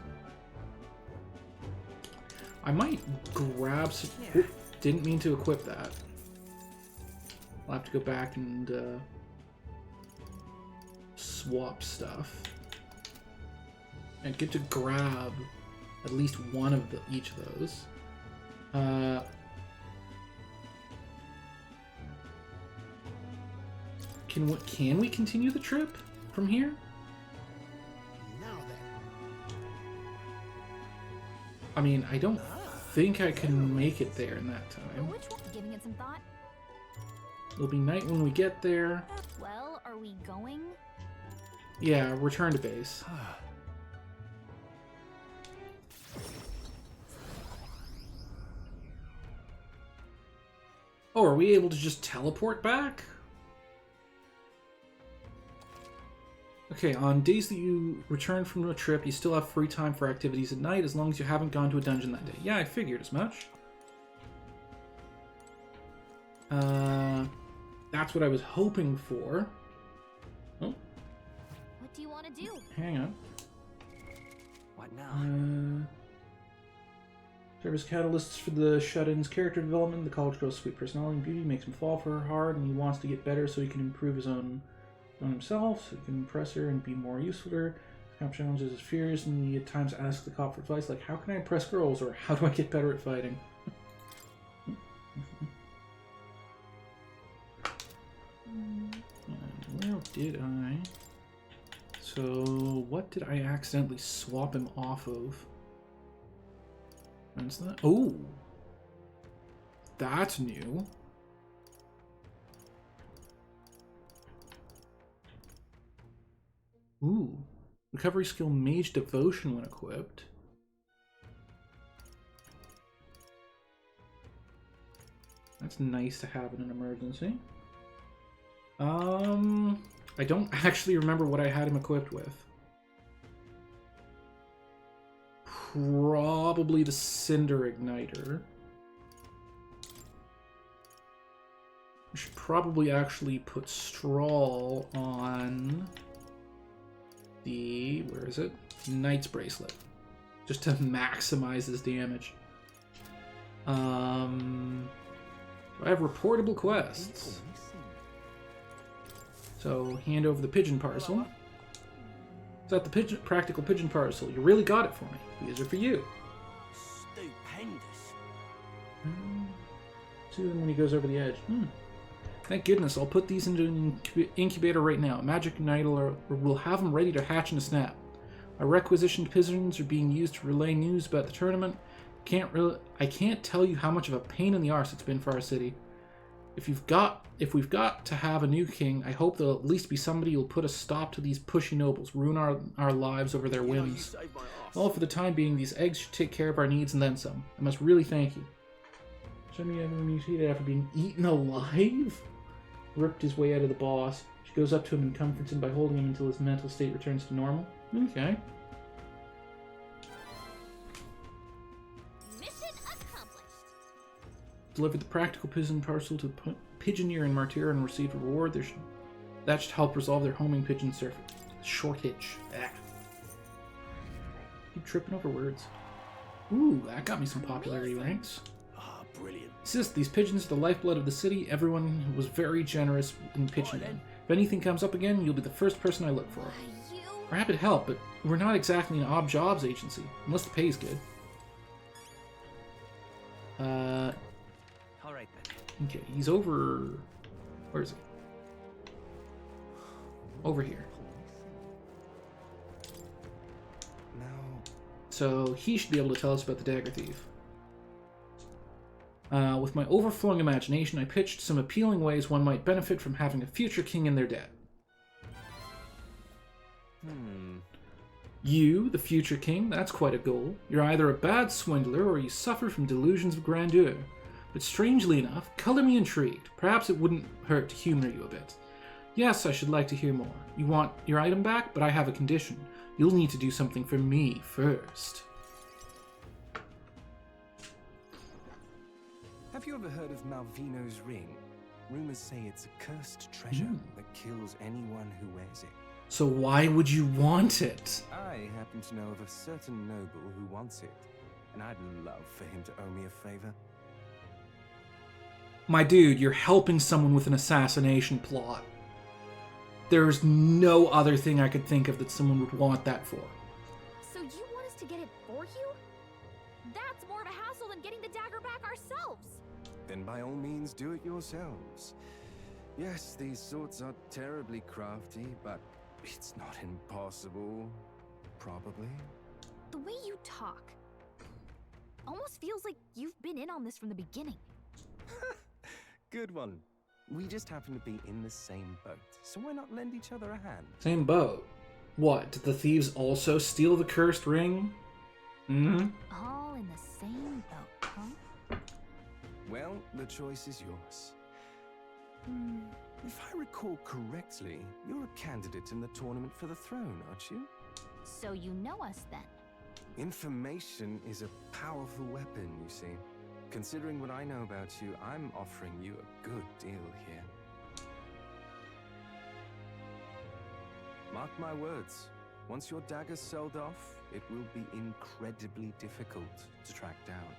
I might grab some... Oop, didn't mean to equip that. I'll have to go back and swap stuff. I get to grab at least one of each of those. Can we continue the trip from here? Now then. I mean, I don't think I can make it there in that time. Which one? Giving it some thought? It'll be night when we get there. Well, are we going? Yeah, return to base. Oh, are we able to just teleport back? Okay, on days that you return from a trip, you still have free time for activities at night, as long as you haven't gone to a dungeon that day. Yeah, I figured as much. That's what I was hoping for. Oh. What do you want to do? Hang on. What now? Serve as catalysts for the shut-in's character development. The college girl's sweet personality and beauty makes him fall for her hard, and he wants to get better so he can improve his own on himself, so he can impress her and be more useful to her. The cop challenges his fears, and he at times asks the cop for advice, like, how can I impress girls, or how do I get better at fighting? And where did I... So, what did I accidentally swap him off of? When's that? Oh! That's new. Ooh. Recovery skill Mage Devotion when equipped. That's nice to have in an emergency. I don't actually remember what I had him equipped with. Probably the Cinder Igniter. I should probably actually put Strawl on the, where is it? Knight's Bracelet. Just to maximize his damage. Do I have reportable quests? So, hand over the pigeon parcel. Is that the practical pigeon parcel? You really got it for me. These are for you. Stupendous. See them when he goes over the edge. Thank goodness, I'll put these into an incubator right now. Magic Igniter will have them ready to hatch in a snap. My requisitioned pigeons are being used to relay news about the tournament. I can't tell you how much of a pain in the arse it's been for our city. If we've got to have a new king, I hope there'll at least be somebody who'll put a stop to these pushy nobles, ruin our lives over their whims. Well, for the time being, these eggs should take care of our needs and then some. I must really thank you. Somebody ever mutated after being eaten alive? Ripped his way out of the boss. She goes up to him and comforts him by holding him until his mental state returns to normal. Okay. Mission accomplished. Delivered the practical pigeon parcel to the pigeoneer in Martyra and received a reward. That should help resolve their homing pigeon shortage. Keep tripping over words. Ooh, that got me some popularity ranks. Brilliant. These pigeons are the lifeblood of the city. Everyone was very generous in pitching them. If anything comes up again, you'll be the first person I look for. We're happy to help, but we're not exactly an odd jobs agency, unless the pay's good. Alright then. Okay, he's over... Where is he? Over here. So he should be able to tell us about the Dagger Thief. With my overflowing imagination, I pitched some appealing ways one might benefit from having a future king in their debt. You, the future king, that's quite a goal. You're either a bad swindler or you suffer from delusions of grandeur. But strangely enough, color me intrigued. Perhaps it wouldn't hurt to humor you a bit. Yes, I should like to hear more. You want your item back, but I have a condition. You'll need to do something for me first. Have you ever heard of Malvino's ring? Rumors say it's a cursed treasure that kills anyone who wears it. So why would you want it? I happen to know of a certain noble who wants it, and I'd love for him to owe me a favor. My dude, you're helping someone with an assassination plot. There's no other thing I could think of that someone would want that for. So you want us to get it for you? That's more of a hassle than getting the dagger back ourselves. Then by all means do it yourselves. Yes, these swords are terribly crafty, but it's not impossible. Probably. The way you talk almost feels like you've been in on this from the beginning. Good one. We just happen to be in the same boat, so why not lend each other a hand? Same boat? What, did the thieves also steal the cursed ring? All in the same boat, huh? Well, the choice is yours. If I recall correctly, you're a candidate in the tournament for the throne, aren't you? So you know us then? Information is a powerful weapon, you see. Considering what I know about you, I'm offering you a good deal here. Mark my words, once your dagger's sold off, it will be incredibly difficult to track down.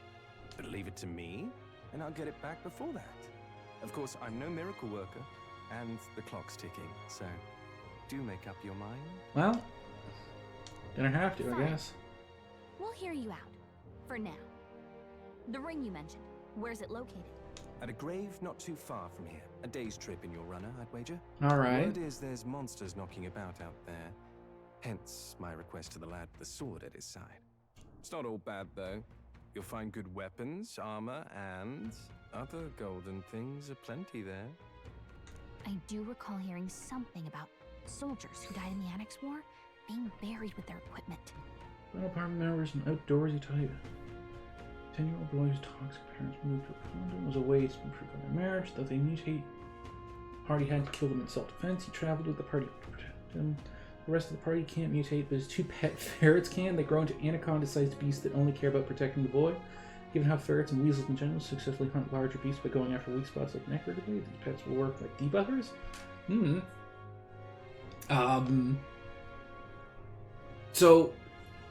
But leave it to me, and I'll get it back before that. Of course, I'm no miracle worker, and the clock's ticking, so do make up your mind. Well, gonna have to, I Fine. guess. We'll hear you out. For now. The ring you mentioned, where's it located? At a grave not too far from here. A day's trip in your runner, I'd wager. Alright. Word is there's monsters knocking about out there. Hence my request to the lad with the sword at his side. It's not all bad, though. You'll find good weapons, armor, and other golden things aplenty there. I do recall hearing something about soldiers who died in the Annex War being buried with their equipment. Well, apartment members and outdoorsy type. 10-year-old boy whose toxic parents moved to a condo was away to improve on their marriage. Though they mutate, party had to kill them in self-defense. He traveled with the party to protect him. The rest of the party can't mutate, but his two pet ferrets can. They grow into anaconda-sized beasts that only care about protecting the boy. Given how ferrets and weasels in general successfully hunt larger beasts by going after weak spots like neck vertebrae, these pets will work like debuffers. So,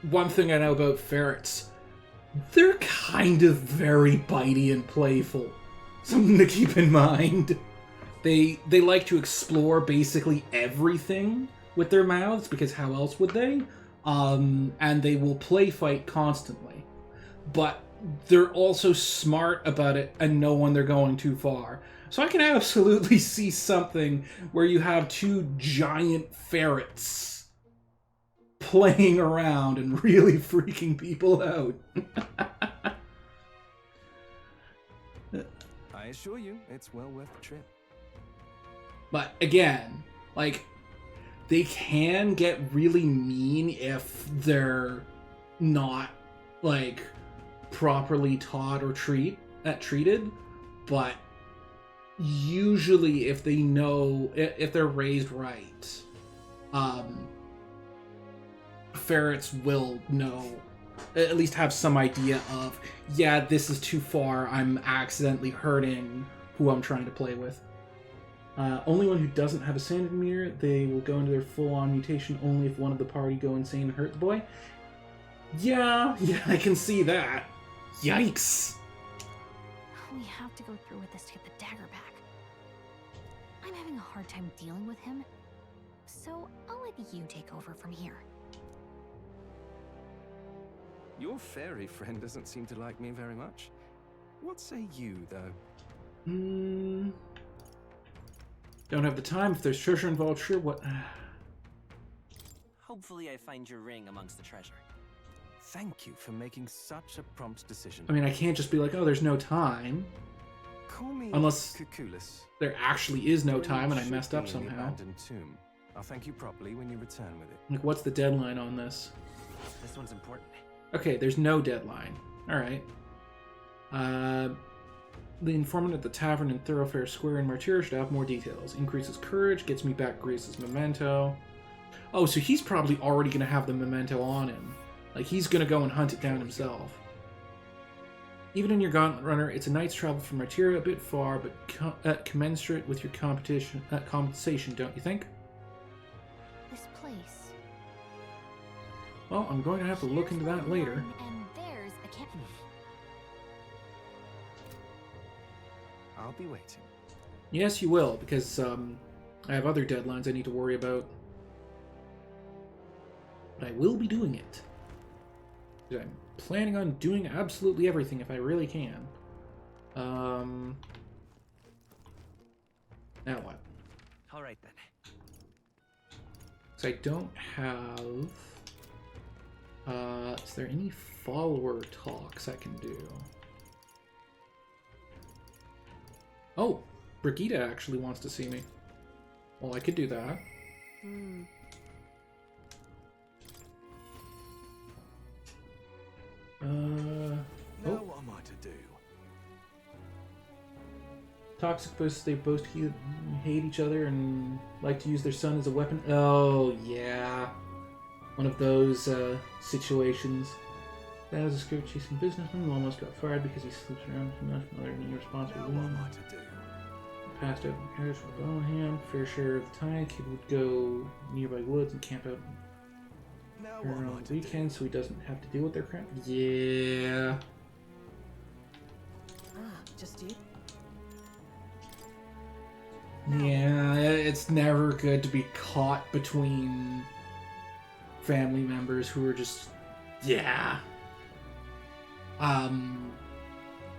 one thing I know about ferrets, they're kind of very bitey and playful. Something to keep in mind. They like to explore basically everything with their mouths, because how else would they? And they will play fight constantly. But they're also smart about it and know when they're going too far. So I can absolutely see something where you have two giant ferrets playing around and really freaking people out. I assure you, it's well worth the trip. But again, like, they can get really mean if they're not, like, properly taught or treated, but usually if they know, if they're raised right, ferrets will know, at least have some idea of, yeah, this is too far, I'm accidentally hurting who I'm trying to play with. Only one who doesn't have a sanity meter, they will go into their full-on mutation only if one of the party go insane and hurt the boy. Yeah, I can see that. Yikes. We have to go through with this to get the dagger back. I'm having a hard time dealing with him, so I'll let you take over from here. Your fairy friend doesn't seem to like me very much. What say you, though? Don't have the time. If there's treasure involved, sure, what... Hopefully I find your ring amongst the treasure. Thank you for making such a prompt decision. I mean, I can't just be like, oh, there's no time. Call me Unless Cuculus. there actually is no The time and I ring messed should up be in the somehow. abandoned tomb. I'll thank you properly when you return with it. Like, what's the deadline on this? This one's important. Okay, there's no deadline. Alright. The informant at the tavern in Thoroughfare Square in Martyr should have more details. Increases courage, gets me back Grace's memento. Oh, so he's probably already going to have the memento on him. Like, he's going to go and hunt it down himself. Even in your Gauntlet Runner, it's a night's travel from Martyr, a bit far, but commensurate with your compensation, don't you think? This place. Well, I'm going to have to look into that later. And there's a camp. I'll be waiting. Yes, you will, because I have other deadlines I need to worry about. But I will be doing it. Because I'm planning on doing absolutely everything if I really can. Now what? Alright then. So I don't have... is there any follower talks I can do? Oh, Brigitte actually wants to see me. Well, I could do that. Now what am I to do? Toxic boasts they both hate each other and like to use their son as a weapon. Oh, yeah. One of those situations. That was a script chasing businessman who almost got fired because he sleeps around too much. Mother and irresponsible woman. Passed out in the carriage for Bellingham. Fair share of the time, kid would go nearby woods and camp out on the weekends so he doesn't have to deal with their crap. Yeah. Just you? Yeah, it's never good to be caught between family members who are just, yeah.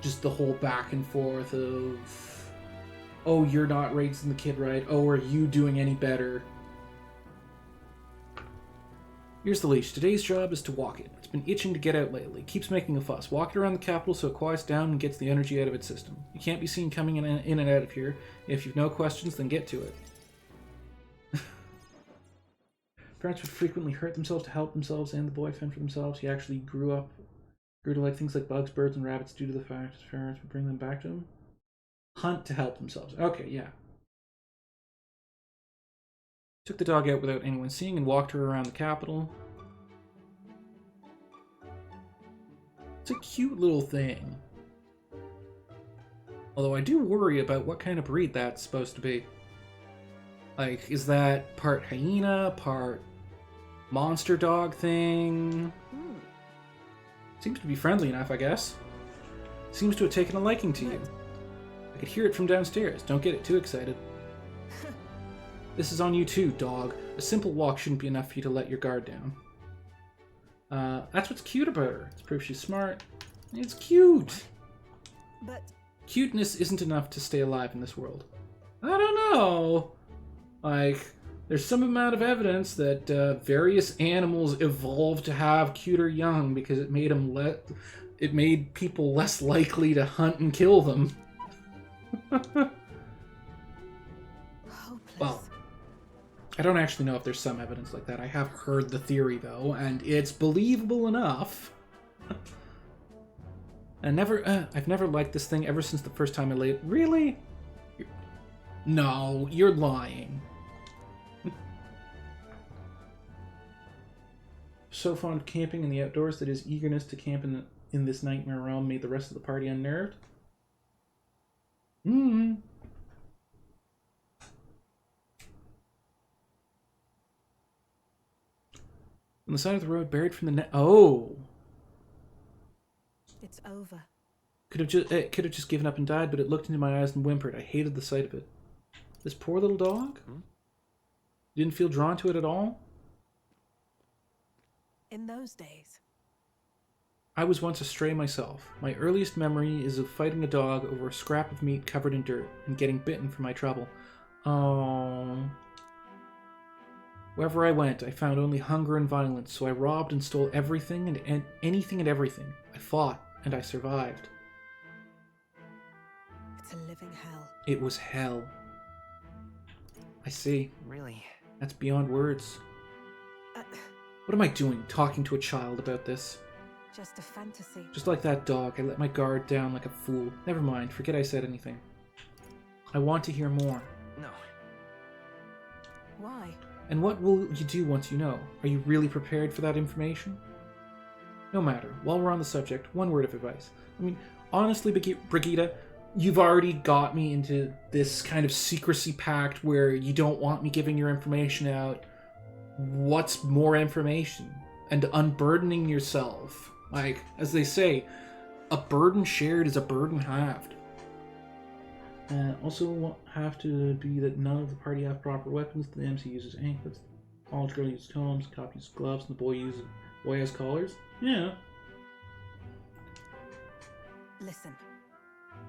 Just the whole back and forth of, oh, you're not raising the kid right. Oh, are you doing any better? Here's the leash. Today's job is to walk it. It's been itching to get out lately. Keeps making a fuss. Walk it around the capital so it quiets down and gets the energy out of its system. You can't be seen coming in and out of here. If you've no questions, then get to it. Parents would frequently hurt themselves to help themselves and the boy fend for themselves. He actually grew to like things like bugs, birds, and rabbits due to the fact his parents would bring them back to him. Hunt to help themselves. Okay, yeah. Took the dog out without anyone seeing and walked her around the capital. It's a cute little thing. Although I do worry about what kind of breed that's supposed to be. Like, is that part hyena, part monster dog thing? Seems to be friendly enough, I guess. Seems to have taken a liking to you. I could hear it from downstairs. Don't get it too excited. This is on you too, dog. A simple walk shouldn't be enough for you to let your guard down. That's what's cute about her. It's proof she's smart. It's cute. But Cuteness isn't enough to stay alive in this world. I don't know. Like, there's some amount of evidence that various animals evolved to have cuter young because it made them it made people less likely to hunt and kill them. Well, I don't actually know if there's some evidence like that. I have heard the theory though, and it's believable enough. And I've never liked this thing ever since the first time I laid it. Really? No, you're lying. So fond of camping in the outdoors that his eagerness to camp in this nightmare realm made the rest of the party unnerved. On the side of the road, buried from the net. Oh! it's over. It could have just given up and died, but it looked into my eyes and whimpered. I hated the sight of it. This poor little dog? Didn't feel drawn to it at all? In those days. I was once a stray myself. My earliest memory is of fighting a dog over a scrap of meat covered in dirt and getting bitten for my trouble. Oh. Wherever I went, I found only hunger and violence, so I robbed and stole everything and anything and everything. I fought, and I survived. It's a living hell. It was hell. I see. Really? That's beyond words. What am I doing, talking to a child about this? Just a fantasy. Just like that dog, I let my guard down like a fool. Never mind, forget I said anything. I want to hear more. No. Why? And what will you do once you know? Are you really prepared for that information? No matter. While we're on the subject, one word of advice. I mean, honestly, Brigitte, you've already got me into this kind of secrecy pact where you don't want me giving your information out. What's more information? And unburdening yourself. Like, as they say, a burden shared is a burden halved. Also won't have to be that none of the party have proper weapons. The MC uses anklets, the college girl uses combs, the cop uses gloves, and the boy has collars. Yeah. Listen.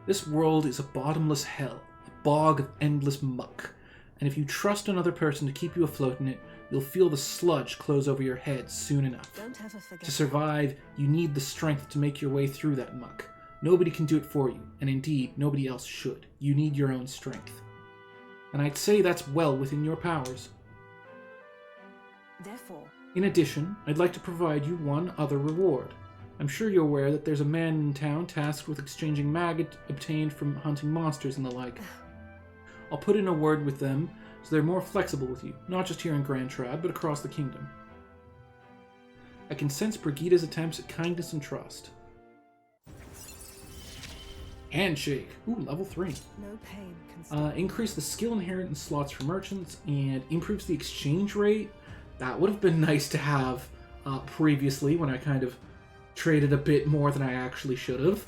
This world is a bottomless hell, a bog of endless muck. And if you trust another person to keep you afloat in it, you'll feel the sludge close over your head soon enough. Don't ever forget. To survive, you need the strength to make your way through that muck. Nobody can do it for you, and indeed, nobody else should. You need your own strength. And I'd say that's well within your powers. Therefore, In addition, I'd like to provide you one other reward. I'm sure you're aware that there's a man in town tasked with exchanging maggot obtained from hunting monsters and the like. I'll put in a word with them so they're more flexible with you, not just here in Grand Trad, but across the kingdom. I can sense Brigida's attempts at kindness and trust. Handshake. Ooh, level 3. No pain can stop. Increase the skill inherent in slots for merchants and improves the exchange rate. That would have been nice to have previously when I kind of traded a bit more than I actually should have.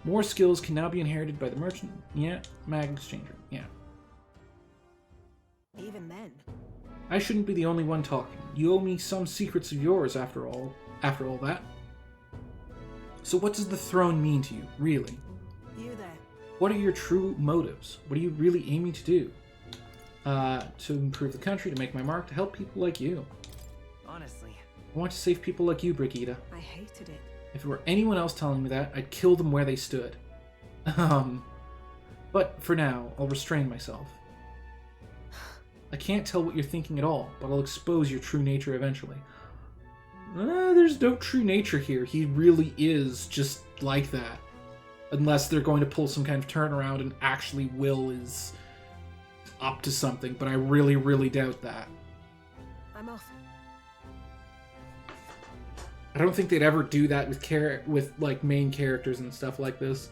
More skills can now be inherited by the merchant. Yeah, mag exchanger. Yeah. Even then. I shouldn't be the only one talking. You owe me some secrets of yours after all that. So what does the throne mean to you, really? You there. What are your true motives? What are you really aiming to do? To improve the country, to make my mark, to help people like you. Honestly. I want to save people like you, Brigida. I hated it. If it were anyone else telling me that, I'd kill them where they stood. But for now, I'll restrain myself. I can't tell what you're thinking at all, but I'll expose your true nature eventually. There's no true nature here. He really is just like that. Unless they're going to pull some kind of turnaround and actually Will is up to something, but I really, really doubt that. I'm off. I don't think they'd ever do that with like main characters and stuff like this.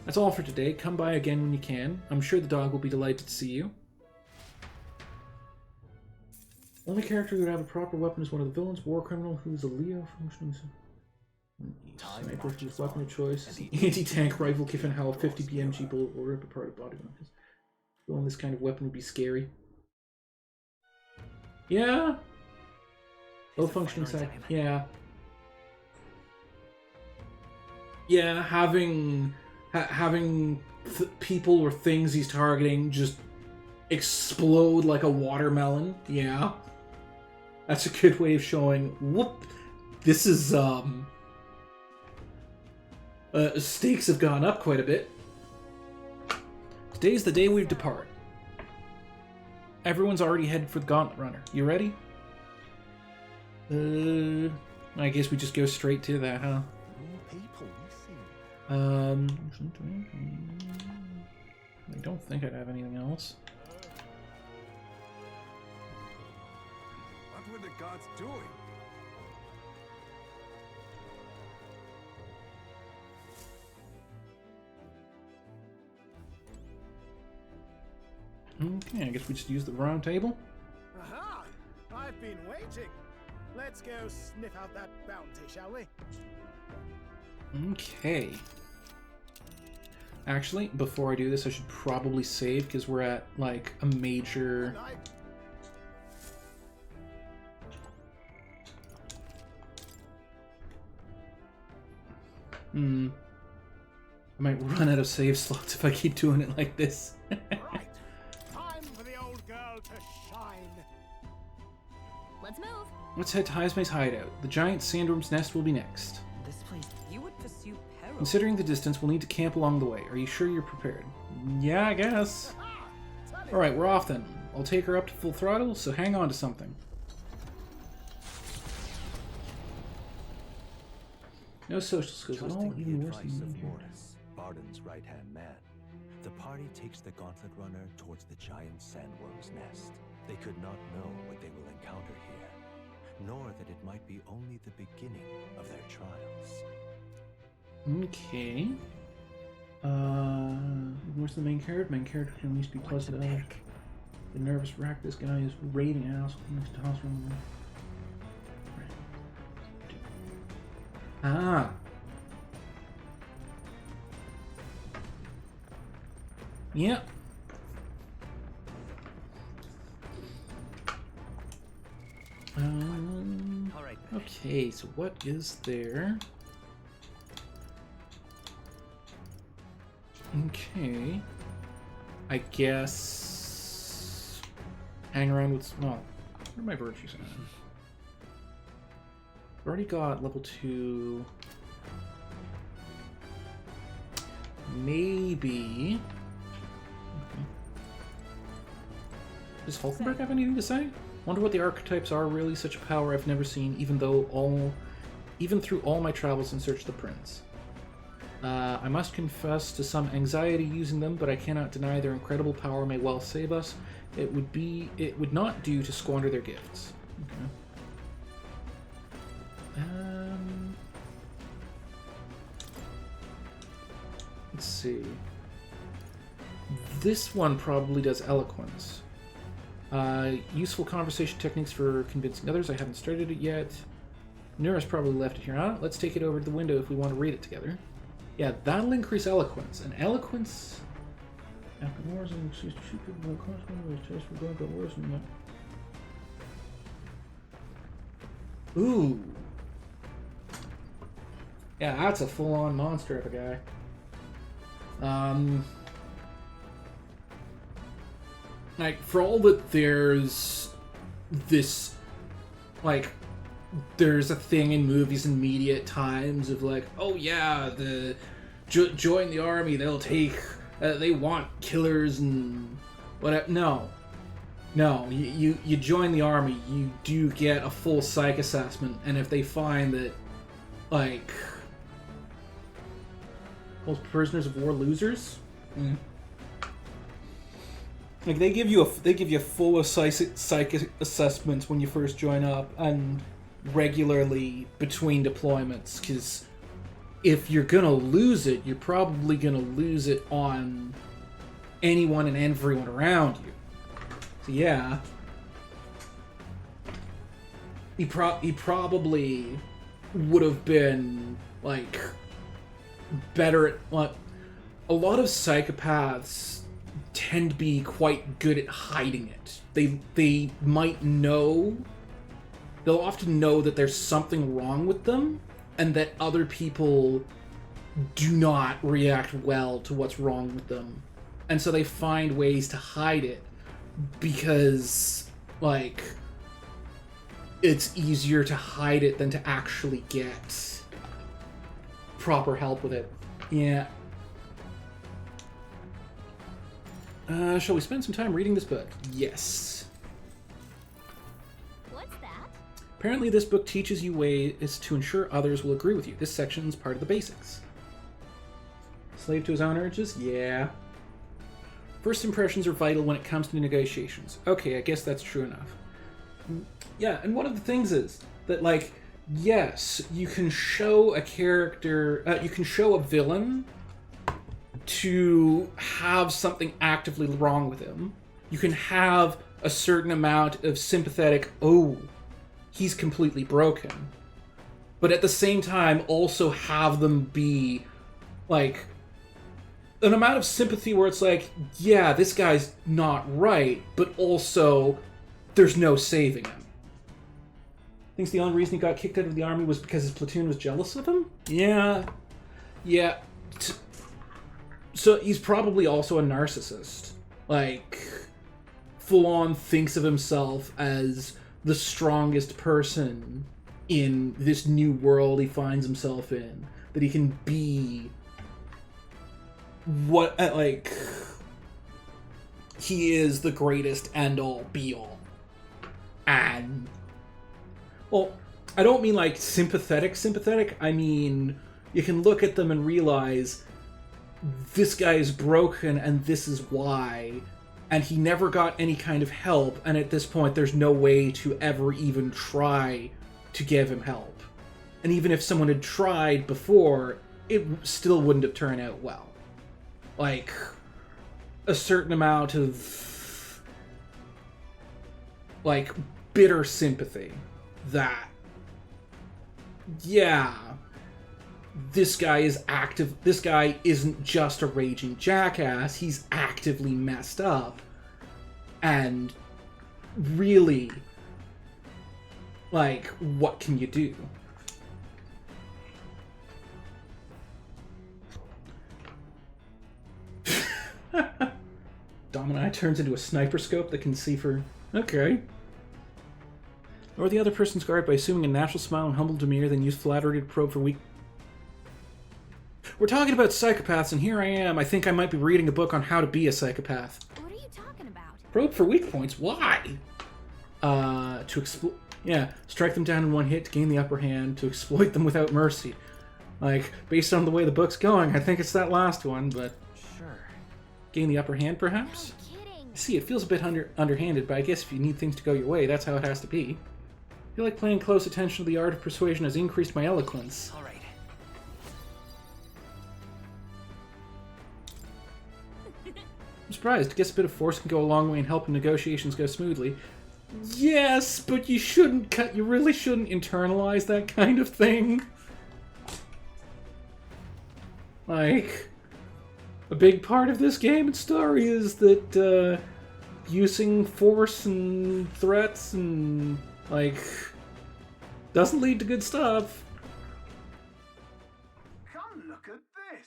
That's all for today. Come by again when you can. I'm sure the dog will be delighted to see you. Only character who would have a proper weapon is one of the villains, war criminal who's a Leo functioning sniper whose weapon of choice. Anti-tank rifle given how a 50 BMG bullet will rip apart a body. Villain this kind of weapon would be scary. Yeah. Low functioning side. Yeah. Yeah, having people or things he's targeting just explode like a watermelon. Yeah. That's a good way of showing, whoop, this is, stakes have gone up quite a bit. Today's the day we depart. Everyone's already headed for the Gauntlet Runner. You ready? I guess we just go straight to that, huh? I don't think I'd have anything else. What were the gods doing? Okay, I guess we just use the round table. Aha! I've been waiting. Let's go sniff out that bounty, shall we? Okay. Actually, before I do this, I should probably save because we're at like a major. I might run out of save slots if I keep doing it like this. Right. Time for the old girl to shine. Let's move. Let's head to Heismay's hideout. The giant sandworm's nest will be next. This place, you would pursue peril. Considering the distance, we'll need to camp along the way. Are you sure you're prepared? Yeah, I guess. Alright, we're off then. I'll take her up to full throttle, so hang on to something. No social skills at all, Trusting the even worse advice than of me. Mortis, Barden's right-hand man, the party takes the Gauntlet Runner towards the giant sandworm's nest. They could not know what they will encounter here, nor that it might be only the beginning of their trials. Okay. Where's the main character? Main character can at least be pleasant to others. The nervous wreck. This guy is raving ass next to hospital. Ah. Yep. Okay, so what is there? Okay. I guess hang around with, well, what are my virtues at? I've already got level 2. Maybe. Okay. Does Hulkenberg have anything to say? Wonder what the archetypes are. Really, such a power I've never seen, even through all my travels in search of the prince. I must confess to some anxiety using them, but I cannot deny their incredible power may well save us. It would not do to squander their gifts. Okay. Let's see. This one probably does eloquence. Useful conversation techniques for convincing others. I haven't started it yet. Nura's probably left it here. Let's take it over to the window if we want to read it together. Yeah, that'll increase eloquence. And eloquence... After wars and she's stupid, but constantly was just for going to wars and that. Ooh. Yeah, that's a full-on monster of a guy. Like, for all that there's this, like, there's a thing in movies and media at times of like, oh yeah, join the army, they'll take, they want killers and whatever. No, you join the army, you do get a full psych assessment, and if they find that, like, most prisoners of war losers, like they give you full psych assessments when you first join up, and regularly between deployments, because if you're gonna lose it, you're probably gonna lose it on anyone and everyone around you. So yeah, he probably would have been like better at what a lot of psychopaths tend to be quite good at hiding it. They might know. They'll often know that there's something wrong with them, and that other people do not react well to what's wrong with them. And so they find ways to hide it, because, like, it's easier to hide it than to actually get proper help with it. Yeah. Shall we spend some time reading this book? Yes. What's that? Apparently this book teaches you ways to ensure others will agree with you. This section is part of the basics. Slave to his own urges? Yeah. First impressions are vital when it comes to negotiations. Okay, I guess that's true enough. Yeah, and one of the things is that, like, yes, you can show a character, you can show a villain to have something actively wrong with him. You can have a certain amount of sympathetic, oh, he's completely broken. But at the same time, also have them be, like, an amount of sympathy where it's like, yeah, this guy's not right, but also there's no saving him. Thinks the only reason he got kicked out of the army was because his platoon was jealous of him? Yeah. Yeah. So he's probably also a narcissist. Like, full-on thinks of himself as the strongest person in this new world he finds himself in. That he can be what, like, he is the greatest end-all, be-all. And, well, I don't mean, like, sympathetic. I mean, you can look at them and realize this guy is broken and this is why, and he never got any kind of help, and at this point there's no way to ever even try to give him help. And even if someone had tried before, it still wouldn't have turned out well. Like, a certain amount of, like, bitter sympathy that, yeah, this guy is active. This guy isn't just a raging jackass. He's actively messed up. And really, like, what can you do? Domini turns into a sniper scope that can see for... Okay. Or the other person's guard by assuming a natural smile and humble demeanor, then use flattery to probe for weak... We're talking about psychopaths, and here I am. I think I might be reading a book on how to be a psychopath. What are you talking about? Probe for weak points? Why? strike them down in one hit to gain the upper hand, to exploit them without mercy. Like, based on the way the book's going, I think it's that last one, but sure. Gain the upper hand, perhaps? No kidding. See, it feels a bit underhanded, but I guess if you need things to go your way, that's how it has to be. I feel like paying close attention to the art of persuasion has increased my eloquence. All right. I'm surprised. I guess a bit of force can go a long way in helping negotiations go smoothly. Yes, but you really shouldn't internalize that kind of thing. Like, a big part of this game and story is that using force and threats and, like, doesn't lead to good stuff. Come look at this.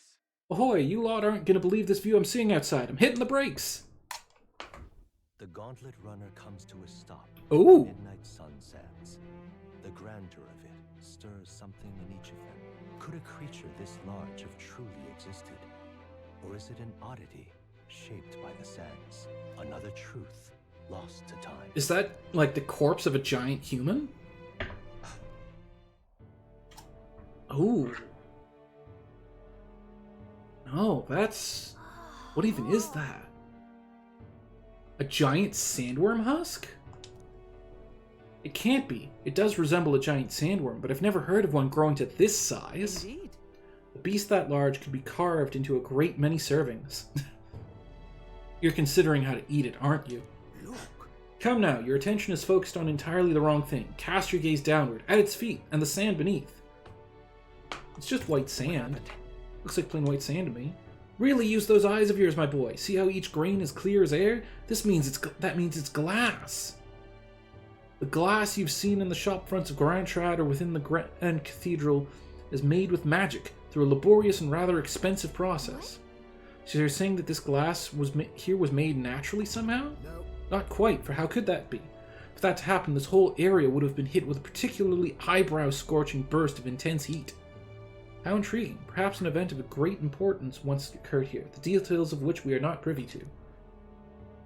Ahoy, you lot aren't gonna believe this view I'm seeing outside. I'm hitting the brakes. The gauntlet runner comes to a stop. Ooh. Midnight sun sets. The grandeur of it stirs something in each of them. Could a creature this large have truly existed? Or is it an oddity shaped by the sands? Another truth lost to time. Is that, like, the corpse of a giant human? Ooh. No, that's... What even is that? A giant sandworm husk? It can't be. It does resemble a giant sandworm, but I've never heard of one growing to this size. Indeed. A beast that large could be carved into a great many servings. You're considering how to eat it, aren't you? Look. Come now, your attention is focused on entirely the wrong thing. Cast your gaze downward, at its feet, and the sand beneath. It's just white sand. Looks like plain white sand to me. Really use those eyes of yours, my boy. See how each grain is clear as air? That means it's glass. The glass you've seen in the shop fronts of Grand Trad or within the Grand Cathedral is made with magic through a laborious and rather expensive process. So you're saying that this glass was made naturally somehow? No. Not quite, for how could that be? For that to happen, this whole area would have been hit with a particularly eyebrow-scorching burst of intense heat. How intriguing. Perhaps an event of great importance once occurred here, the details of which we are not privy to.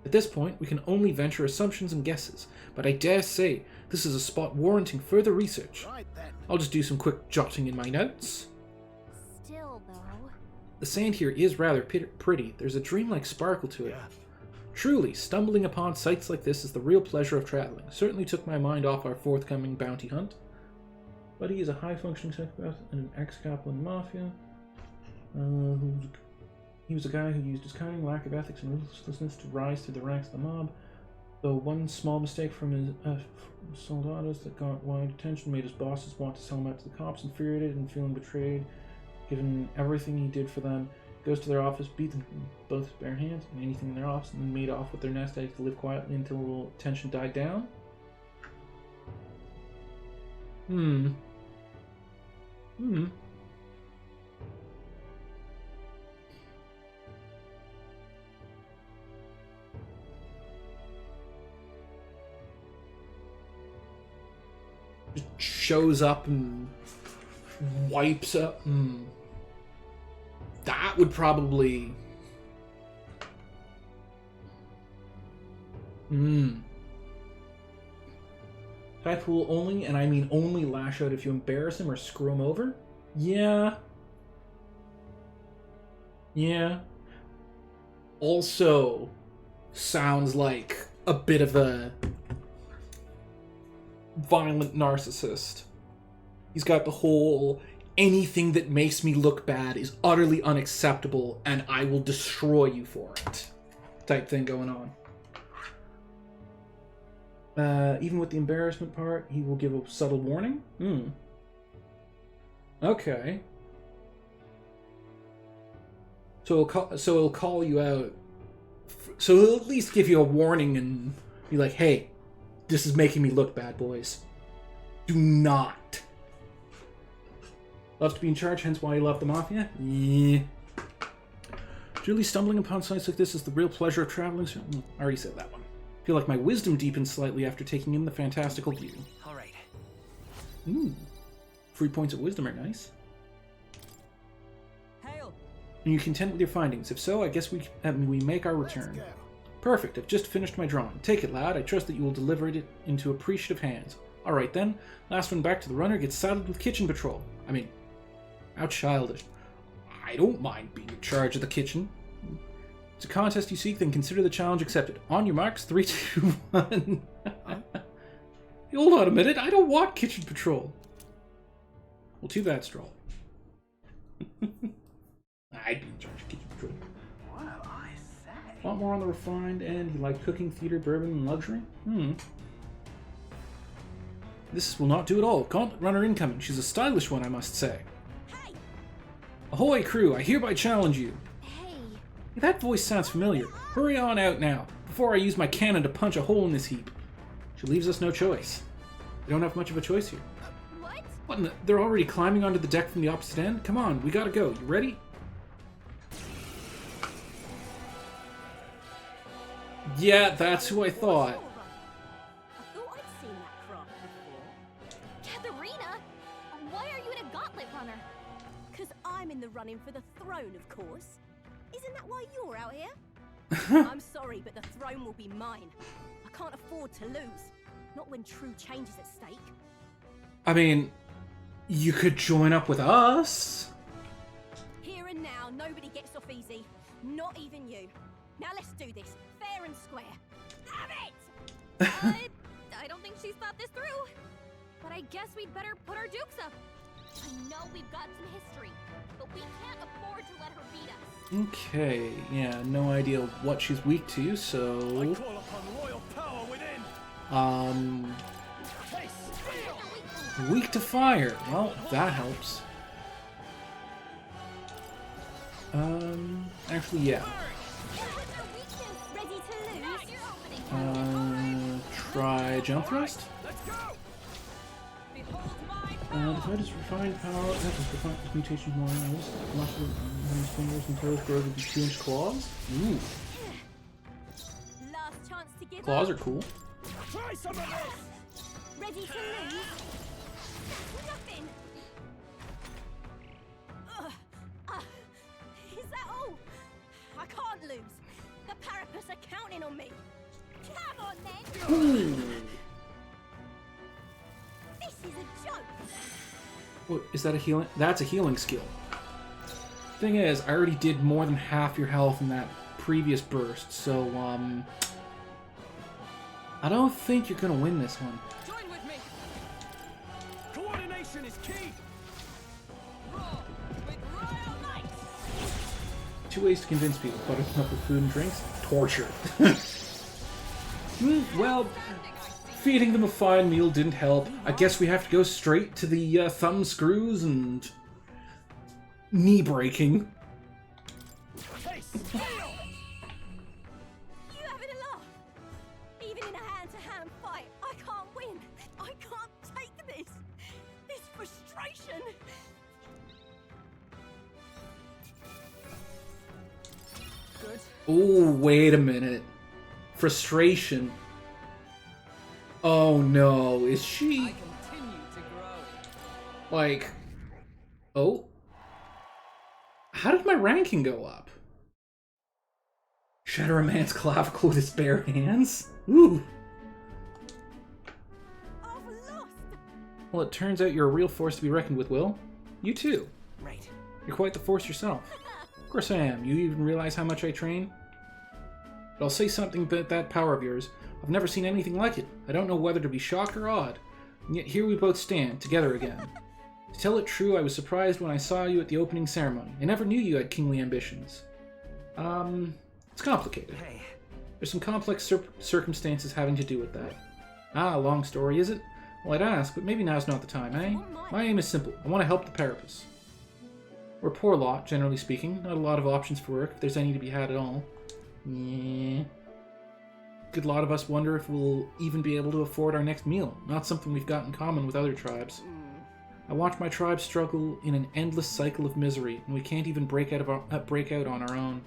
At this point, we can only venture assumptions and guesses, but I dare say this is a spot warranting further research. Right then. I'll just do some quick jotting in my notes. Still, though. The sand here is rather pretty. There's a dreamlike sparkle to it. Yeah. Truly, stumbling upon sights like this is the real pleasure of traveling. Certainly took my mind off our forthcoming bounty hunt. Buddy is a high-functioning psychopath and an ex-capo in the Mafia. He was a guy who used his cunning, lack of ethics, and ruthlessness to rise through the ranks of the mob. Though one small mistake from his soldados that got wide attention made his bosses want to sell him out to the cops. Infuriated and feeling betrayed, given everything he did for them, goes to their office, beat them with both his bare hands and anything in their office, and then made off with their nest eggs to live quietly until tension died down. Just shows up and wipes up. That would probably... Type will only, and I mean only, lash out if you embarrass him or screw him over? Yeah. Also, sounds like a bit of a violent narcissist. He's got the whole, anything that makes me look bad is utterly unacceptable and I will destroy you for it type thing going on. Even with the embarrassment part, he will give a subtle warning? Okay. So he'll call you out. So he'll at least give you a warning and be like, hey, this is making me look bad, boys. Do not. Loves to be in charge, hence why he left the Mafia? Yeah. Truly stumbling upon sights like this is the real pleasure of traveling. I already said that one. Feel like my wisdom deepened slightly after taking in the fantastical view. All right. 3 points of wisdom are nice. Hail! Are you content with your findings? If so, I guess we make our return. Let's Perfect, I've just finished my drawing. Take it, lad. I trust that you will deliver it into appreciative hands. Alright then, last one back to the runner gets saddled with kitchen patrol. I mean, how childish. I don't mind being in charge of the kitchen. It's a contest you seek, then consider the challenge accepted. On your marks, 3, 2, 1. Hold on a minute, I don't want kitchen patrol. Well, too bad, Stroll. I'd be in charge of kitchen patrol. Well, I say. A lot more on the refined end. You like cooking, theater, bourbon, and luxury? This will not do at all. Gauntlet runner incoming. She's a stylish one, I must say. Hey! Ahoy, crew! I hereby challenge you. Hey! That voice sounds familiar. Hurry on out now, before I use my cannon to punch a hole in this heap. She leaves us no choice. We don't have much of a choice here. What? What in the... They're already climbing onto the deck from the opposite end? Come on, we gotta go. You ready? Yeah, that's who I thought. I thought I'd seen that craft before. Katharina! Why are you in a gauntlet runner? Because I'm in the running for the throne, of course. Isn't that why you're out here? I'm sorry, but the throne will be mine. I can't afford to lose. Not when true change is at stake. I mean, you could join up with us. Here and now, nobody gets off easy. Not even you. Now let's do this, fair and square. Have it! I don't think she's thought this through. But I guess we'd better put our dukes up. I know we've got some history, but we can't afford to let her beat us. Okay, yeah, no idea what she's weak to, so... I call upon royal power within. Weak to fire. Well, that helps. Actually, yeah. Ready to lose? Try jump thrust? Let's go. Decide to refine power. That was refine mutation more nice. Muscle fingers and toes grow to be 2-inch claws. Ooh. Last chance to give Claws up. are cool. Try some of this. Ready to lose? Nothing. Is that all? I can't lose. The Parapus are counting on me. Come on then. Ooh. This is a joke. What, is that a healing? That's a healing skill. Thing is, I already did more than half your health in that previous burst, so, I don't think you're gonna win this one. Join with me. Coordination is key. Roll with royal might. 2 ways to convince people. Butter them up with food and drinks. Torture. Well, feeding them a fine meal didn't help. I guess we have to go straight to the thumb screws and knee breaking. You having a laugh? Even in a hand-to-hand fight, I can't win. I can't take this. This frustration. Good. Oh, wait a minute. Frustration. Oh no, is she... I continue to grow. Like... Oh? How did my ranking go up? Shatter a man's clavicle with his bare hands? Ooh. I've lost. Well, it turns out you're a real force to be reckoned with, Will. You too. Right. You're quite the force yourself. Of course I am. You even realize how much I train? But I'll say something about that power of yours. I've never seen anything like it. I don't know whether to be shocked or awed. And yet here we both stand, together again. To tell it true, I was surprised when I saw you at the opening ceremony. I never knew you had kingly ambitions. It's complicated. Hey. There's some complex circumstances having to do with that. Ah, long story, is it? Well, I'd ask, but maybe now's not the time, eh? My aim is simple. I want to help the Parapus. We're a poor lot, generally speaking. Not a lot of options for work, if there's any to be had at all. Yeah. Good lot of us wonder if we'll even be able to afford our next meal. Not something we've got in common with other tribes. I watch my tribe struggle in an endless cycle of misery, and we can't even break out on our own.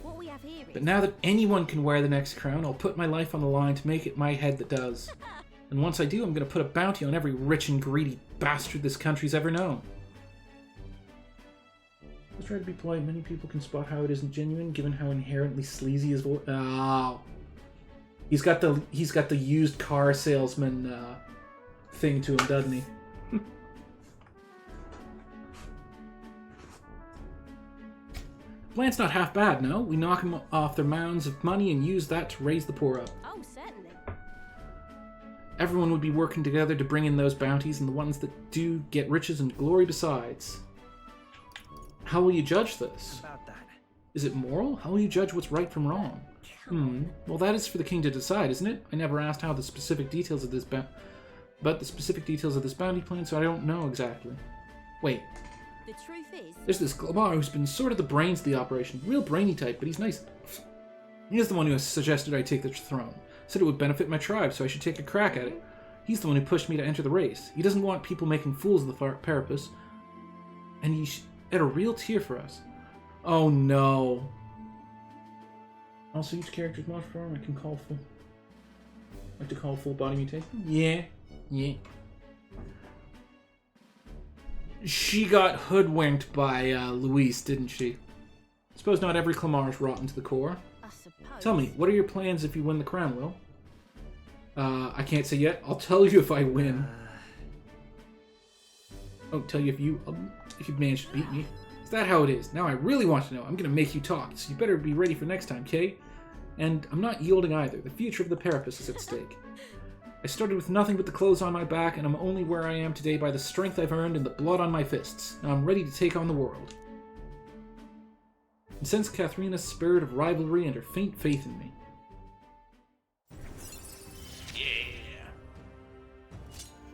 What we have here is... But now that anyone can wear the next crown, I'll put my life on the line to make it my head that does. And once I do, I'm going to put a bounty on every rich and greedy bastard this country's ever known. Let's try to be polite. Many people can spot how it isn't genuine, given how inherently sleazy his voice. Oh, he's got the used car salesman thing to him, doesn't he? Plan's not half bad, no? We knock them off their mounds of money and use that to raise the poor up. Oh, certainly. Everyone would be working together to bring in those bounties, and the ones that do get riches and glory besides. How will you judge this? About that. Is it moral? How will you judge what's right from wrong? Well, that is for the king to decide, isn't it? I never asked how the specific details of this bounty plan, so I don't know exactly. Wait. The truth is, There's this Glamar who's been sort of the brains of the operation. Real brainy type, but he's nice. He's the one who has suggested I take the throne. Said it would benefit my tribe, so I should take a crack at it. He's the one who pushed me to enter the race. He doesn't want people making fools of the Parapus. And he shed a real tear for us. Oh no. Also, each character's mod form I can call full. Like to call full body mutation? Yeah. She got hoodwinked by Luis, didn't she? Suppose not every Clamar is rotten to the core. I suppose. Tell me, what are your plans if you win the crown, Will? I can't say yet. I'll tell you if I win. I'll tell you if you manage to beat me. Is that how it is? Now I really want to know. I'm gonna make you talk, so you better be ready for next time, Kay? And I'm not yielding either. The future of the Parapus is at stake. I started with nothing but the clothes on my back, and I'm only where I am today by the strength I've earned and the blood on my fists. Now I'm ready to take on the world. And sense Katharina's spirit of rivalry and her faint faith in me. Yeah!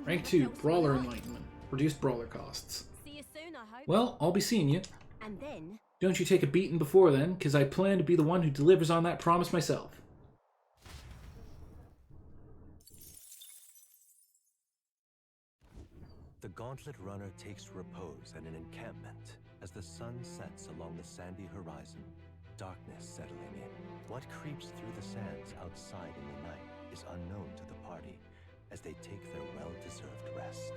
Rank 2, Brawler Enlightenment. Reduced brawler costs. See you soon, I hope. Well, I'll be seeing you. And then, Don't you take a beating before then, because I plan to be the one who delivers on that promise myself. The Gauntlet Runner takes repose at an encampment as the sun sets along the sandy horizon, darkness settling in. What creeps through the sands outside in the night is unknown to the party as they take their well-deserved rest.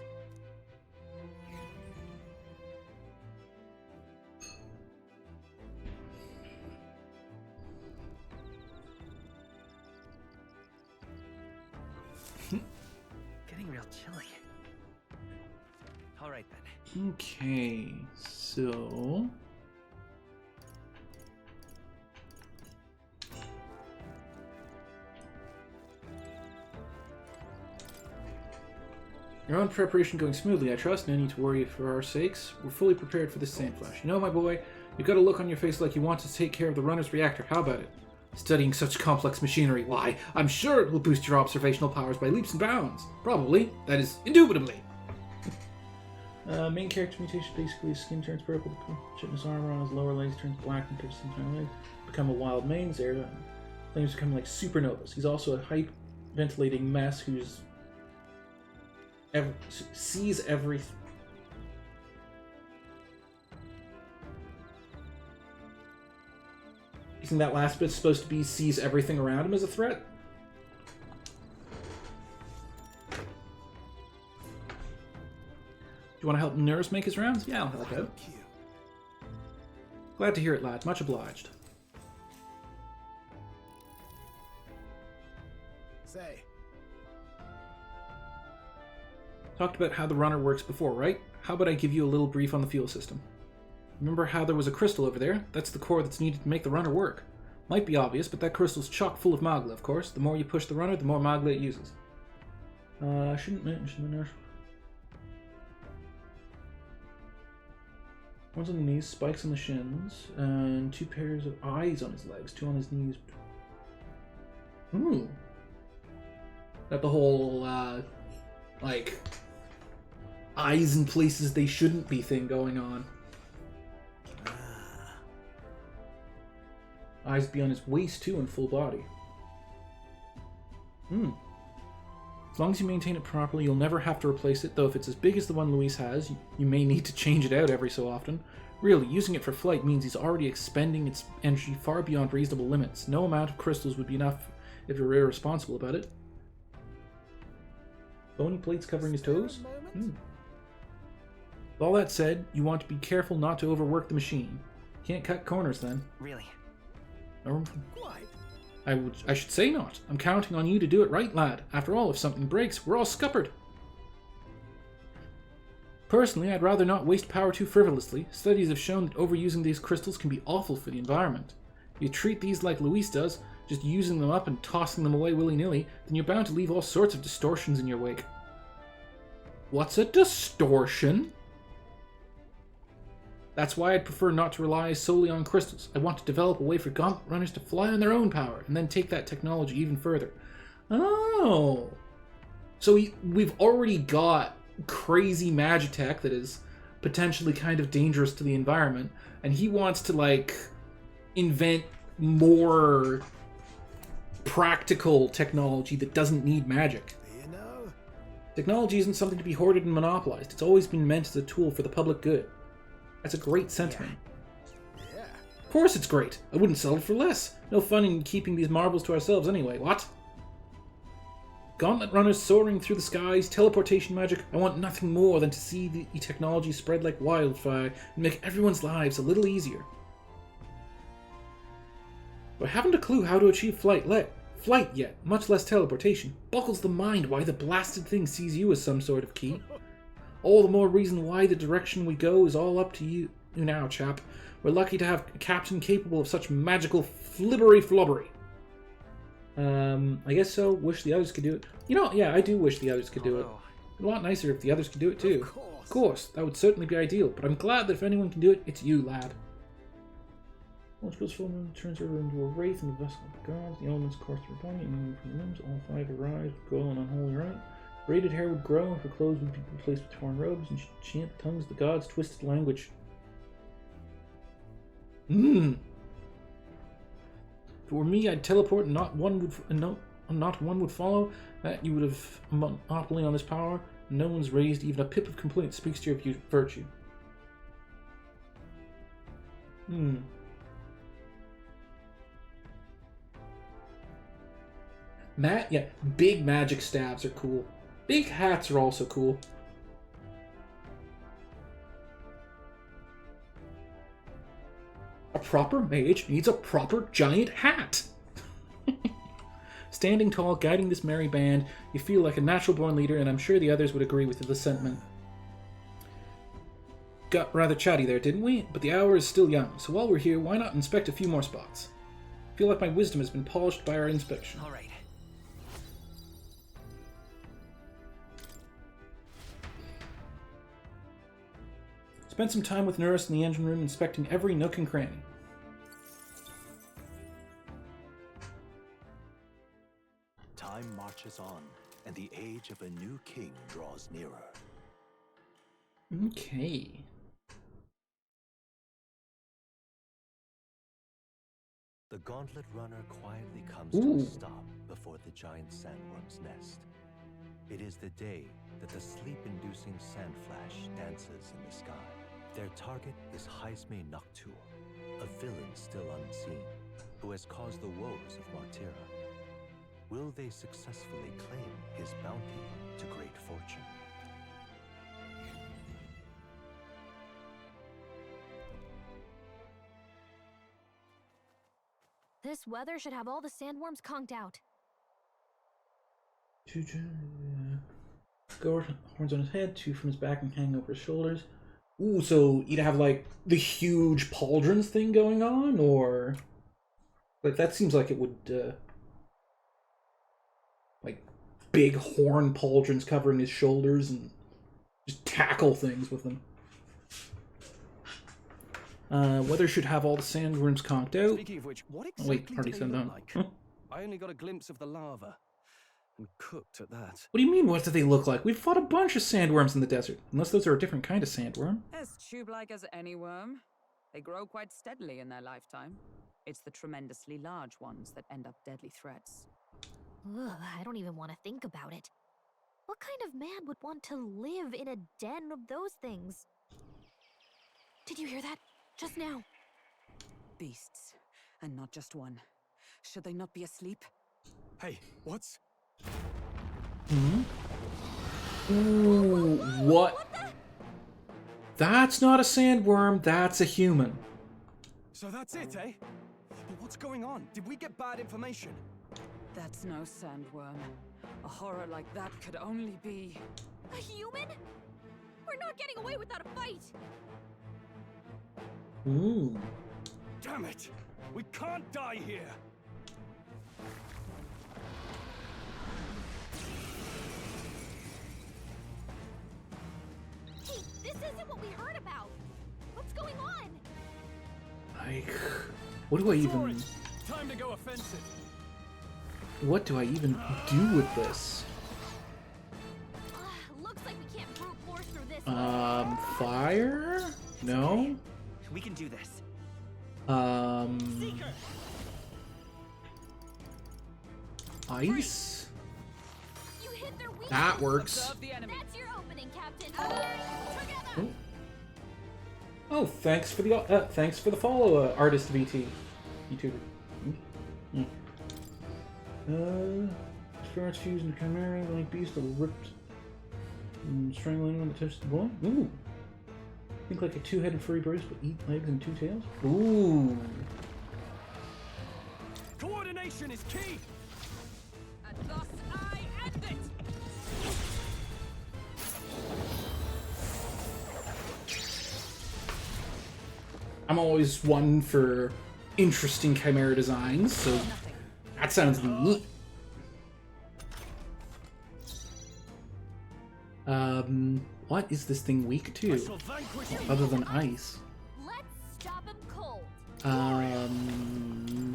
Getting real chilly. All right then. Okay, so... Your own preparation going smoothly, I trust. No need to worry for our sakes. We're fully prepared for this sandflash. You know, my boy, you've got a look on your face like you want to take care of the runner's reactor. How about it? Studying such complex machinery, why, I'm sure it will boost your observational powers by leaps and bounds. Probably. That is, indubitably. Main character mutation, basically his skin turns purple, fitness armor on his lower legs turns black and pierces entire legs. Become a wild mane, Zera. Flames become like supernovas. He's also a hype-ventilating mess who's sees everything. You think that last bit's supposed to be sees everything around him as a threat? Do you want to help Nurse make his rounds? Yeah, I'll help out. Glad to hear it, lad. Much obliged. Say, Talked about how the runner works before, right? How about I give you a little brief on the fuel system? Remember how there was a crystal over there? That's the core that's needed to make the runner work. Might be obvious, but that crystal's chock full of magla, of course. The more you push the runner, the more magla it uses. I shouldn't mention the nurse. One's on the knees, spikes on the shins, and 2 pairs of eyes on his legs, 2 on his knees. Ooh. Got the whole, like, eyes in places they shouldn't be thing going on. Eyes be on his waist too and full body. As long as you maintain it properly, you'll never have to replace it, though if it's as big as the one Luis has, you may need to change it out every so often. Really, using it for flight means he's already expending its energy far beyond reasonable limits. No amount of crystals would be enough if you're irresponsible about it. Bony plates covering his toes? With all that said, you want to be careful not to overwork the machine. Can't cut corners then. Really? Or, Why? I should say not. I'm counting on you to do it right, lad. After all, if something breaks, we're all scuppered. Personally, I'd rather not waste power too frivolously. Studies have shown that overusing these crystals can be awful for the environment. If you treat these like Luis does, just using them up and tossing them away willy-nilly, then you're bound to leave all sorts of distortions in your wake. What's a distortion? That's why I'd prefer not to rely solely on crystals. I want to develop a way for gauntlet runners to fly on their own power, and then take that technology even further. Oh. So we've already got crazy magitech that is potentially kind of dangerous to the environment, and he wants to, like, invent more practical technology that doesn't need magic. You know, Technology isn't something to be hoarded and monopolized. It's always been meant as a tool for the public good. That's a great sentiment. yeah. Of course it's great. I wouldn't sell it for less. No fun in keeping these marvels to ourselves anyway, what? Gauntlet runners soaring through the skies, teleportation magic. I want nothing more than to see the technology spread like wildfire and make everyone's lives a little easier. But I haven't a clue how to achieve flight yet, much less teleportation. Boggles the mind why the blasted thing sees you as some sort of key. All the more reason why the direction we go is all up to you now, chap. We're lucky to have a captain capable of such magical flibbery-flubbery. I guess so. Wish the others could do it. You know, yeah, I do wish the others could do it. A lot nicer if the others could do it too. Of course, that would certainly be ideal, but I'm glad that if anyone can do it, it's you, lad. Once goes full moon, turns over into a wraith in the vessel of the gods. The elements course through her body and move from the limbs. All five arise with gold and unholy right. Braided hair would grow, her clothes would be replaced with torn robes, and she'd chant the tongues of the gods' twisted language. If it were me, I'd teleport and not one would follow. That you would have a monopoly on this power. No one's raised even a pip of complaint. Speaks to your virtue. Yeah, big magic staves are cool. Big hats are also cool. A proper mage needs a proper giant hat. Standing tall, guiding this merry band, you feel like a natural-born leader, and I'm sure the others would agree with the sentiment. Got rather chatty there, didn't we? But the hour is still young, so while we're here, why not inspect a few more spots? I feel like my wisdom has been polished by our inspection. All right. Spent some time with Nurse in the engine room inspecting every nook and cranny. Time marches on, and the age of a new king draws nearer. Okay. The gauntlet runner quietly comes to a stop before the giant sandworm's nest. It is the day that the sleep-inducing sand flash dances in the sky. Their target is Haisme Noctur, a villain still unseen, who has caused the woes of Martira. Will they successfully claim his bounty to great fortune? This weather should have all the sandworms conked out. Gourd horns on his head, two from his back and hang over his shoulders. Ooh, so you'd have like the huge pauldrons thing going on, or like that seems like it would like big horn pauldrons covering his shoulders and just tackle things with them. Weather should have all the sandworms conked out. Speaking of which, what exactly already do said they that. look like? I only got a glimpse of the lava, and cooked at that. What do you mean, what do they look like? We've fought a bunch of sandworms in the desert. Unless those are a different kind of sandworm. As tube-like as any worm. They grow quite steadily in their lifetime. It's the tremendously large ones that end up deadly threats. Ugh, I don't even want to think about it. What kind of man would want to live in a den of those things? Did you hear that? Just now. Beasts. And not just one. Should they not be asleep? Hey, what's... Ooh, what? That's not a sandworm, that's a human. So that's it, eh? But what's going on? Did we get bad information? That's no sandworm. A horror like that could only be... A human? We're not getting away without a fight! Ooh. Damn it! We can't die here! Hey, this isn't what we heard about! What's going on? Like, what do I even... Sorry. Time to go offensive. What do I even do with this? Looks like we can't brute force through this. Fire? No? We can do this. Seeker! Ice? You hit their weakness. That works. Observe the enemy. That's your opening, Captain. Oh. Together. Oh, thanks for the follow, artist VT, YouTuber. Starts fusing chimera like beast that ripped and strangling anyone that touches the boy. Ooh. Think like a two-headed furry bird, but eat legs and two tails. Ooh. Coordination is key. And thus I end it! I'm always one for interesting chimera designs, so that sounds neat. What is this thing weak to? Other than ice? Let's stop him cold.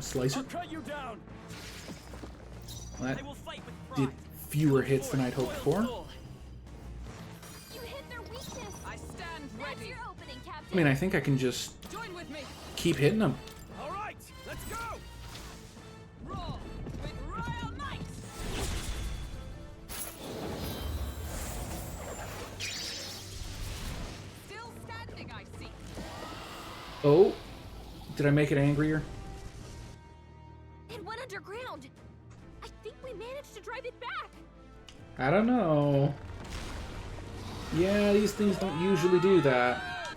Slicer? I'll cut you down. That I will fight with did pride. fewer hits than I'd hoped for. You hit their weakness. I stand That's ready. your opening, Captain. I mean, I think I can just Join with me. keep hitting them. All right, let's go. Roar with royal might. Still standing, I see. Oh, did I make it angrier? It went underground. I think we managed to drive it back. I don't know. Yeah, these things don't usually do that.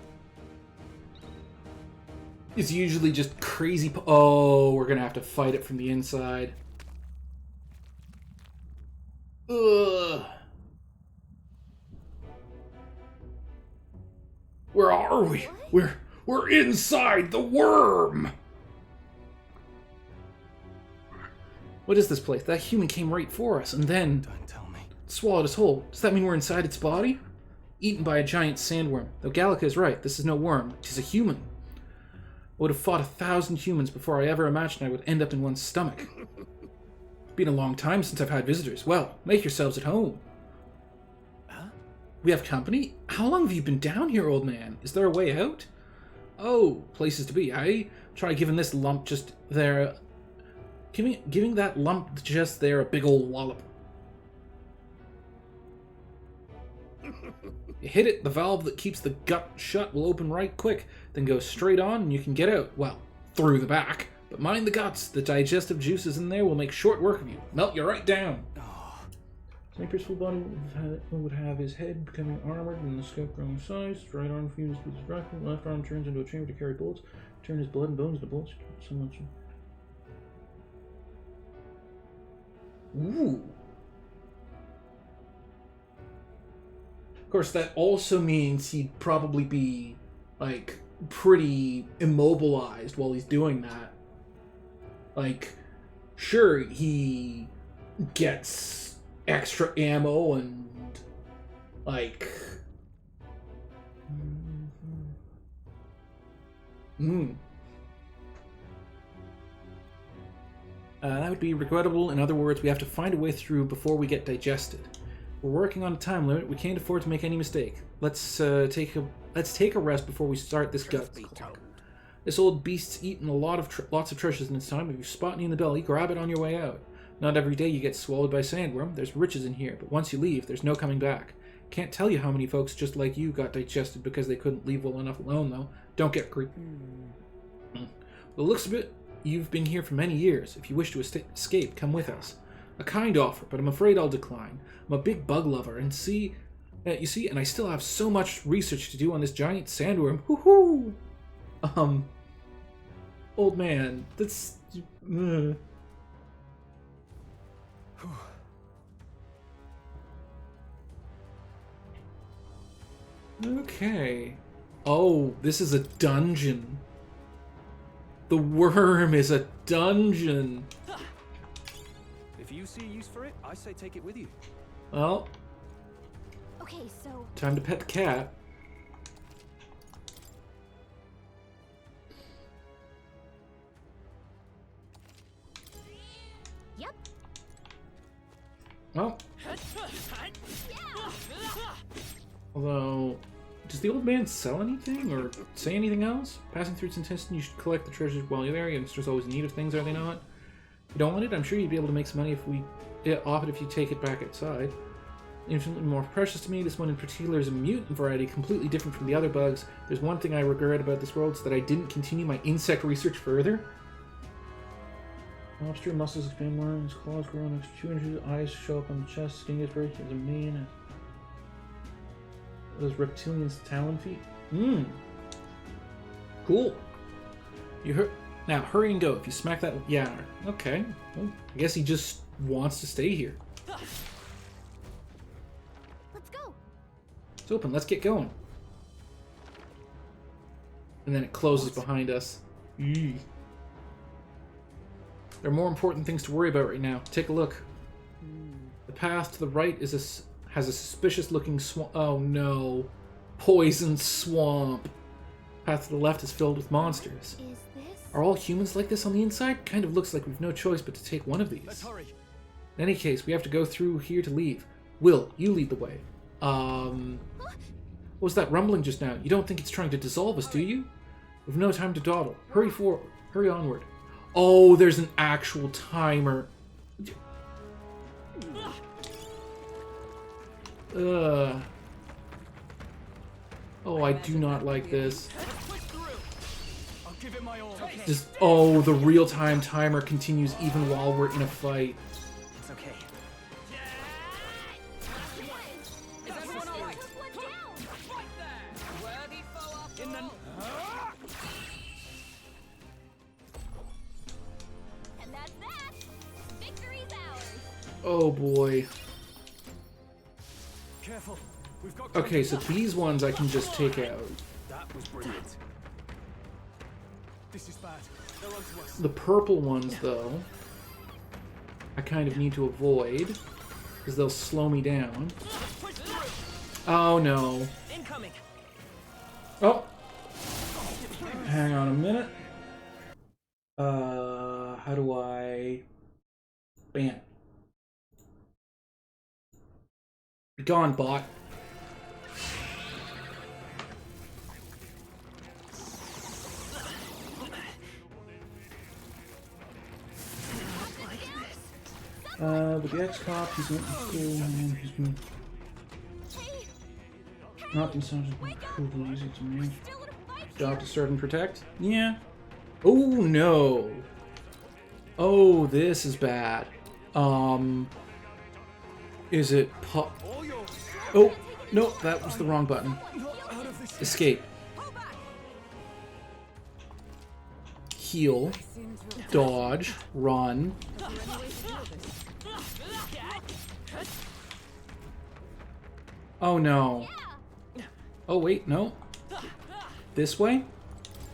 It's usually just crazy. Oh, we're gonna have to fight it from the inside. Ugh. Where are we? We're inside the worm. What is this place? That human came right for us, and then Don't tell me. swallowed us whole. Does that mean we're inside its body? Eaten by a giant sandworm. Though Gallica is right, this is no worm. It is a human. I would have fought 1,000 humans before I ever imagined I would end up in one's stomach. Been a long time since I've had visitors. Well, make yourselves at home. Huh? We have company? How long have you been down here, old man? Is there a way out? Oh, places to be. I try giving this lump just there... Giving that lump just there a big old wallop. You hit it, the valve that keeps the gut shut will open right quick, then go straight on and you can get out. Well, through the back. But mind the guts, the digestive juices in there will make short work of you. Melt you right down. Sniper's full body would have his head becoming armored and the scope growing size. Right arm fuses with his rifle. Left arm turns into a chamber to carry bullets. Turn his blood and bones into bullets. So much. Ooh. Of course, that also means he'd probably be, like, pretty immobilized while he's doing that. Like, sure, he gets extra ammo and, like... That would be regrettable. In other words, we have to find a way through before we get digested. We're working on a time limit. We can't afford to make any mistake. Let's take a rest before we start this gut clock. This old beast's eaten lots of treasures in its time. If you spot any in the belly, grab it on your way out. Not every day you get swallowed by sandworm. There's riches in here, but once you leave, there's no coming back. Can't tell you how many folks just like you got digested because they couldn't leave well enough alone, though. Don't get creepy. The looks of it, you've been here for many years. If you wish to escape, come with us. A kind offer, but I'm afraid I'll decline. I'm a big bug lover, and see, You see, and I still have so much research to do on this giant sandworm. Woohoo! Old man, that's... Okay. Oh, this is a dungeon. The worm is a dungeon. If you see use for it, I say take it with you. Well, Okay, so time to pet the cat. yep. Well, although, does the old man sell anything or say anything else? Passing through its intestine, you should collect the treasures while you're there. Youngsters always in need of things, are they not? If you don't want it, I'm sure you'd be able to make some money off it if you take it back outside. Infinitely more precious to me. This one in particular is a mutant variety, completely different from the other bugs. There's one thing I regret about this world, is that I didn't continue my insect research further. Lobster muscles expand more, his claws grow an extra 2 inches, eyes show up on the chest, skin gets break as a mane. Those reptilians' talon feet. Cool. Now hurry and go. If you smack that, yeah. Okay. Well, I guess he just wants to stay here. Let's go. It's open. Let's get going. And then it closes behind us. Eee. There are more important things to worry about right now. Take a look. The path to the right has a suspicious-looking swamp. Oh no, poison swamp. Path to the left is filled with monsters. Is this? Are all humans like this on the inside? Kind of looks like we've no choice but to take one of these. Let's hurry. In any case, we have to go through here to leave. Will, you lead the way. What was that rumbling just now? You don't think it's trying to dissolve us, do you? We've no time to dawdle. Hurry forward. Hurry onward. Oh, there's an actual timer. Oh, I do not like this. I'll give it my all. Just, oh, the real-time timer continues even while we're in a fight. It's okay. Is everyone all right? Right there. Worthy foe after all. And that's that. Victory's ours. Oh boy. Careful. We've got Okay, so these ones I can just take out. That was brilliant. This is bad. They're onto us. The purple ones, though, I kind of need to avoid, because they'll slow me down. Oh no. Incoming. Oh! Hang on a minute. How do I... Bam. Be gone, bot. But the ex-cop, he's not been so cool easy to me. Job to serve and protect? Yeah. Oh no. Oh, this is bad. Is it Oh, no, that was the wrong button. Escape. Heal. Dodge. Run. Oh no. Oh wait, no. This way?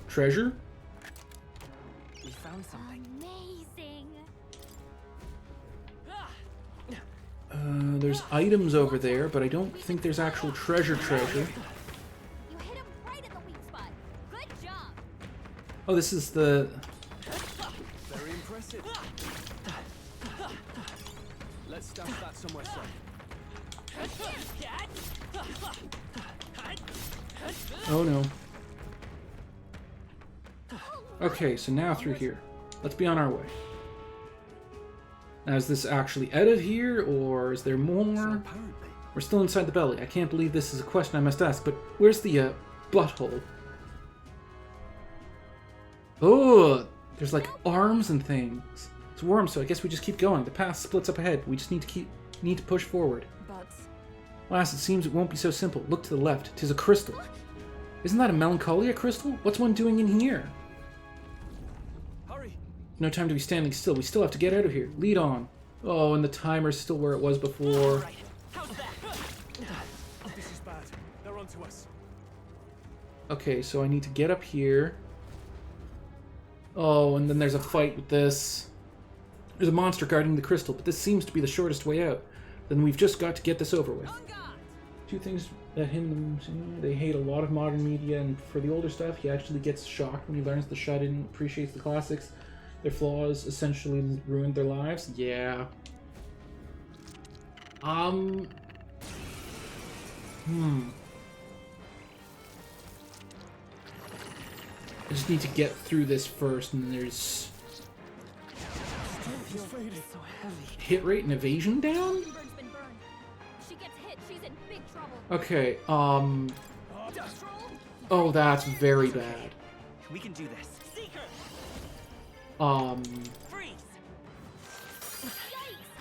Treasure? We found something. Amazing. There's items over there, but I don't think there's actual treasure. You hit him right in the weak spot. Good job. Oh, this is the... Very impressive. Let's stuff that somewhere safe. Oh no. Okay, so now through here. Let's be on our way. Now, is this actually out of here, or is there more? Apparently. We're still inside the belly. I can't believe this is a question I must ask, but where's the, butthole? Oh, there's like arms and things. It's warm, so I guess we just keep going. The path splits up ahead. We just need to push forward. But Alas, it seems it won't be so simple. Look to the left. 'Tis a crystal. Isn't that a melancholia crystal? What's one doing in here? Hurry! No time to be standing still. We still have to get out of here. Lead on. Oh, and the timer's still where it was before. Right. How's that? This is bad. They're onto us. Okay, so I need to get up here. Oh, and then there's a fight with this. There's a monster guarding the crystal, but this seems to be the shortest way out. Then we've just got to get this over with. Two things that him, they hate a lot of modern media, and for the older stuff, he actually gets shocked when he learns the shut-in appreciates the classics. Their flaws essentially ruined their lives. Yeah. I just need to get through this first, and there's... Hit rate and evasion down? Okay, oh, that's very bad. We can do this.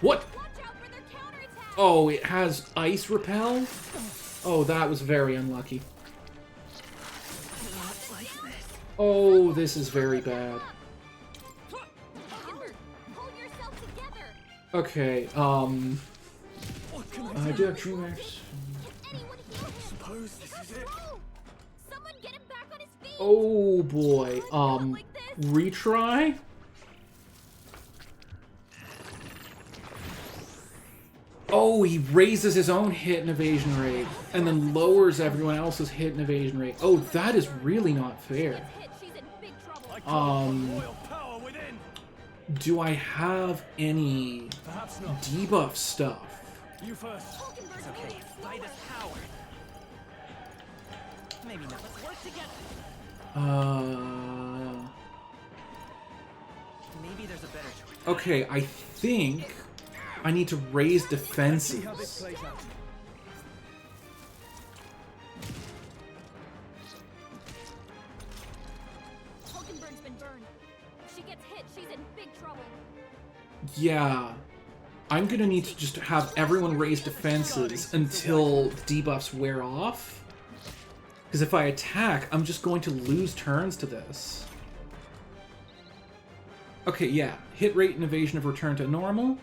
What? Oh, it has ice repel? Oh, that was very unlucky. Oh, this is very bad. Okay, I do have DreamWorks. Suppose this is it. Oh boy, retry? Oh, he raises his own hit and evasion rate, and then lowers everyone else's hit and evasion rate. Oh, that is really not fair. Do I have any debuff stuff? You first. It's okay. Fight us power. Maybe not. Let's work together. Maybe there's a better choice. Okay, I think I need to raise defenses. Yeah. I'm gonna need to just have everyone raise defenses until the debuffs wear off. Because if I attack, I'm just going to lose turns to this. Okay, yeah. Hit rate and evasion have returned to normal.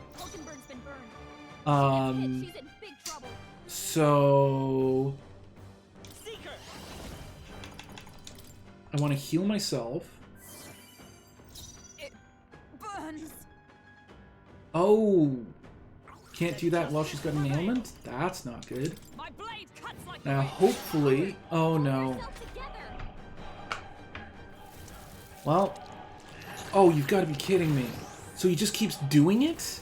So... I want to heal myself. It burns. Oh! Can't do that while she's got an ailment? That's not good. My blade cuts like Now, hopefully... Oh, no. Well... Oh, you've got to be kidding me. So he just keeps doing it?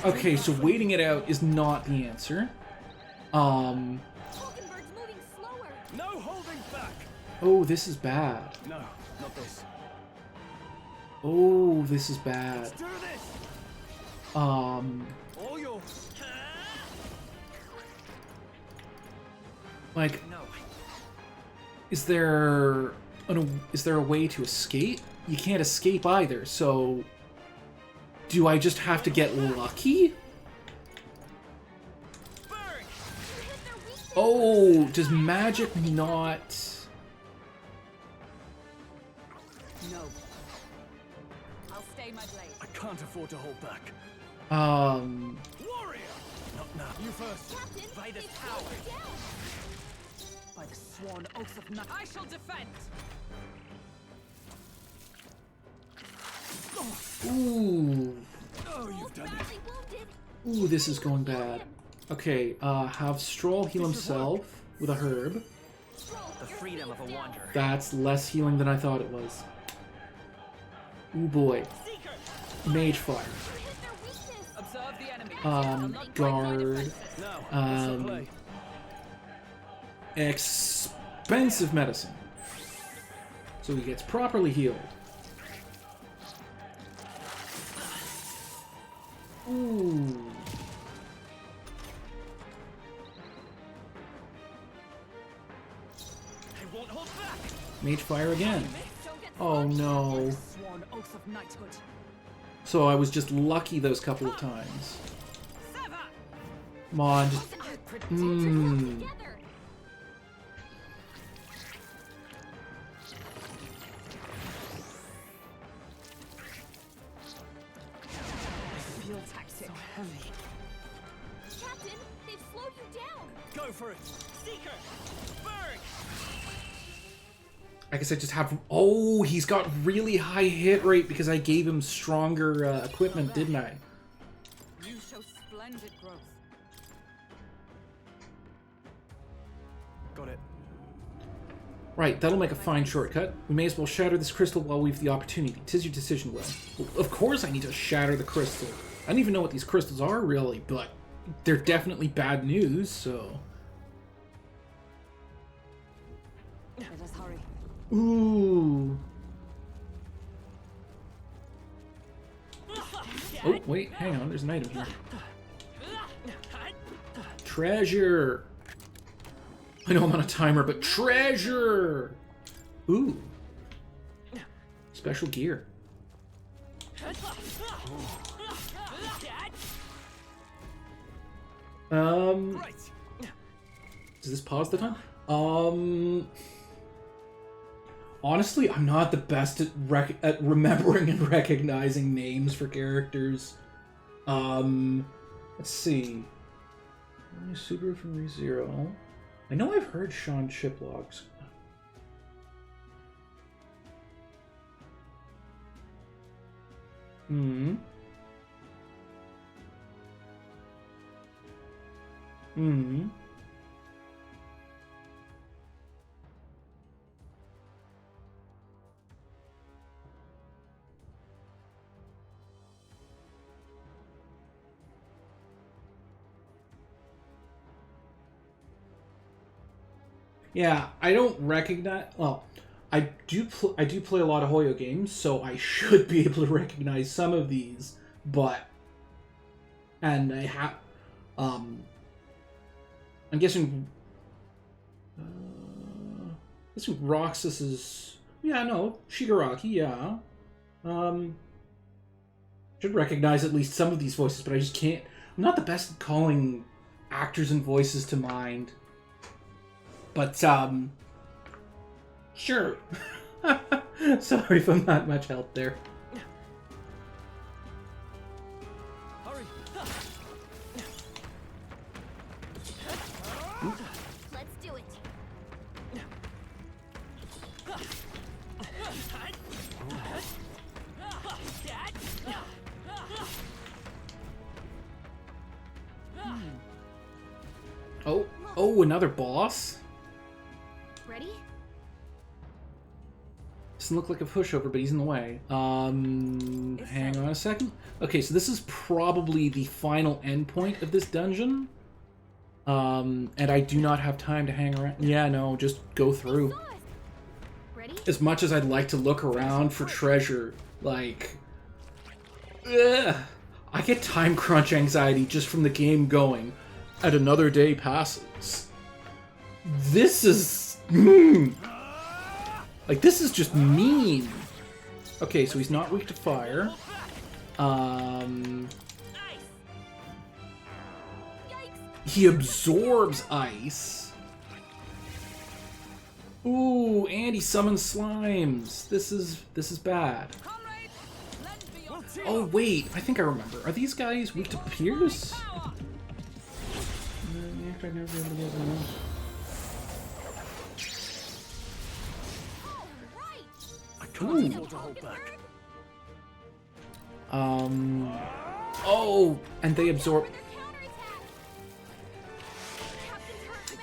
Okay, so waiting it out is not the answer. No holding back. Oh, this is bad. No, not this. Oh, this is bad. Let's do this. All yours. Like, is there a way to escape? You can't escape either, so do I just have to get lucky? Oh, does magic not... no. I'll stay my blade. I can't afford to hold back. Warrior! Not now. You first. Captain, By this it's power. going down. By the sworn oath of night, I shall defend. Ooh. Oh, you've done it. Badly wounded. Ooh, this is going bad. Okay, have Stroll heal himself with a herb. The freedom of a wanderer. That's less healing than I thought it was. Ooh boy. Mage fire. Observe the enemy. Guard. Expensive medicine. So he gets properly healed. Ooh. I won't hold back. Mage fire again. Oh no. Sworn oath of knighthood. So I was just lucky those couple of times. Come on, just... Feel tactic. So heavy. Captain, they've slowed you down. Go for it! Seeker! Burn! I guess I just have... Oh, he's got really high hit rate because I gave him stronger equipment, didn't I? You show splendid growth. Got it. Right, that'll make a fine shortcut. We may as well shatter this crystal while we've the opportunity. 'Tis your decision, Will. Well, of course I need to shatter the crystal. I don't even know what these crystals are, really, but they're definitely bad news, so... Let us hurry. Ooh. Oh, wait, hang on, there's an item here. Treasure! I know I'm on a timer, but treasure! Ooh. Special gear. Does this pause the time? Honestly, I'm not the best at remembering and recognizing names for characters. Let's see. Subaru from ReZero. I know I've heard Sean Chiplogs. Yeah, I don't recognize... Well, I do play a lot of Hoyo games, so I should be able to recognize some of these, but... And I have... I'm guessing... guessing Roxas is... Yeah, no, Shigaraki, yeah. Should recognize at least some of these voices, but I just can't... I'm not the best at calling actors and voices to mind. But, sure. Sorry if I'm not much help there. Hurry! Let's do it. Oh, another boss? Ready? Doesn't look like a pushover, but he's in the way. Hang on a second. Okay, so this is probably the final endpoint of this dungeon. And I do not have time to hang around. Yeah, no, just go through. Ready? As much as I'd like to look around for treasure, like... Ugh, I get time crunch anxiety just from the game going. And another day passes. This is... Like, this is just mean. Okay, so he's not weak to fire. He absorbs ice. Ooh, and he summons slimes. This is bad. Oh wait, I think I remember. Are these guys weak to Pierce? Ooh. Oh, and they absorb.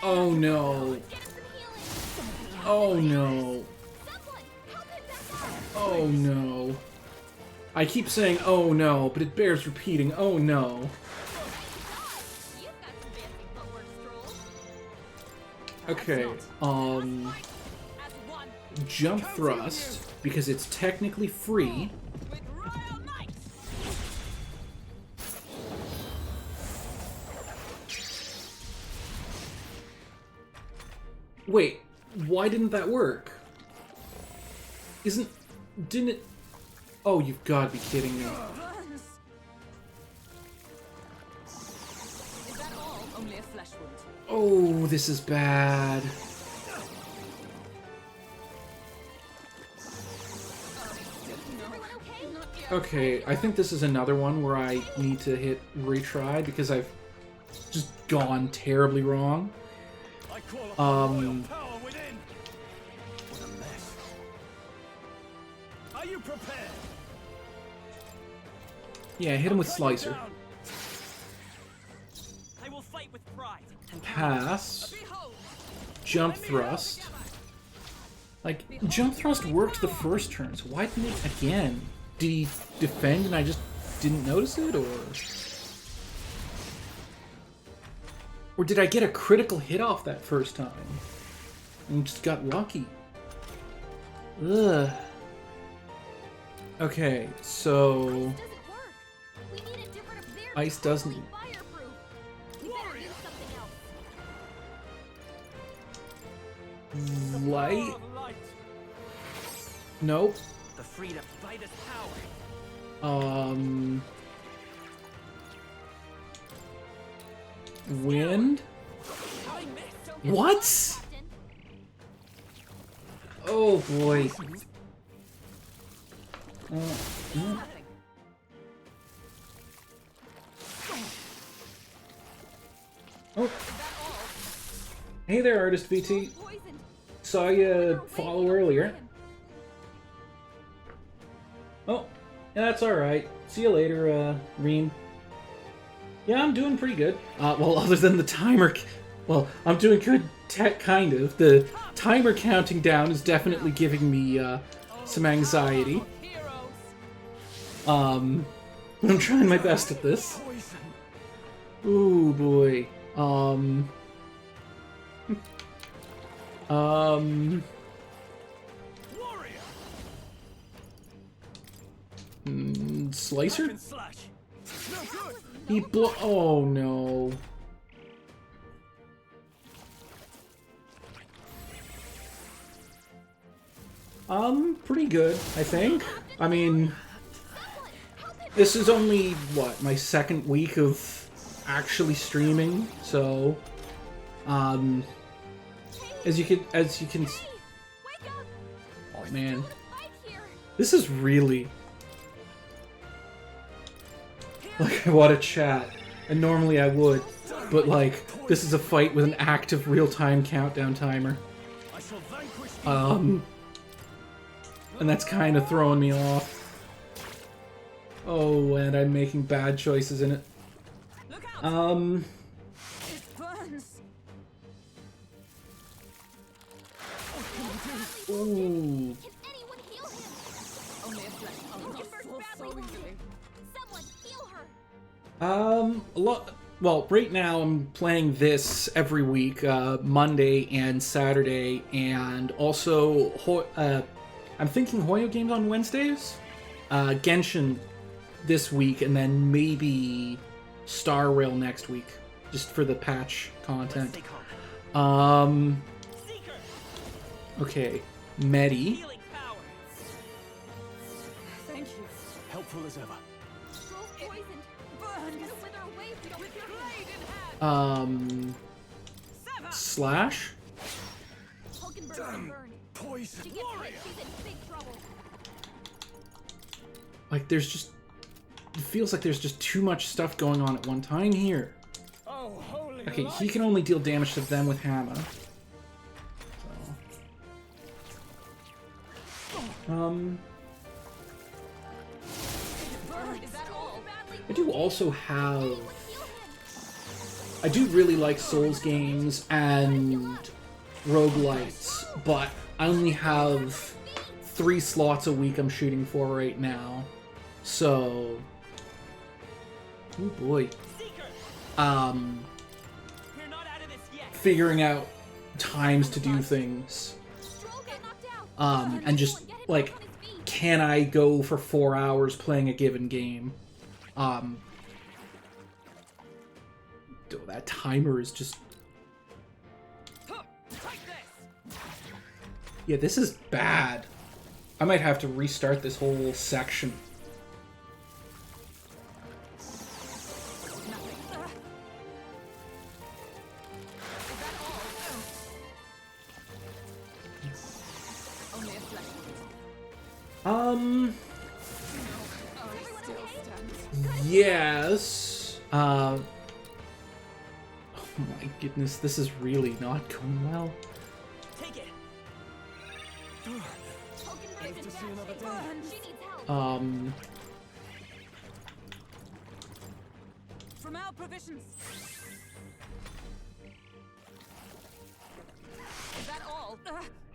Oh no. Oh no. Oh no. I keep saying oh no, but it bears repeating oh no. Okay, jump thrust, because it's technically free. Wait, why didn't that work? Didn't it... Oh, you've got to be kidding me. Is that all? Oh, this is bad. Okay, I think this is another one where I need to hit retry because I've just gone terribly wrong. Power within. What a mess. Are you prepared? Yeah, hit him with Slicer. I will fight with pride. Pass. Jump thrust. Like, jump thrust worked the first turn, so why didn't it again? Did he defend and I just didn't notice it, or... Or did I get a critical hit off that first time? And just got lucky? Ugh. Okay, so... Ice doesn't... Light? Nope. The freedom fight is power. Wind? What? Oh boy. Oh. Hey there, Artist VT. Saw you follow earlier. Oh, yeah, that's alright. See you later, Reem. Yeah, I'm doing pretty good. Well, other than the timer... Well, I'm doing good, kind of. The timer counting down is definitely giving me, some anxiety. I'm trying my best at this. Ooh, boy. Slicer? He oh no. Pretty good, I think. I mean, this is only, what, my second week of actually streaming, so, as you can, oh man, this is really, like, I want to chat, and normally I would, but like, this is a fight with an active real-time countdown timer, and that's kind of throwing me off. Oh, and I'm making bad choices in it. Ooh. A lot. Well, right now I'm playing this every week, Monday and Saturday, and also I'm thinking Hoyo games on Wednesdays, Genshin this week, and then maybe Star Rail next week, just for the patch content. Okay, Medi. Thank you. Helpful as ever. Slash. Poison. Like, there's just... It feels like there's just too much stuff going on at one time here. Okay, he can only deal damage to them with Hammer. So. I do also have... I do really like Souls games and roguelites, but I only have 3 slots a week I'm shooting for right now. So... Oh boy. Figuring out times to do things. And just, like, can I go for 4 hours playing a given game? That timer is just... Yeah, this is bad. I might have to restart this whole section. Yes. Oh my goodness, this is really not going well. Take it. Live to see another day. From our provisions. Is that all?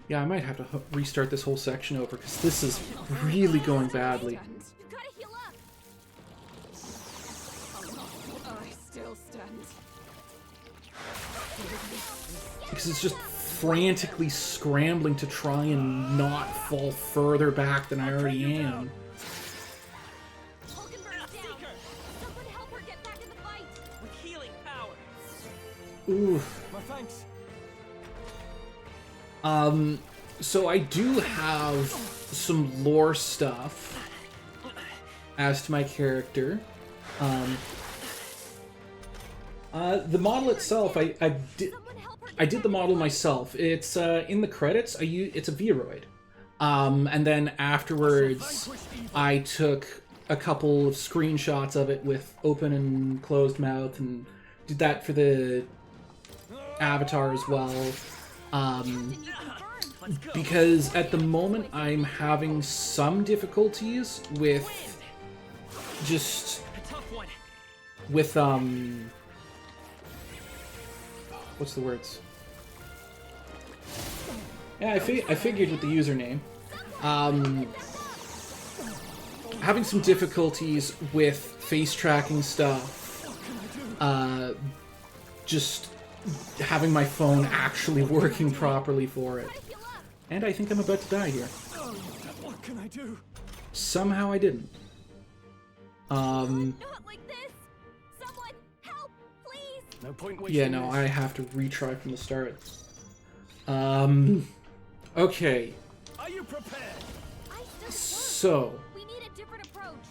Yeah, I might have to restart this whole section over because this is really going badly. You gotta heal up. I still stand. Because it's just frantically scrambling to try and not fall further back than I already am. Hulkenberg's down. Someone help her get back in the fight. With healing power. Oof. My thanks. So I do have some lore stuff as to my character. The model itself, I did the model myself. It's in the credits. It's a Vroid. And then afterwards, I took a couple of screenshots of it with open and closed mouth, and did that for the avatar as well. Because at the moment I'm having some difficulties with what's the words? Yeah, I figured with the username. Having some difficulties with face tracking stuff. Just having my phone actually working properly for it. And I think I'm about to die here. What can I do? Somehow I didn't. Not like this. Someone help, please. No point wasting Yeah, no, this. I have to retry from the start. Okay. Are you prepared? So, We need a different approach.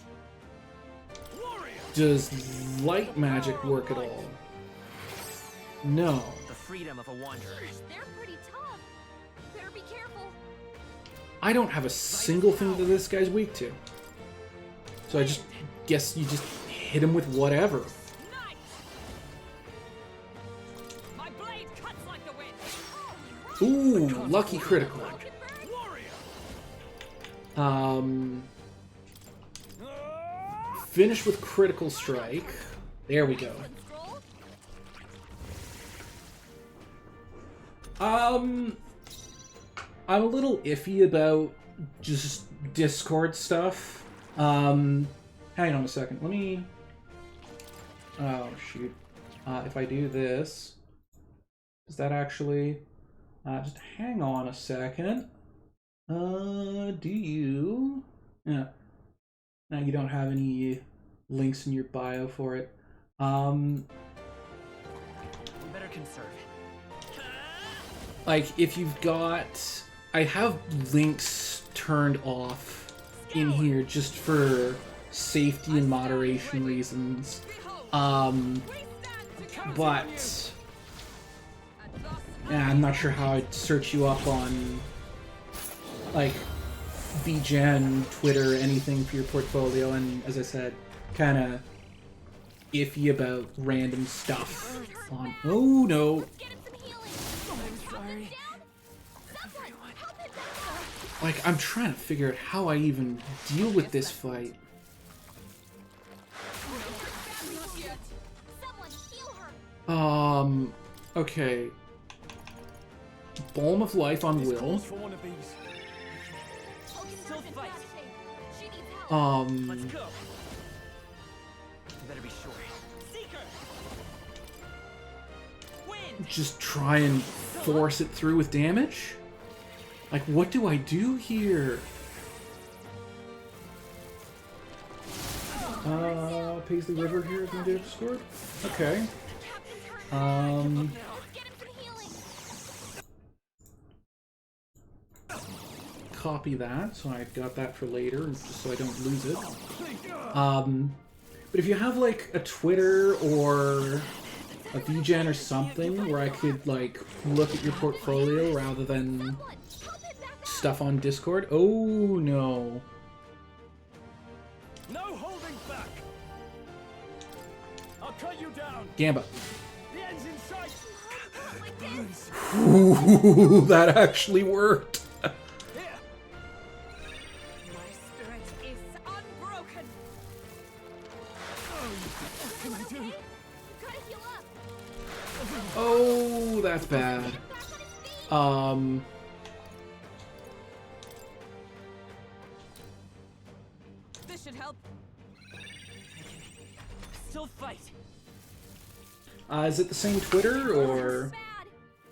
Warrior. does light magic work at all? No. The freedom of a wanderer. They're pretty tough. Better be careful. I don't have a single thing that this guy's weak to. So I just guess you just hit him with whatever. My blade cuts like the wind. Ooh, lucky critical. Finish with critical strike. There we go. I'm a little iffy about just Discord stuff. Hang on a second. Let me... Oh, shoot. If I do this... Does that actually... just hang on a second. Do you... Yeah. Now you don't have any links in your bio for it. We better conserve. Like, if you've got... I have links turned off in here just for safety and moderation reasons. But... Yeah, I'm not sure how I'd search you up on, like, VGen, Twitter, anything for your portfolio, and as I said, kind of iffy about random stuff on... Oh, no. Like, I'm trying to figure out how I even deal with this fight. Okay. Balm of Life on Will. For one of these. Still fight. Um, Let's go. You better be sure. Seeker. Wind. just try and force it through with damage? Like, what do I do here? Paisley River here is my Discord? Okay. Copy that, so I got that for later, just so I don't lose it. But if you have, like, a Twitter or a VGen or something where I could, like, look at your portfolio rather than stuff on Discord. Oh no. No holding back. I'll cut you down. Gamba. The end's in sight. Ooh, that actually worked. Here. My spirit is unbroken. What can I do? You gotta heal up. Oh, that's bad. This should help. Still fight. Is it the same Twitter, or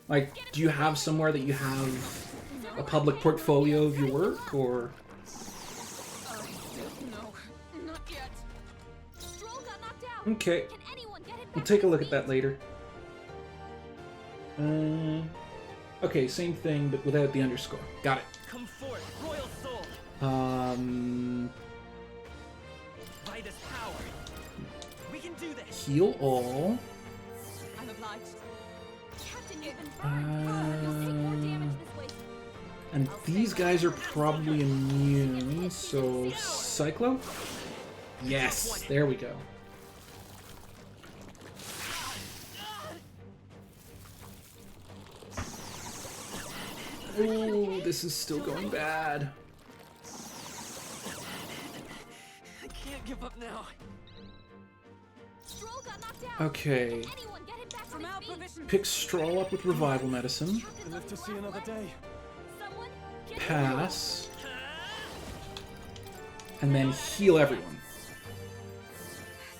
like, do you have somewhere that you have a public portfolio of your work, or? No, not yet. Stroll got knocked out. Okay, Can anyone get him we'll back take a on look his at that feet? later. Okay, same thing, but without the underscore. Got it. Come forth, royal soul. By this power, we can do this. Heal all. I'm obliged. Captain, you've been burned. You'll take more damage this way. And these guys are probably immune, so Cyclo? Yes, there we go. Ooh, this is still going bad. I can't give up now. Stroll got knocked out. Okay, Can anyone get him back on From his our feet? provision. pick Stroll up with revival medicine. Captain's Live on to the see last another leg. day. Someone get Pass. And then heal everyone.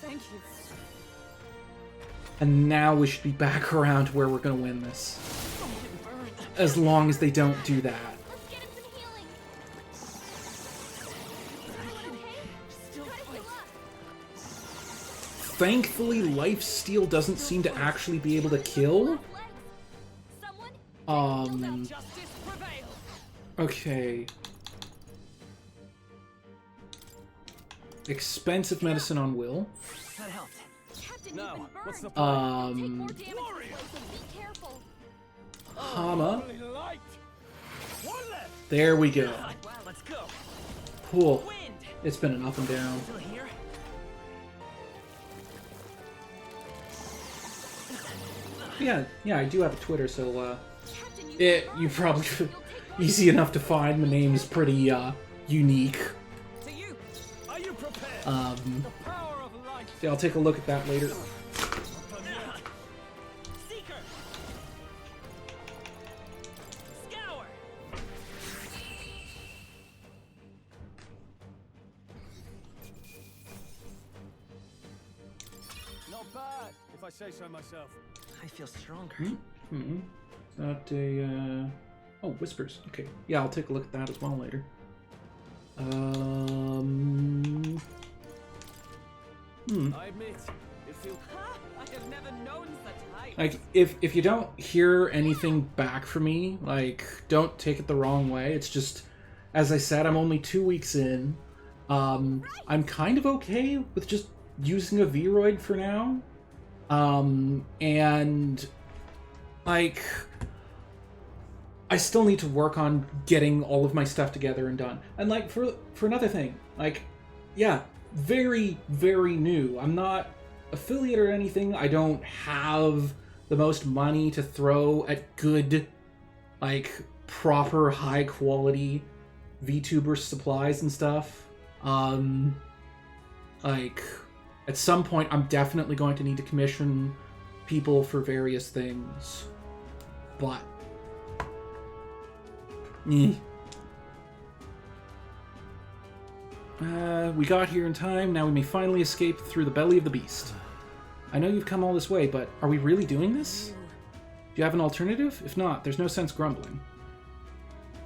Thank you. And now we should be back around to where we're gonna win this. As long as they don't do that. Let's get him some healing. Everyone okay? Gotta heal up. Thankfully, lifesteal doesn't seem to actually be able to kill. Left legs. Someone Justice prevail. Okay. Expensive medicine on Will. That helped. Captain, No, you've been burned. what's the Take Um, more damage this way, so be careful. Hama. Only light. One left. There we go. Wow, let's go. Cool. Wind. It's been an up and down. Still here? Yeah, I do have a Twitter, so Captain, you've it been burned. you probably You'll take more easy enough to find. My name's pretty unique. To you. Are you prepared? The Power of light. Yeah, I'll take a look at that later. Seeker. Scour. Not bad, if I say so myself. I feel stronger. Hmm. Not a oh, whispers. Okay. Yeah, I'll take a look at that as well later. I admit, it feels. I have never known such height. Like, if you don't hear anything back from me, like, don't take it the wrong way. It's just, as I said, I'm only 2 weeks in. I'm kind of okay with just using a Vroid for now. And, like, I still need to work on getting all of my stuff together and done. And, like, for another thing, like, yeah, very, very new. I'm not affiliate or anything. I don't have the most money to throw at good, like, proper high quality VTuber supplies and stuff. Like, at some point I'm definitely going to need to commission people for various things. But we got here in time. Now we may finally escape through the belly of the beast. I know you've come all this way, but are we really doing this? Do you have an alternative? If not, there's no sense grumbling.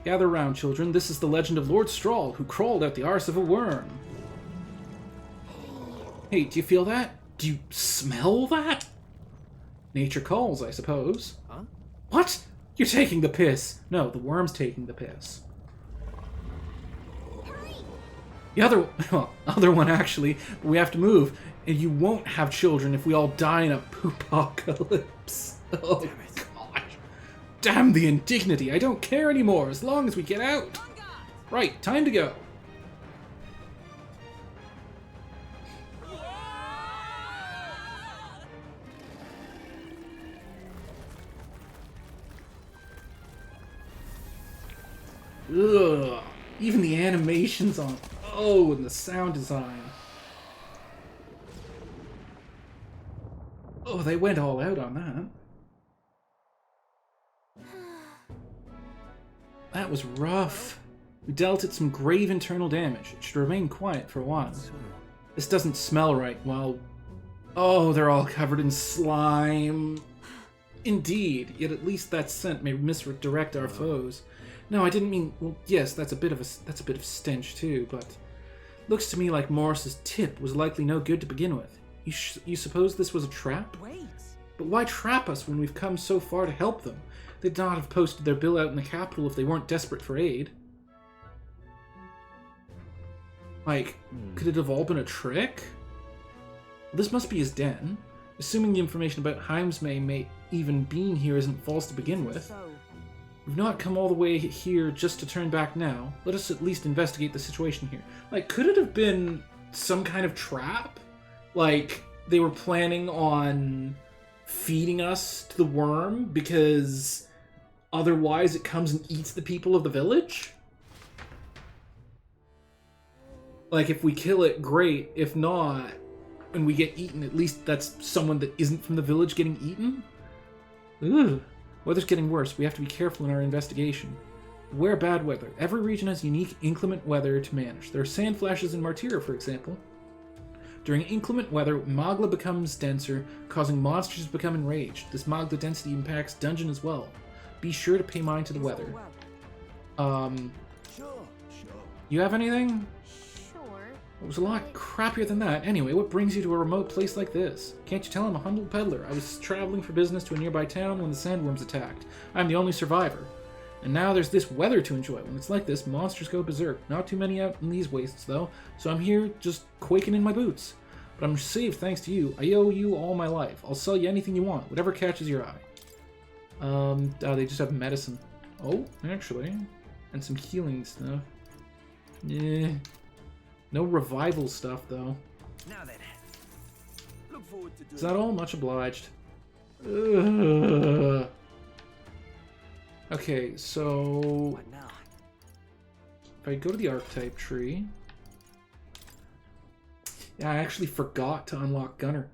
Gather round, children. This is the legend of Lord Strahl, who crawled out the arse of a worm. Hey, do you feel that? Do you smell that? Nature calls, I suppose. Huh? What? You're taking the piss. No, the worm's taking the piss. The other one actually. We have to move, and you won't have children if we all die in a poopocalypse. Oh gosh. Damn the indignity! I don't care anymore as long as we get out! Right, time to go. Ugh. Even the animations on... Oh, and the sound design. Oh, they went all out on that. That was rough. We dealt it some grave internal damage. It should remain quiet for a while. This doesn't smell right. Well... Oh, they're all covered in slime. Indeed, yet at least that scent may misdirect our foes. No, I didn't mean... Well, yes, that's a bit of stench too, but... Looks to me like Morris's tip was likely no good to begin with. You suppose this was a trap? Wait. But why trap us when we've come so far to help them? They'd not have posted their bill out in the capital if they weren't desperate for aid. Like, could it have all been a trick? Well, this must be his den. Assuming the information about Heimsmay even being here isn't false to begin with. So, We've not come all the way here just to turn back now. Let us at least investigate the situation here. Like, could it have been some kind of trap? Like, they were planning on feeding us to the worm because otherwise it comes and eats the people of the village? Like, if we kill it, great. If not, and we get eaten, at least that's someone that isn't from the village getting eaten? Ugh. Weather's getting worse. We have to be careful in our investigation. Beware bad weather. Every region has unique inclement weather to manage. There are sand flashes in Martyra, for example. During inclement weather, magma becomes denser, causing monsters to become enraged. This magma density impacts dungeon as well. Be sure to pay mind to the weather. You have anything? Sure. It was a lot crappier than that. Anyway, what brings you to a remote place like this? Can't you tell I'm a humble peddler? I was traveling for business to a nearby town when the sandworms attacked. I'm the only survivor. And now there's this weather to enjoy. When it's like this, monsters go berserk. Not too many out in these wastes, though, so I'm here just quaking in my boots. But I'm saved thanks to you. I owe you all my life. I'll sell you anything you want, whatever catches your eye. Oh, they just have medicine. Oh, actually. And some healing stuff. Yeah. No revival stuff, though. Now then. Look forward to doing. Is that all? Much obliged. Ugh. Okay, so... What now? If I go to the archetype tree... Yeah, I actually forgot to unlock Gunner.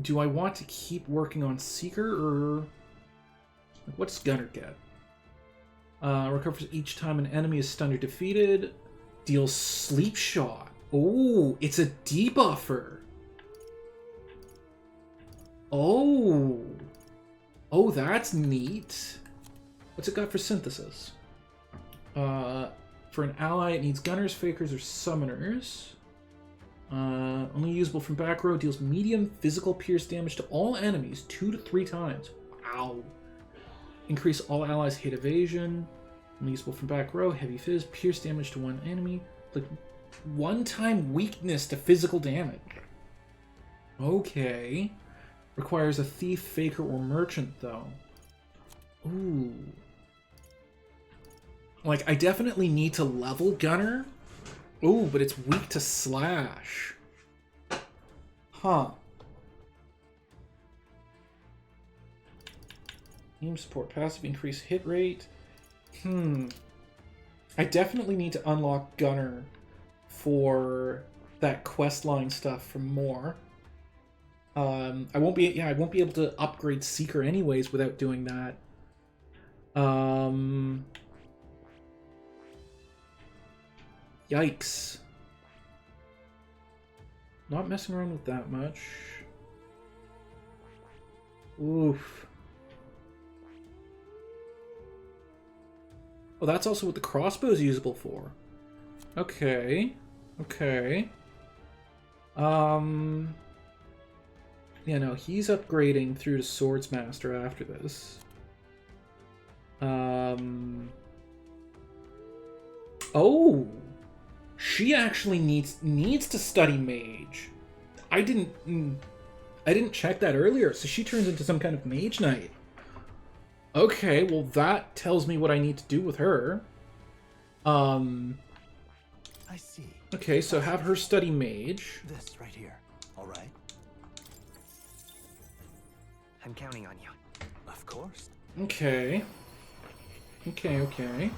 Do I want to keep working on Seeker, or... Like, what's Gunner get? Recovers each time an enemy is stunned or defeated. Deals Sleep Shot. Oh, it's a debuffer. Oh. Oh, that's neat. What's it got for synthesis? For an ally, it needs gunners, fakers, or summoners. Only usable from back row, deals medium physical pierce damage to all enemies 2 to 3 times. Wow. Increase all allies' hit evasion. Only usable from back row, heavy fizz, pierce damage to one enemy. Like, one-time weakness to physical damage. Okay. Requires a thief, faker, or merchant, though. Ooh. Like, I definitely need to level Gunner. Ooh, but it's weak to slash. Huh. Aim support, passive, increase hit rate. I definitely need to unlock Gunner for that questline stuff for more. I won't be able to upgrade Seeker anyways without doing that. Yikes. Not messing around with that much. Oof. Oh, that's also what the crossbow is usable for. Okay. Okay. Yeah, no, he's upgrading through to Swordsmaster after this. Oh! She actually needs to study Mage. I didn't... I didn't check that earlier, so she turns into some kind of mage knight. Okay, well that tells me what I need to do with her. I see. Okay, so have her study mage. This right here. All right. I'm counting on you. Of course. Okay. Okay.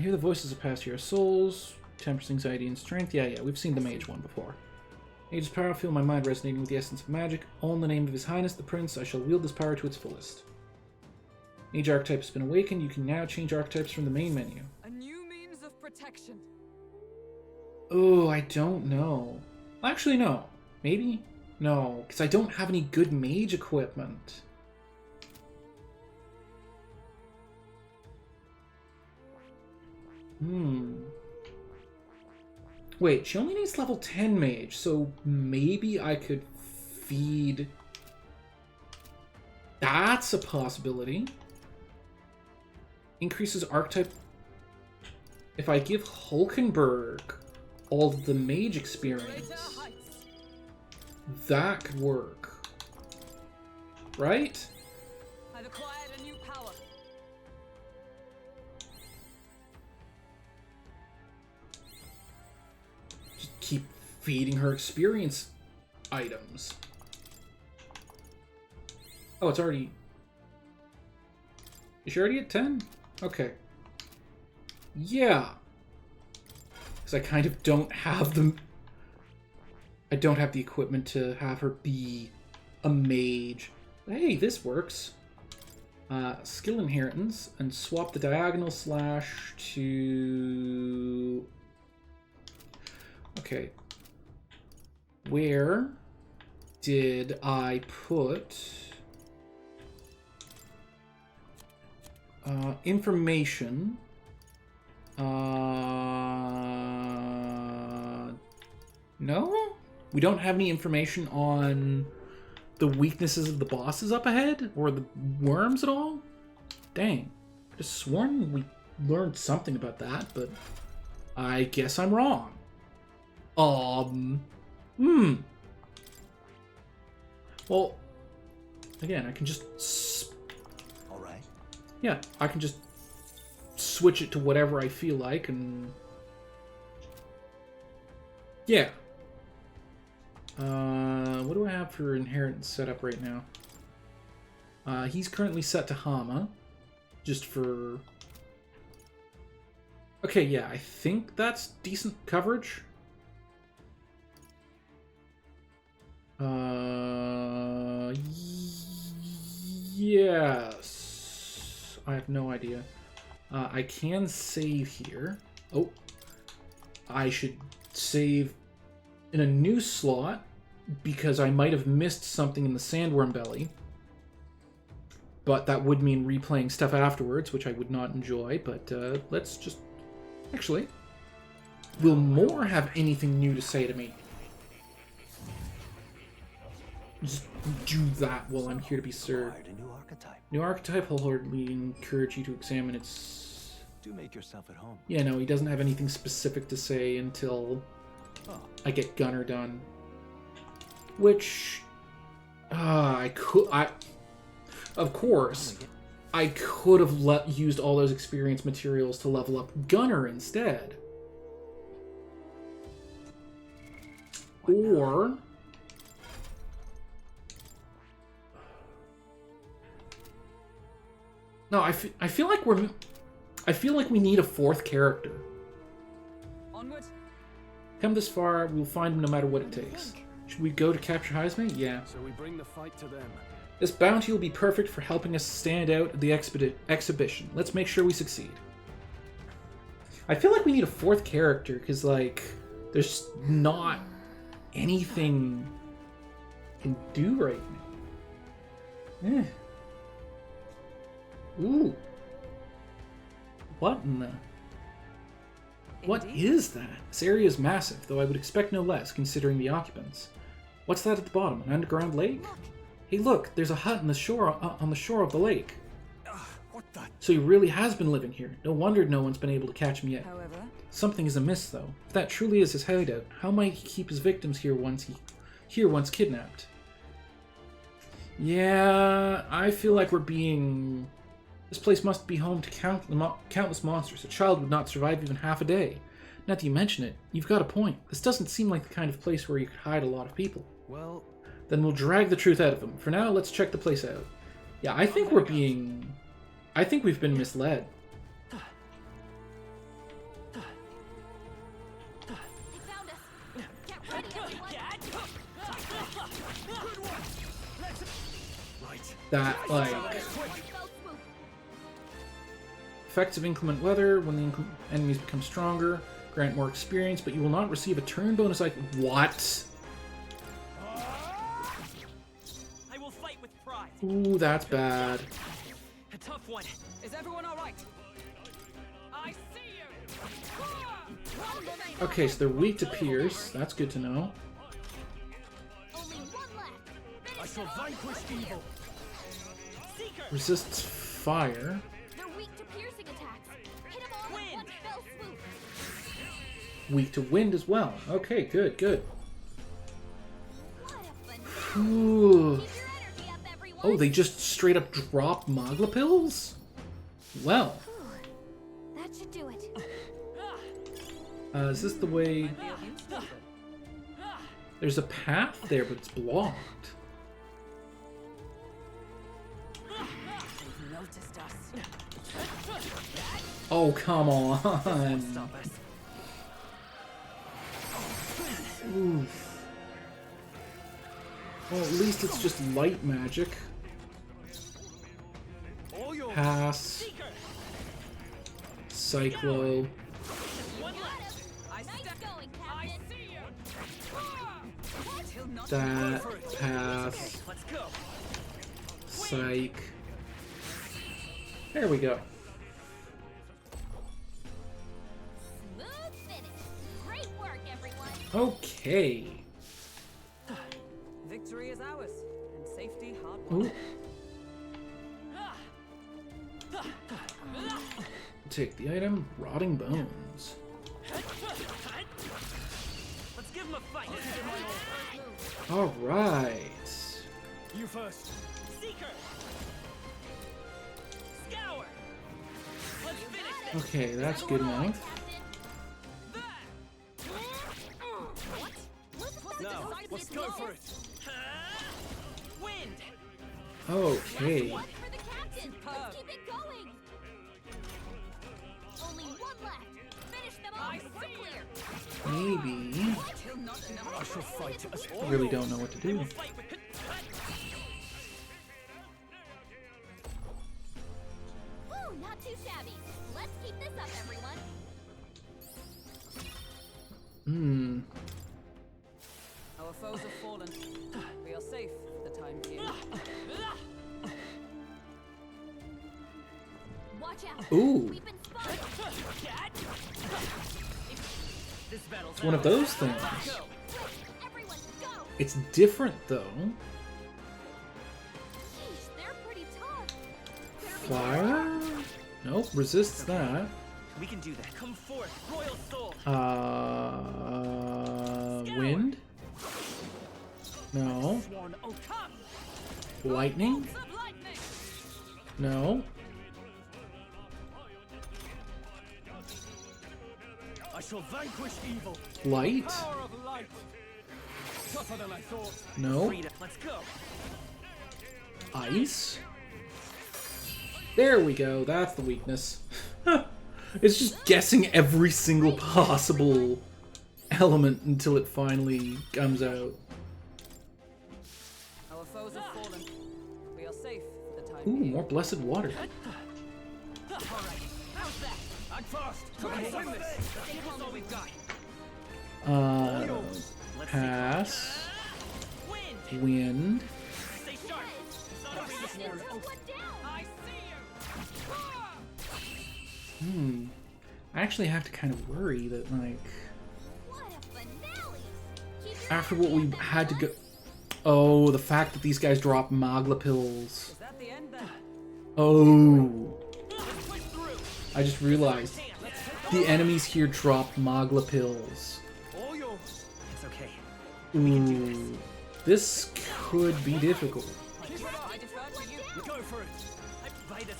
Hear the voices of past year's souls. Tempers anxiety and strength. Yeah, we've seen the mage one before. Mage's power, feel my mind resonating with the essence of magic. All in the name of His Highness the Prince, I shall wield this power to its fullest. Mage archetype has been awakened. You can now change archetypes from the main menu. A new means of protection. Oh, I don't know. Actually, no. Maybe? No, because I don't have any good mage equipment. Wait, she only needs level 10 mage, so maybe I could feed... That's a possibility. Increases archetype... If I give Hulkenberg all of the mage experience, that could work. Right? I've acquired a new power. Just keep feeding her experience items. Oh, it's already... Is she already at 10? Okay. Yeah. Because I kind of don't have the... I don't have the equipment to have her be a mage. Hey, this works. Skill inheritance, and swap the diagonal slash to... Okay. Where did I put... information. No? We don't have any information on the weaknesses of the bosses up ahead? Or the worms at all? Dang. I just sworn we learned something about that, but I guess I'm wrong. Well, again, I can just... Alright. Yeah, I can just switch it to whatever I feel like, and... Yeah. What do I have for inheritance set up right now? He's currently set to Hama. Just for... Okay, yeah, I think that's decent coverage. Yes. I have no idea. I can save here. Oh. I should save in a new slot because I might have missed something in the sandworm belly. But that would mean replaying stuff afterwards, which I would not enjoy. But let's just... Actually, will Moore have anything new to say to me? Just do that while I'm here to be served. A new archetype. New archetype, wholeheartedly encourage you to examine its... Do make yourself at home. Yeah, no, he doesn't have anything specific to say until I get Gunner done. Which... Of course, I could have used all those experience materials to level up Gunner instead. Or... No, I feel like we need a fourth character. Onward. Come this far, we'll find him no matter what it takes. Should we go to capture Heisme? Yeah. So we bring the fight to them. This bounty will be perfect for helping us stand out at the exhibition. Let's make sure we succeed. I feel like we need a fourth character, because, like, there's not anything we can do right now. Ooh. What in the... What is that? This area is massive, though I would expect no less, considering the occupants. What's that at the bottom? An underground lake? Hey, look! There's a hut on the shore of the lake. So he really has been living here. No wonder no one's been able to catch him yet. However, Something is amiss, though. If that truly is his hideout, how might he keep his victims here once kidnapped? Yeah, I feel like we're being... This place must be home to countless monsters. A child would not survive even half a day. Now that you mention it, you've got a point. This doesn't seem like the kind of place where you could hide a lot of people. Well, Then we'll drag the truth out of them. For now, let's check the place out. Yeah, I think we're being... I think we've been misled. They found us. Get ready, everyone. That, like... Effects of inclement weather. When the enemies become stronger, grant more experience, but you will not receive a turn bonus like... What? I will fight with pride. Ooh, that's bad. A tough one. is everyone all right? I see you. Okay, so they're weak to pierce. That's good to know. Only one left. I shall vanquish evil. Seeker. Resists fire. They're weak to piercing attacks. Hit them all in one fell swoop. Weak to wind as well. Okay, good, good. What a phenomenon. Ooh. Keep your energy up, everyone. Oh, they just straight up drop Magla pills? Well, That should do it. is this the way... There's a path there, but it's blocked. They've noticed us. Oh, come on. Stop us. Oof. Well, at least it's just light magic. All yours. Pass. Cyclo. One left. I Nice step. going, I Captain. see you. Till not That. Okay, Pass. let's go. Psych. There we go. Smooth finish. Great work, everyone. Okay. Victory is ours, and safety hard won. Ooh. Take the item, Rotting Bones. Let's give him a fight. Alright. You first. Seeker. Scour. Let's finish this. Okay, that's good enough. Now, let's go for it. Wind. Okay. One for the captain. Let's keep it going. Only one left. Finish them all. We're clear. Maybe. Till not enough. I shall fight as I all really yours. don't know what to do. Fight with. Woo, not too shabby. Let's keep this up, everyone. Hmm. Our foes have fallen. We are safe for the time being. Watch out. Ooh. We've been spotted. This battle's It's one of those things. Go. Everyone, go. It's different, though. Sheesh, they're pretty tough. Better be Fire? Nope, resists that. We can do that. Come forth, royal soul. Wind? No. Sworn, oh come. Lightning? Of lightning. No. I shall vanquish evil. Light? Power of light. Tougher than I thought. No. Freedom. Let's go. Ice? There we go, that's the weakness. It's just guessing every single possible element until it finally comes out. Our foes have fallen. We are safe for the time Ooh, being. more blessed water. How's that? I'm fast. Okay, Win this. That's all we've got. Let's see. Pass. Wind. Wind. Stay sharp. Captain, took one down. I see you. I actually have to kind of worry that, like, What a finale. Keep your after what we had to go... Oh, the fact that these guys drop Magla pills. Is that the end then? Oh. I just realized the enemies here drop Magla pills. All yours. It's okay. Ooh, this could be difficult. I defer to you. Go for it. I played as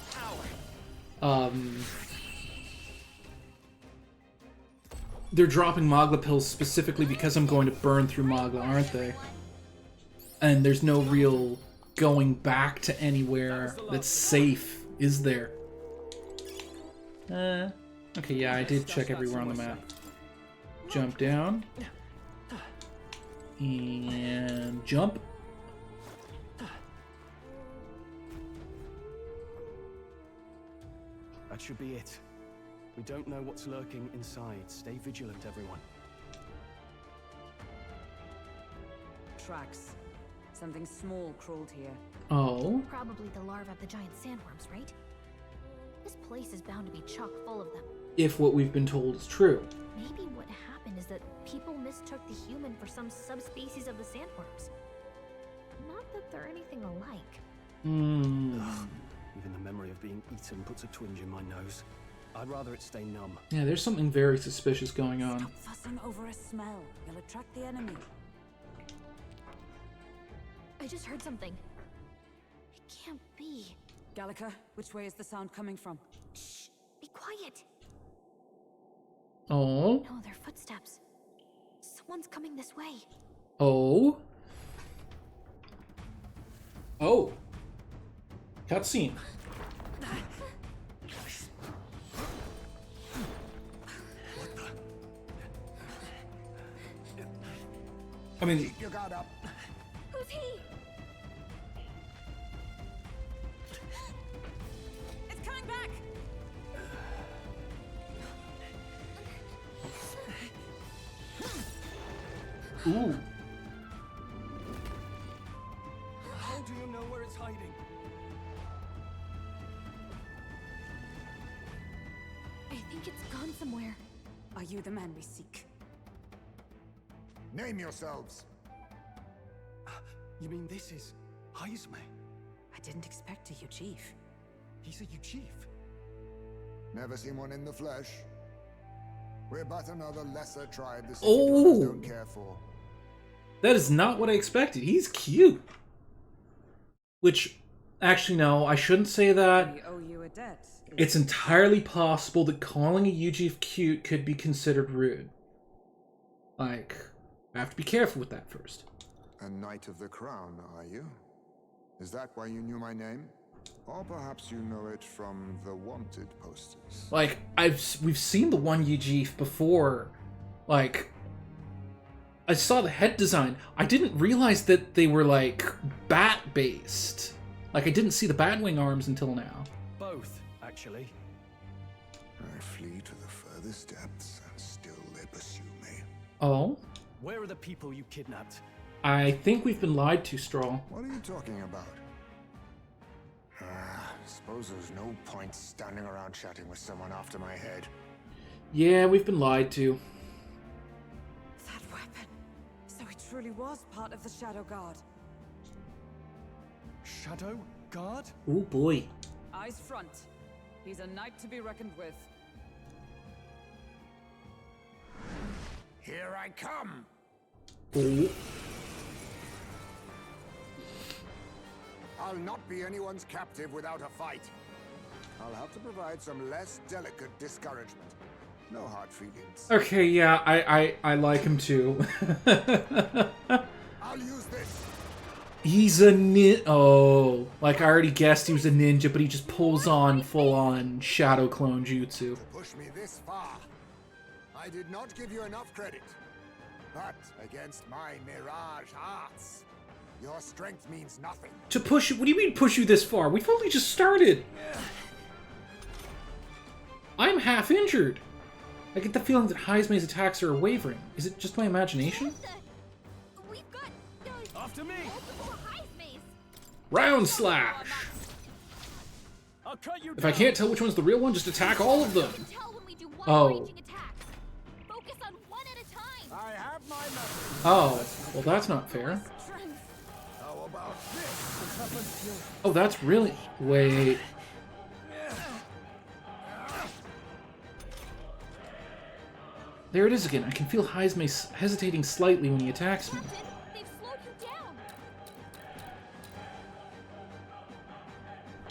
power. They're dropping Magla pills specifically because I'm going to burn through Magla, aren't they? And there's no real going back to anywhere that's safe, is there? Okay, yeah, I did check everywhere on the map. Jump down. And jump. That should be it. We don't know what's lurking inside. Stay vigilant, everyone. Tracks. Something small crawled here. Oh. Probably the larvae of the giant sandworms, right? This place is bound to be chock full of them. If what we've been told is true. Maybe what happened is that people mistook the human for some subspecies of the sandworms. Not that they're anything alike. Even the memory of being eaten puts a twinge in my nose. I'd rather it stay numb. Yeah, there's something very suspicious going on. Stop fussing over a smell. You'll attract the enemy. I just heard something. It can't be. Gallica, which way is the sound coming from? Shh! Be quiet! Oh. No, they're footsteps. Someone's coming this way. Oh. Oh. Cutscene. I mean, Keep your guard up. Who's he? It's coming back! ooh. How do you know where it's hiding? I think it's gone somewhere. Are you the man we seek? Name yourselves. You mean this is Heisme? I didn't expect a Uchief. He's a Uchief. Never seen one in the flesh. We're but another lesser tribe the city Oh. dwellers don't care for. That is not what I expected. He's cute. Which, actually, no, I shouldn't say that. We owe you a debt. It's entirely possible that calling a Uchief cute could be considered rude. Like, I have to be careful with that first. A Knight of the Crown, are you? Is that why you knew my name? Or perhaps you know it from the wanted posters. Like, we've seen the one Uchief before. Like, I saw the head design. I didn't realize that they were, like, bat-based. Like, I didn't see the Batwing arms until now. Both, actually. I flee to the furthest depths, and still they pursue me. Oh? Where are the people you kidnapped? I think we've been lied to, Straw. What are you talking about? Suppose there's no point standing around chatting with someone after my head. Yeah, we've been lied to. That weapon. So it truly was part of the Shadow Guard. Shadow Guard? Oh boy. Eyes front. He's a knight to be reckoned with. Here I come! Oh. I'll not be anyone's captive without a fight. I'll have to provide some less delicate discouragement. No hard feelings. Okay, yeah, I like him too. I'll use this. He's a oh, like I already guessed he was a ninja, but he just pulls on full-on shadow clone jutsu. To push me this far, I did not give you enough credit. But against my mirage arts, your strength means nothing. To push you? What do you mean push you this far? We've only just started. I'm half injured. I get the feeling that Heisme's attacks are wavering. Is it just my imagination? We've got After me! multiple Heismes. Round slash. I'll cut you If I down. can't tell which one's the real one, just attack all of them. Tell when we do one Oh. ranging attack. Focus on one at a time. I have my method. Oh, well that's not fair. Strength. How about this? Oh, that's really... Wait. There it is again. I can feel Heisme hesitating slightly when he attacks me. Captain, they've slowed you down.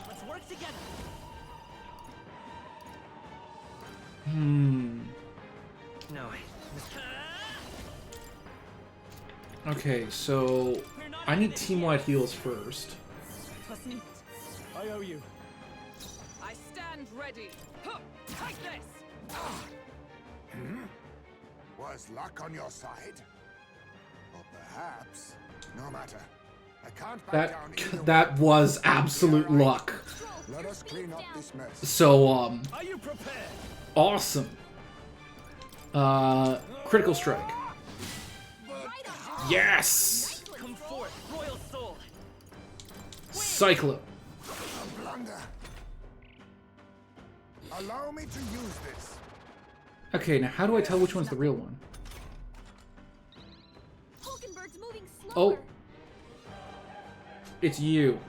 Let's work together. No. Okay, so I need team-wide heals first. I owe you. I stand ready. Huh, take this. Was luck on your side? Or perhaps, no matter. I can't back down either That way. was absolute luck. Let us clean up this mess. So, Are you prepared? awesome. Critical strike. Yes! Come forth, Royal Soul. Cyclo. A blunder. Allow me to use this. Okay, now how do I tell which one's the real one? Hulkenberg's moving Oh. slower. It's you.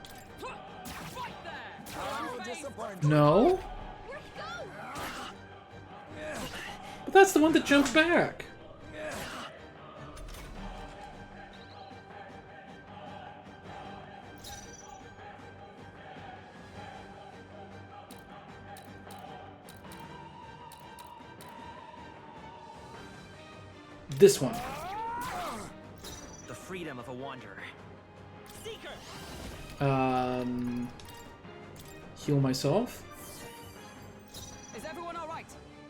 Fight there. How disappointing. No? Where'd he go? But that's the one that jumped back. This one. The freedom of a wanderer. Seeker. Heal myself. Is everyone all right?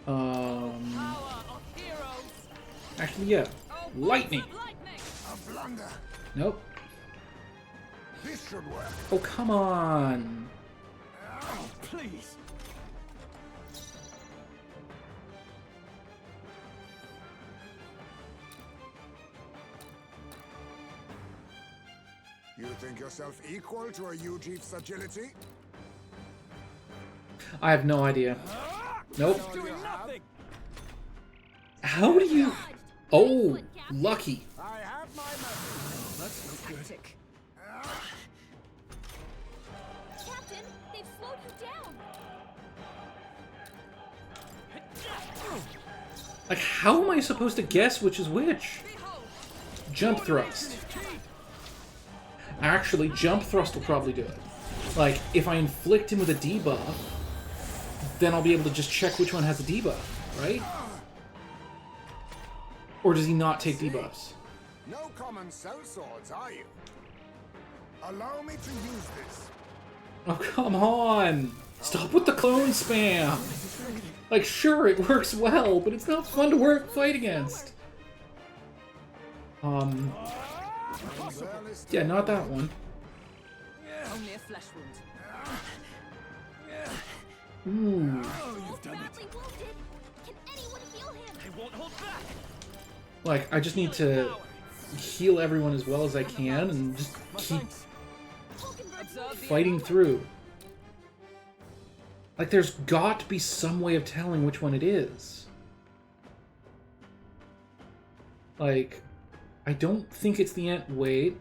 Um, Power of heroes. actually, yeah. Oh, Lightning. bolts of lightning. A blunder. Nope. This should work. Oh, come on. Please. You think yourself equal to a Ujeef's agility? I have no idea. Nope. All you Doing have? nothing. How do you... Oh, lucky. I have my method. That's no good. Tick. Captain, they've slowed you down. Like, how am I supposed to guess which is which? Behold. Jump thrust. Actually, jump thrust will probably do it. Like, if I inflict him with a debuff, then I'll be able to just check which one has a debuff, right? Or does he not take debuffs? No common sellswords, are you? Allow me to use this. Oh, come on! Stop with the clone spam! Like, sure, it works well, but it's not fun to fight against. Yeah, not that one. Only a flesh wound. Ooh. Oh, you've done it. Badly wounded. Can anyone heal him? I won't hold back. Like, I just need to heal everyone as well as I can and just keep Observe the fighting through. Like, there's got to be some way of telling which one it is. Like, I don't think it's the ant. Wait.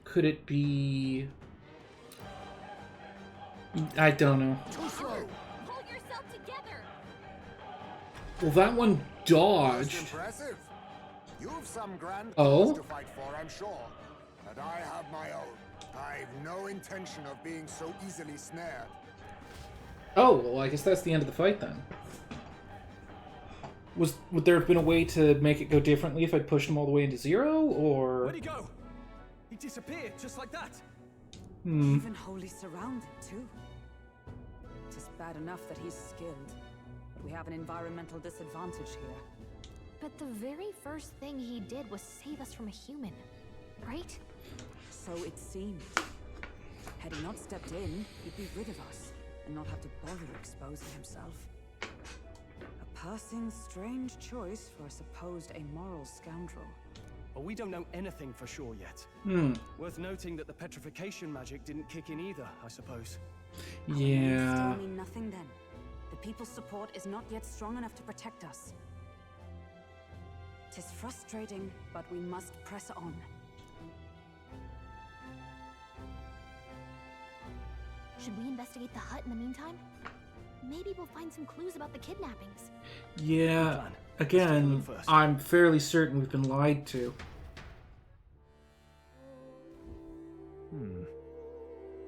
Could it be... I don't know. Too slow. Hold yourself together. Well, that one Most dodged. impressive. You've some grand Oh? cause to fight for, I'm sure. But I have my own. I've no intention of being so easily snared. Oh, well, I guess that's the end of the fight then. Would there have been a way to make it go differently if I'd pushed him all the way into 0, or... Where'd he go? He disappeared just like that. Even wholly surrounded, too. Tis bad enough that he's skilled, but we have an environmental disadvantage here. But the very first thing he did was save us from a human, right? So it seemed. Had he not stepped in, he'd be rid of us, and not have to bother exposing himself. A passing strange choice for a supposed amoral scoundrel. But we don't know anything for sure yet. Worth noting that the petrification magic didn't kick in either, I suppose. Our moves Yeah. still mean nothing then. The people's support is not yet strong enough to protect us. 'Tis frustrating, but we must press on. Should we investigate the hut in the meantime? Maybe we'll find some clues about the kidnappings. Yeah, again, I'm fairly certain we've been lied to.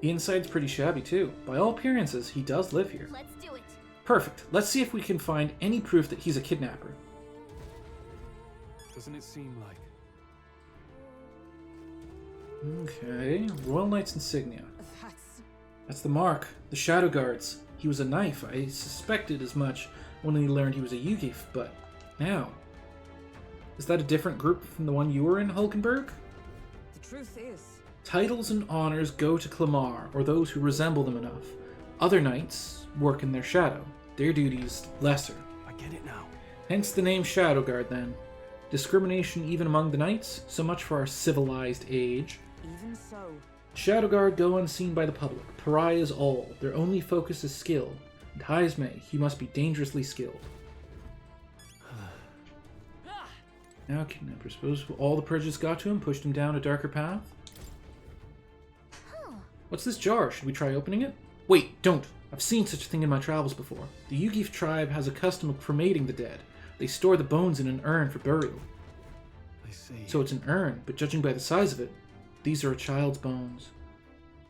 The inside's pretty shabby too. By all appearances, he does live here. Let's do it. Perfect. Let's see if we can find any proof that he's a kidnapper. Doesn't it seem like? Okay, Royal Knight's insignia. That's... That's the mark. The Shadow Guards. He was a knife. I suspected as much when he learned he was a Yugif, but now... Is that a different group from the one you were in, Hulkenberg? The truth is... Titles and honors go to Clamar, or those who resemble them enough. Other knights work in their shadow. Their duties lesser. I get it now. Hence the name Shadow Guard, then. Discrimination even among the knights? So much for our civilized age. Even so... Shadow Guard go unseen by the public. Pariahs all. Their only focus is skill. And Haizme, he must be dangerously skilled. Now kidnapper. Suppose all the prejudice got to him, pushed him down a darker path? What's this jar? Should we try opening it? Wait, don't. I've seen such a thing in my travels before. The Yugif tribe has a custom of cremating the dead. They store the bones in an urn for burial. I see. So it's an urn, but judging by the size of it, these are a child's bones.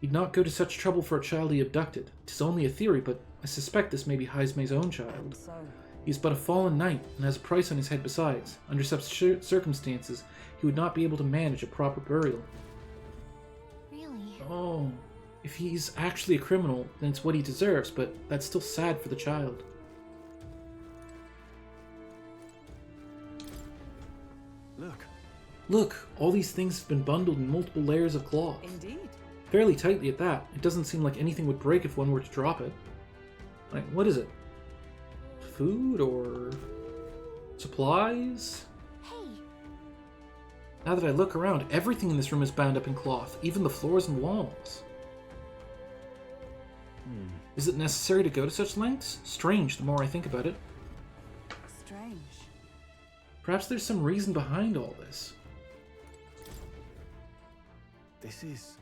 He'd not go to such trouble for a child he abducted. 'Tis only a theory, but I suspect this may be Haizme's own child. So... He is but a fallen knight, and has a price on his head besides. Under such circumstances, he would not be able to manage a proper burial. Really? Oh, if he's actually a criminal, then it's what he deserves, but that's still sad for the child. Look. Look, all these things have been bundled in multiple layers of cloth. Indeed. Fairly tightly at that. It doesn't seem like anything would break if one were to drop it. Like, what is it? Food or supplies? Hey. Now that I look around, everything in this room is bound up in cloth, even the floors and walls. Is it necessary to go to such lengths? Strange, the more I think about it. Strange. Perhaps there's some reason behind all this. This is...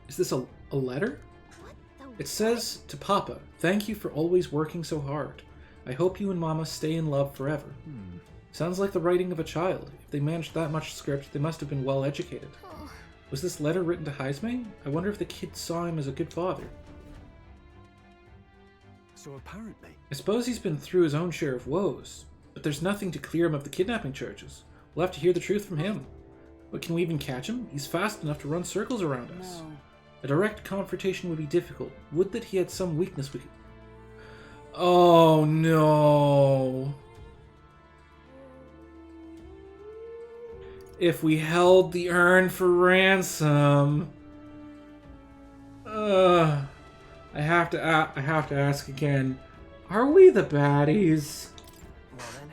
Is this a letter? What the... It says, to Papa, thank you for always working so hard. I hope you and Mama stay in love forever. Sounds like the writing of a child. If they managed that much script, they must have been well educated. Oh. Was this letter written to Haizme? I wonder if the kid saw him as a good father. So apparently... I suppose he's been through his own share of woes, but there's nothing to clear him of the kidnapping charges. We'll have to hear the truth from him. But can we even catch him? He's fast enough to run circles around us. No. A direct confrontation would be difficult. Would that he had some weakness we could... Oh no. If we held the urn for ransom... I have to ask again. Are we the baddies? Well then.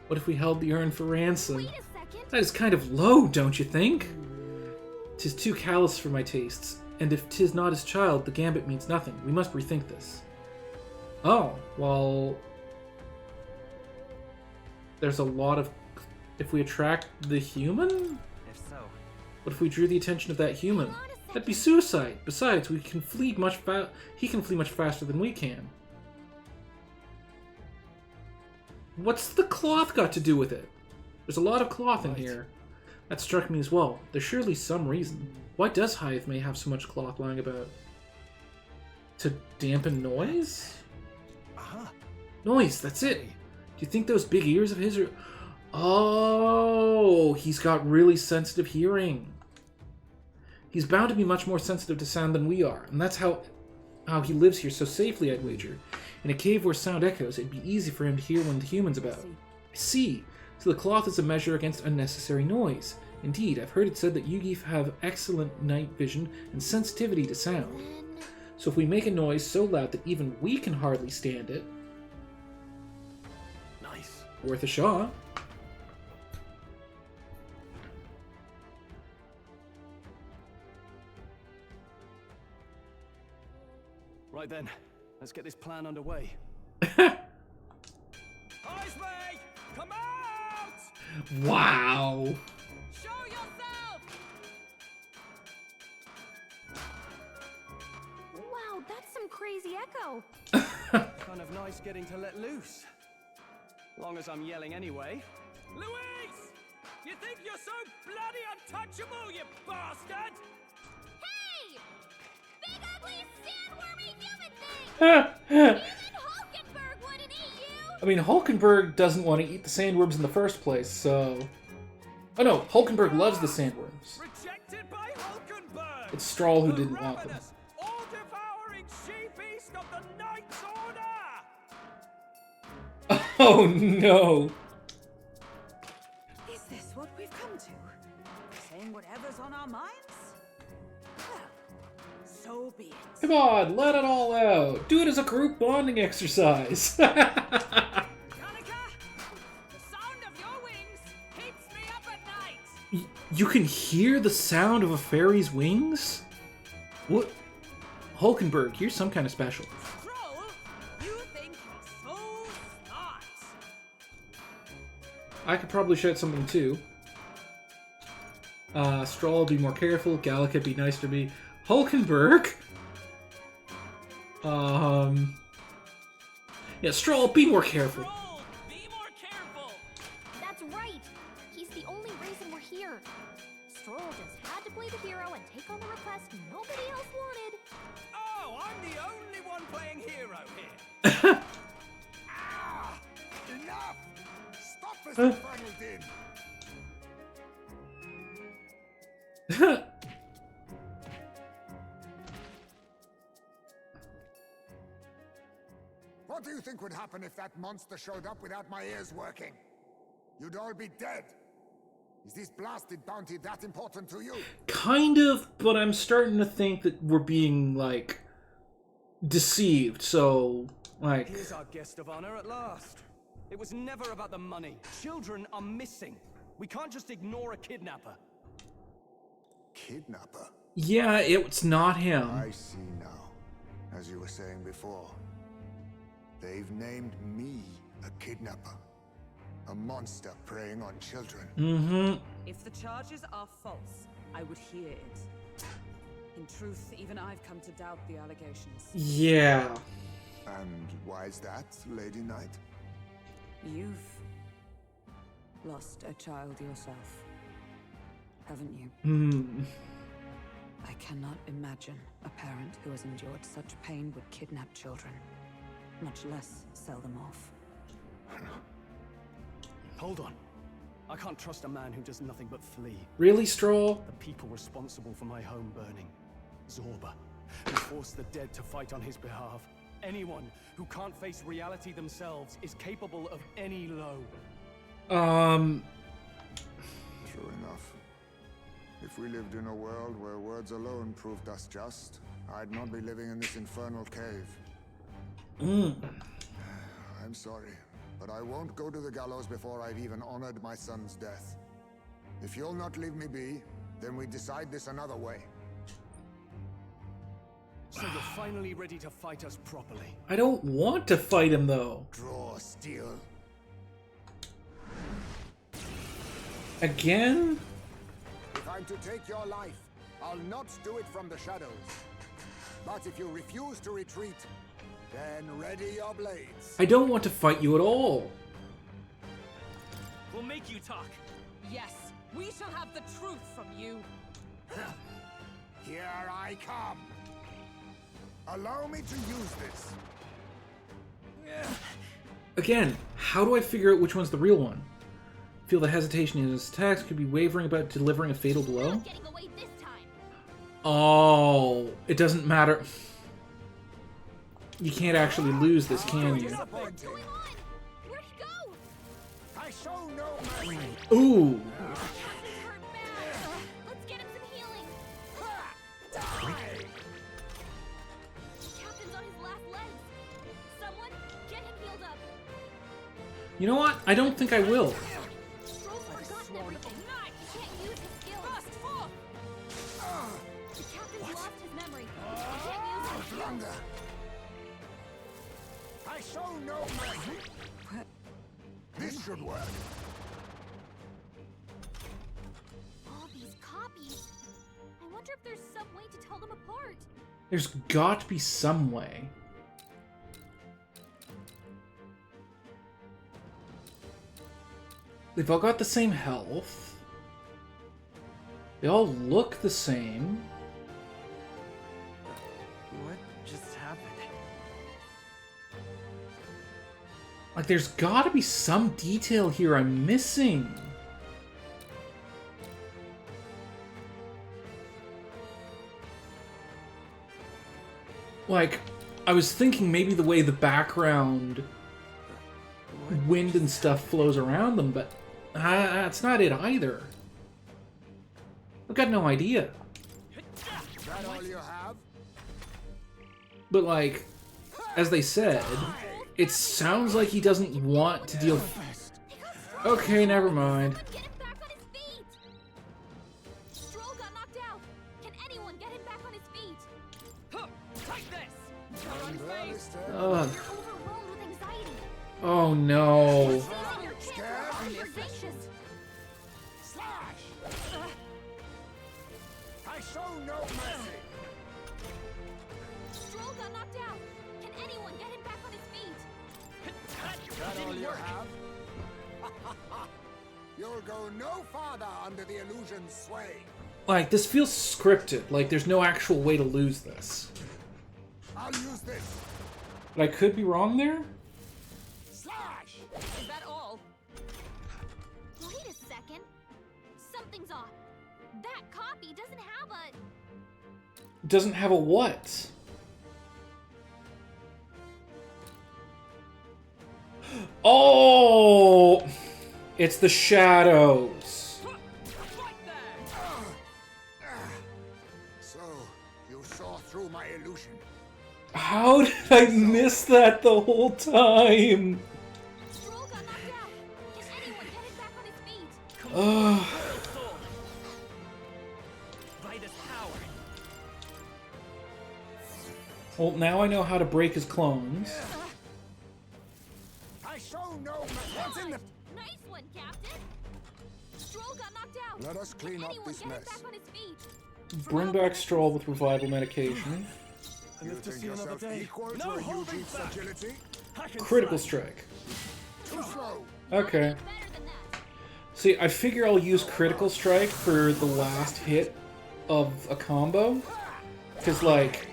What if we held the urn for ransom? Wait a second. That is kind of low, don't you think? 'Tis too callous for my tastes, and if 'tis not his child, the gambit means nothing. We must rethink this. Oh, well... There's a lot of... If we attract the human? If so. What if we drew the attention of that human? That'd be suicide. Besides, we can flee he can flee much faster than we can. What's the cloth got to do with it? There's a lot of cloth in here. That struck me as well. There's surely some reason. Why does Haizme have so much cloth lying about? To dampen noise? Aha! Noise, that's it. Do you think those big ears of his are... Oh, he's got really sensitive hearing. He's bound to be much more sensitive to sound than we are, and that's how he lives here so safely, I'd wager. In a cave where sound echoes, it'd be easy for him to hear when the human's about. I see. So the cloth is a measure against unnecessary noise. Indeed, I've heard it said that Yugif have excellent night vision and sensitivity to sound. So if we make a noise so loud that even we can hardly stand it... Nice. Worth a shot. Right then, let's get this plan underway. Haizme! Come out! Wow. Show yourself! Wow, that's some crazy echo. Kind of nice getting to let loose. Long as I'm yelling anyway. Louise! You think you're so bloody untouchable, you bastard? Hey! Big ugly sandwormy human thing! Even Hulkenberg wouldn't eat you! I mean, Hulkenberg doesn't want to eat the sandworms in the first place, so... Oh no, Hulkenberg loves the sandworms. Rejected by Hulkenberg! It's Stroll who The didn't want them. ravenous, all-devouring she-beast of the Knight's Order! Oh no! Is this what we've come to? Saying whatever's on our minds? Well, so be it. Come on, let it all out. Do it as a group bonding exercise. Danica, the sound of your wings keeps me up at night! You can hear the sound of a fairy's wings? What? Hulkenberg, you're some kind of special. Stroll, you think you're so smart! I could probably shout something too. Stroll, be more careful. Gallica, be nice to me. Hulkenberg? Yeah, Stroll, be more careful. Stroll, be more careful! That's right! He's the only reason we're here. Stroll just had to play the hero and take on the request nobody else wanted. Oh, I'm the only one playing hero here! Enough! Stop this infernal din! What do you think would happen if that monster showed up without my ears working? You'd all be dead. Is this blasted bounty that important to you? Kind of, but I'm starting to think that we're being, like, deceived, so, like... Here's our guest of honor at last. It was never about the money. Children are missing. We can't just ignore a kidnapper. Kidnapper? Yeah, it's not him. I see now. As you were saying before, they've named me a kidnapper. A monster preying on children. Mm-hmm. If the charges are false, I would hear it. In truth, even I've come to doubt the allegations. Yeah. And why is that, Lady Knight? You've lost a child yourself, haven't you? Hmm. I cannot imagine a parent who has endured such pain would kidnap children, much less sell them off. Hold on. I can't trust a man who does nothing but flee. Really, Stroll? The people responsible for my home burning. Zorba, who forced the dead to fight on his behalf. Anyone who can't face reality themselves is capable of any low. True enough. If we lived in a world where words alone proved us just, I'd not be living in this infernal cave. I'm sorry, but I won't go to the gallows before I've even honored my son's death. If you'll not leave me be, then we decide this another way. So you're finally ready to fight us properly. I don't want to fight him, though. Draw steel. Again? If I'm to take your life, I'll not do it from the shadows. But if you refuse to retreat, then ready your blades. I don't want to fight you at all. We'll make you talk. Yes, we shall have the truth from you. Here I come. Allow me to use this. Again, how do I figure out which one's the real one? Feel the hesitation in his attacks, could be wavering about delivering a fatal blow? Not getting away this time. Oh, it doesn't matter. You can't actually lose this, can you? What's going on? Where'd he go? I show no mercy. Ooh. Captain's hurt bad. Let's get him some healing. Die! Captain's on his last legs. Someone get him healed up. You know what? I don't think I will. Stroll's forgotten everything. He can't use his skills. Burst forth! The captain's lost his memory. He can't use his skills. Blunder. I show no mercy. This should work. All these copies. I wonder if there's some way to tell them apart. There's got to be some way. They've all got the same health. They all look the same. What just happened? Like, there's gotta be some detail here I'm missing. Like, I was thinking maybe the way the background wind and stuff flows around them, but that's not it either. I've got no idea. Is that all you have? But like, as they said, it sounds like he doesn't want to deal. Okay, never mind. Get him back on his feet! Stroll got knocked out. Can anyone get him back on his feet? Take this! You're on face! Ugh. You're overwhelmed with anxiety. Oh no. Losing your kid. You're anxious. Slash! I show no mercy. Stroll got knocked out. Can anyone get him back on his feet? Is that all you have? You'll go no farther under the illusion's sway. Like, this feels scripted. Like, there's no actual way to lose this. I'll use this. But I could be wrong there? Slash! Is that all? Wait a second. Something's off. That copy doesn't have a... Doesn't have a what? Oh! It's the shadows. Right there! So, you saw through my illusion. How did I miss that the whole time? Stroll got knocked out. Can anyone get him back on his feet? Ugh. By this power. Well, now I know how to break his clones. I show no mercy. What's in the... Nice one, Captain. Stroll got knocked out. Let us clean Can up anyone this get him mess. back on his feet? Bring back Stroll with revival medication. You think yourself equal to a huge Eve's agility? Critical strike. Too slow. Okay. Better than that. See, I figure I'll use critical strike for the last hit of a combo. Because, like,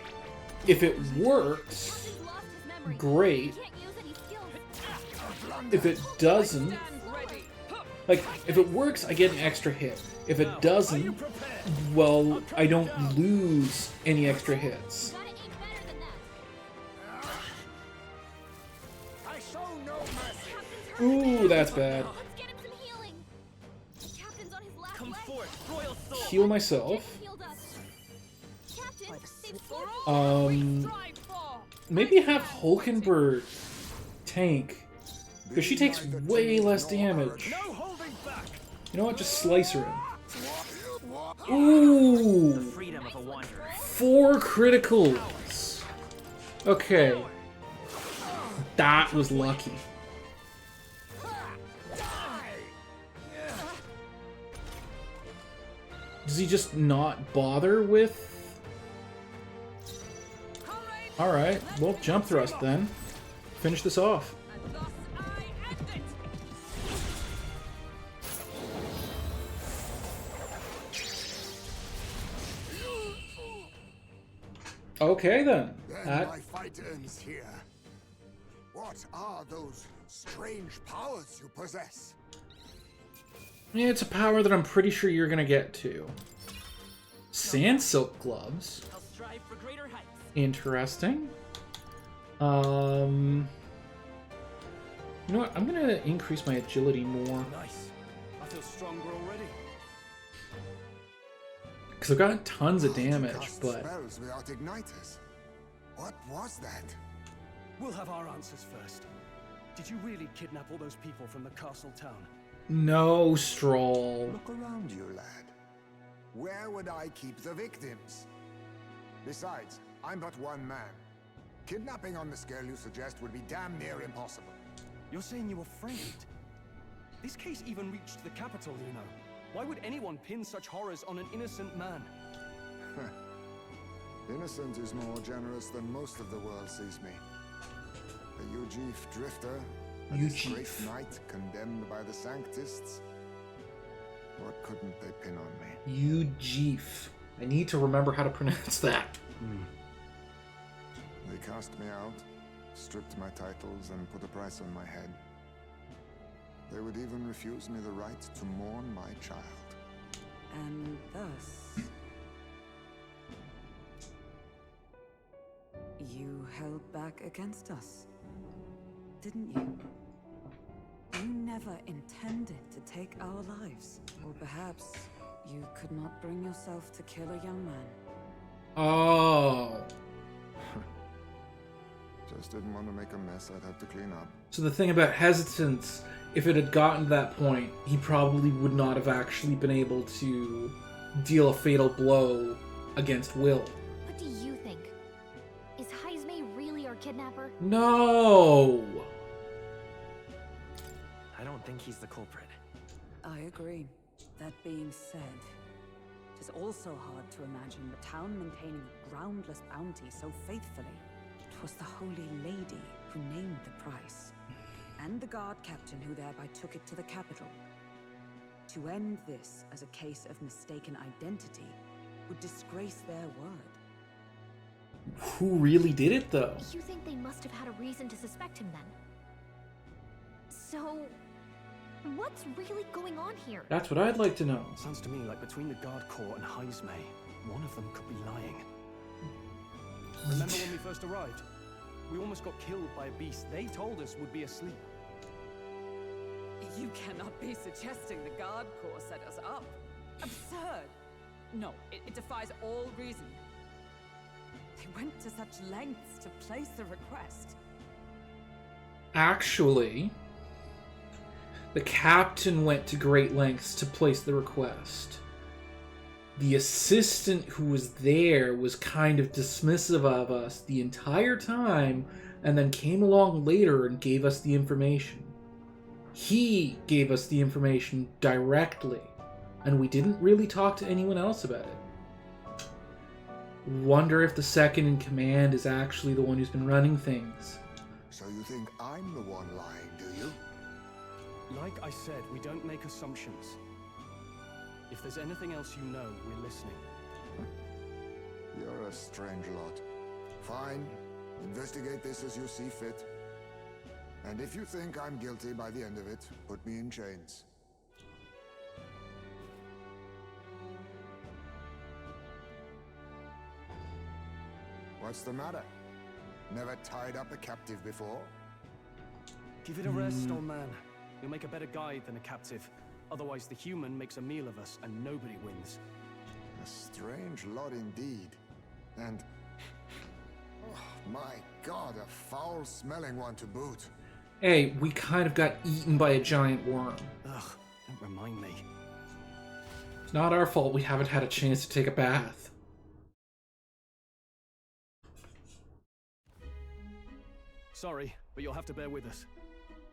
if it works, Captain's lost his memory. great. Can't use any skills. If it doesn't, Stand ready! like, if it works, I get an extra hit. If it doesn't, well, I don't lose any extra hits. Gotta aim better than that. I show no mercy. Captain's hurt. Ooh, that's bad. Let's get him some healing. Captain's on his last Come leg. forth, royal soul. Heal myself. Healed up. Captain, they've scored. Strive for! Maybe have Hulkenberg tank. Because she takes way less damage. No holding back. You know what? Just slice her in. Ooh! Freedom of a wanderer. 4 criticals! Okay. That was lucky. Does he just not bother with... Alright, well, jump thrust then. Finish this off. And thus I end it! Okay then. Then my fight ends here. What are those strange powers you possess? Yeah, it's a power that I'm pretty sure you're gonna get to. Sand silk gloves. I'll strive for greater heights. Interesting. You know what? I'm gonna increase my agility more. Nice. I feel stronger already. Because I've got tons of How to damage, cast but... spells without igniters. What was that? We'll have our answers first. Did you really kidnap all those people from the castle town? No, Stroll. Look around you, lad. Where would I keep the victims? Besides, I'm but one man. Kidnapping on the scale you suggest would be damn near impossible. You're saying you were framed? This case even reached the capital, you know. Why would anyone pin such horrors on an innocent man? Innocent is more generous than most of the world sees me. A Ujif drifter, A You disgraced chief. knight condemned by the Sanctists. What couldn't they pin on me? Eugif. I need to remember how to pronounce that. They cast me out, stripped my titles, and put a price on my head. They would even refuse me the right to mourn my child. And thus, you held back against us, didn't you? You never intended to take our lives. Or perhaps you could not bring yourself to kill a young man. Oh. Just didn't want to make a mess I'd have to clean up. So the thing about hesitance, if it had gotten to that point, he probably would not have actually been able to deal a fatal blow against Will. What do you think? Is Heismay really our kidnapper? No! I don't think he's the culprit. I agree. That being said, it is also hard to imagine the town maintaining a groundless bounty so faithfully. It was the Holy Lady who named the price, and the guard captain who thereby took it to the capital. To end this as a case of mistaken identity would disgrace their word. Who really did it, though? You think they must have had a reason to suspect him then? So, what's really going on here? That's what I'd like to know. Sounds to me like between the guard corps and Heismay, one of them could be lying. Remember when we first arrived? We almost got killed by a beast they told us would be asleep. You cannot be suggesting the guard corps set us up. Absurd! No, it defies all reason. They went to such lengths to place the request. Actually, the captain went to great lengths to place the request. The assistant who was there was kind of dismissive of us the entire time, and then came along later and gave us the information. He gave us the information directly, and we didn't really talk to anyone else about it. Wonder if the second in command is actually the one who's been running things. So you think I'm the one lying, do you? Like I said, we don't make assumptions. If there's anything else you know, we're listening. You're a strange lot. Fine. Investigate this as you see fit. And if you think I'm guilty by the end of it, put me in chains. What's the matter? Never tied up a captive before? Give it a rest, old man. You'll make a better guide than a captive. Otherwise, the human makes a meal of us, and nobody wins. A strange lot indeed. And... oh, my God, a foul-smelling one to boot. Hey, we kind of got eaten by a giant worm. Ugh, don't remind me. It's not our fault we haven't had a chance to take a bath. Sorry, but you'll have to bear with us.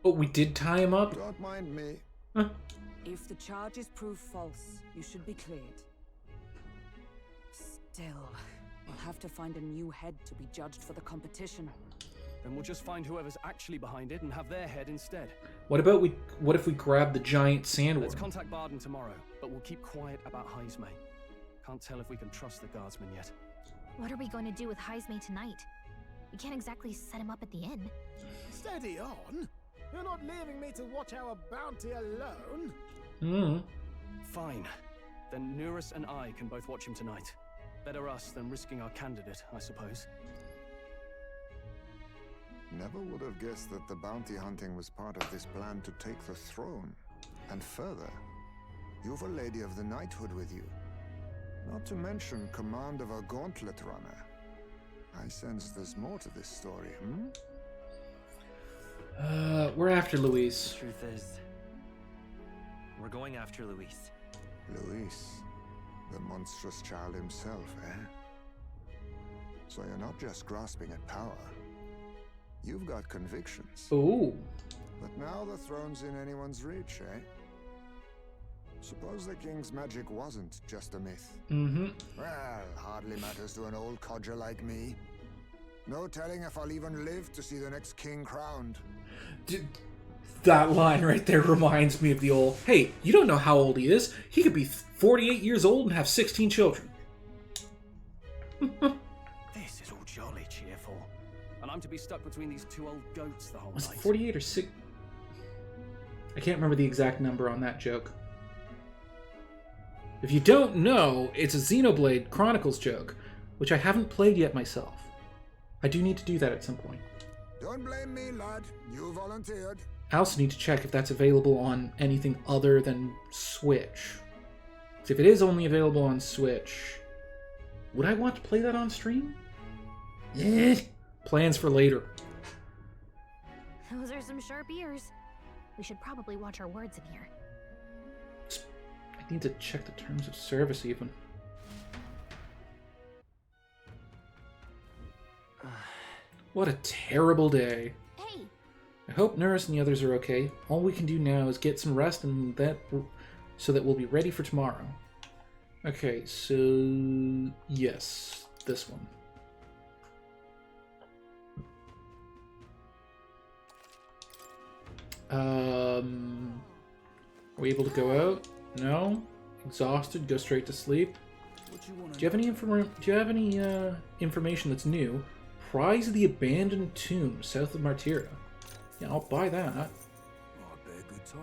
Oh, we did tie him up? Don't mind me. Huh. If the charges prove false, you should be cleared. Still, we'll have to find a new head to be judged for the competition. Then we'll just find whoever's actually behind it and have their head instead. What if we grab the giant sandworm? Let's contact Barden tomorrow, but we'll keep quiet about Heismay. Can't tell if we can trust the guardsman yet. What are we going to do with Heismay tonight? We can't exactly set him up at the inn. Steady on. You're not leaving me to watch our bounty alone. Fine. Then Nurus and I can both watch him tonight. Better us than risking our candidate, I suppose. Never would have guessed that the bounty hunting was part of this plan to take the throne. And further, you've a Lady of the Knighthood with you. Not to mention command of a gauntlet runner. I sense there's more to this story, We're after Luis. Truth is, we're going after Luis. Luis, the monstrous child himself, eh? So you're not just grasping at power. You've got convictions. Ooh. But now the throne's in anyone's reach, eh? Suppose the king's magic wasn't just a myth. Well, hardly matters to an old codger like me. No telling if I'll even live to see the next king crowned. That line right there reminds me of the old, hey, you don't know how old he is. He could be 48 years old and have 16 children. This is all jolly cheerful. And I'm to be stuck between these two old goats the whole Was it night. 48 or 6? I can't remember the exact number on that joke. If you don't know, it's a Xenoblade Chronicles joke, which I haven't played yet myself. I do need to do that at some point. Don't blame me, lad. You volunteered. I also need to check if that's available on anything other than Switch. So if it is only available on Switch, would I want to play that on stream? Plans for later. Those are some sharp ears. We should probably watch our words in here. I need to check the terms of service even. What a terrible day. Hey! I hope Nurse and the others are okay. All we can do now is get some rest and so that we'll be ready for tomorrow. Okay, so yes, this one. Are we able to go out? No? Exhausted, go straight to sleep. Do you have any information that's new? Prize of the Abandoned Tomb, south of Martira. Yeah, I'll buy that.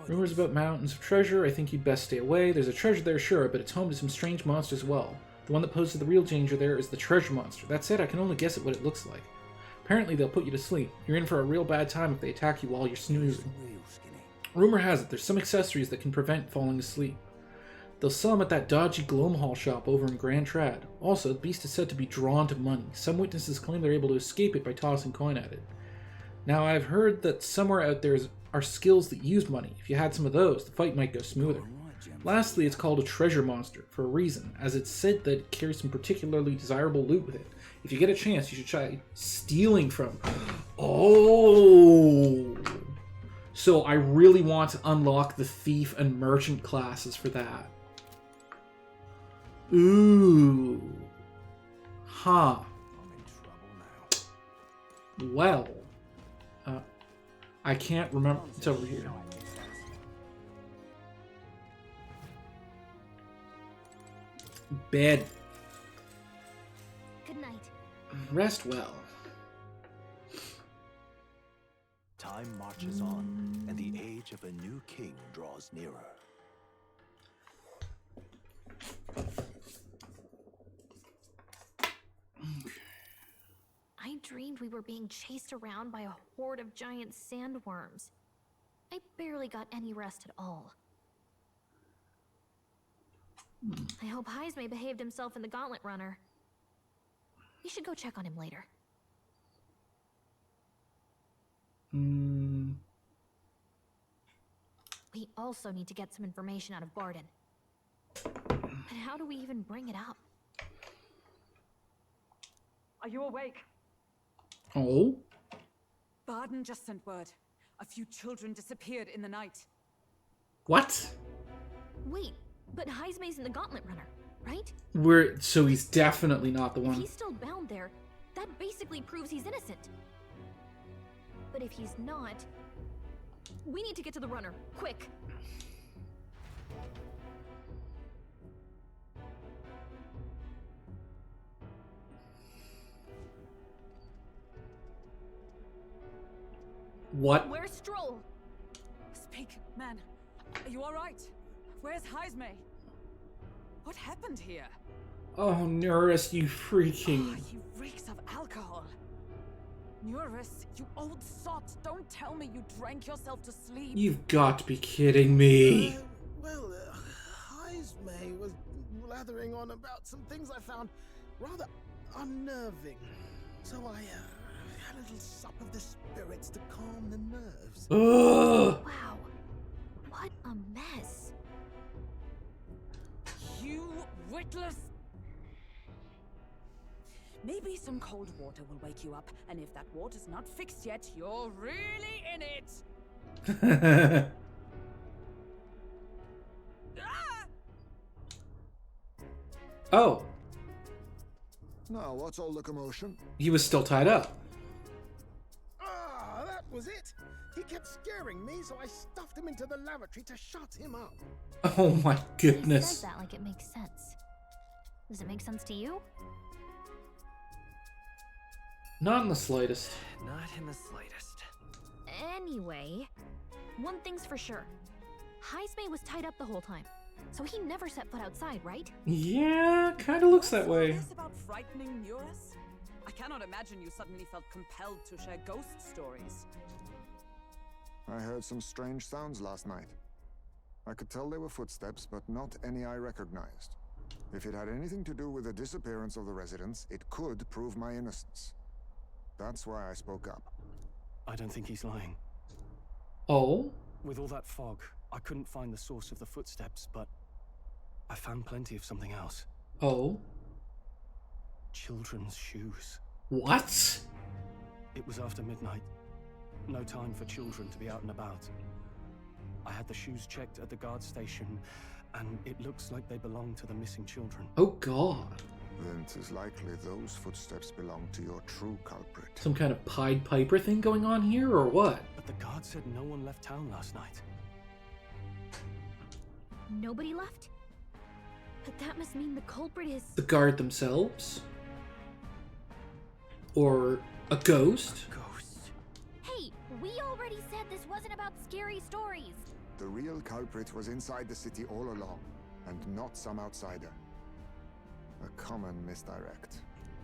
Rumors about mountains of treasure. I think you'd best stay away. There's a treasure there, sure, but it's home to some strange monsters as well. The one that poses the real danger there is the treasure monster. That said, I can only guess at what it looks like. Apparently, they'll put you to sleep. You're in for a real bad time if they attack you while you're snoozing. Rumor has it there's some accessories that can prevent falling asleep. They'll sell them at that dodgy Glomehall shop over in Grand Trad. Also, the beast is said to be drawn to money. Some witnesses claim they're able to escape it by tossing coin at it. Now, I've heard that somewhere out there are skills that use money. If you had some of those, the fight might go smoother. Lastly, it's called a treasure monster, for a reason, as it's said that it carries some particularly desirable loot with it. If you get a chance, you should try stealing from... Oh! So I really want to unlock the thief and merchant classes for that. Ooh. Huh. Well. I can't remember. It's over here. Bed. Good night. Rest well. Time marches on, and the age of a new king draws nearer. I dreamed we were being chased around by a horde of giant sandworms. I barely got any rest at all. I hope Heisme behaved himself in the Gauntlet Runner. We should go check on him later. We also need to get some information out of Barden. But how do we even bring it up? Are you awake? Oh? Barden just sent word. A few children disappeared in the night. What? Wait, but Heisme's in the Gauntlet Runner, right? So he's definitely not the If one. he's still bound there, that basically proves he's innocent. But if he's not, we need to get to the runner, quick. What? Where's Stroll? Speak, man. Are you all right? Where's Heisme? What happened here? Oh, Nurse, you freaking... He reeks of alcohol. Eurus, you old sot, don't tell me you drank yourself to sleep. You've got to be kidding me. Heisme was blathering on about some things I found rather unnerving. So I had a little sup of the spirits to calm the nerves. Ugh. Wow, what a mess. You witless... Maybe some cold water will wake you up, and if that water's not fixed yet, you're really in it! Ah! Oh. Now, what's all the commotion? He was still tied up. Ah, that was it. He kept scaring me, so I stuffed him into the lavatory to shut him up. Oh my He goodness. says that like it makes sense. Does it make sense to you? Not in the slightest. Not in the slightest. Anyway, one thing's for sure. Heismay was tied up the whole time, so he never set foot outside, right? Yeah, kind of looks that way. This about frightening Eurus? I cannot imagine you suddenly felt compelled to share ghost stories. I heard some strange sounds last night. I could tell they were footsteps, but not any I recognized. If it had anything to do with the disappearance of the residents, it could prove my innocence. That's why I spoke up. I don't think he's lying. Oh? With all that fog, I couldn't find the source of the footsteps, but I found plenty of something else. Oh? Children's shoes. What? It was after midnight. No time for children to be out and about. I had the shoes checked at the guard station, and it looks like they belong to the missing children. Oh god. Then 'tis likely those footsteps belong to your true culprit. Some kind of Pied Piper thing going on here, or what? But the guard said no one left town last night. Nobody left? But that must mean the culprit is... The guard themselves? Or a ghost? Hey, we already said this wasn't about scary stories. The real culprit was inside the city all along, and not some outsider. A common misdirect.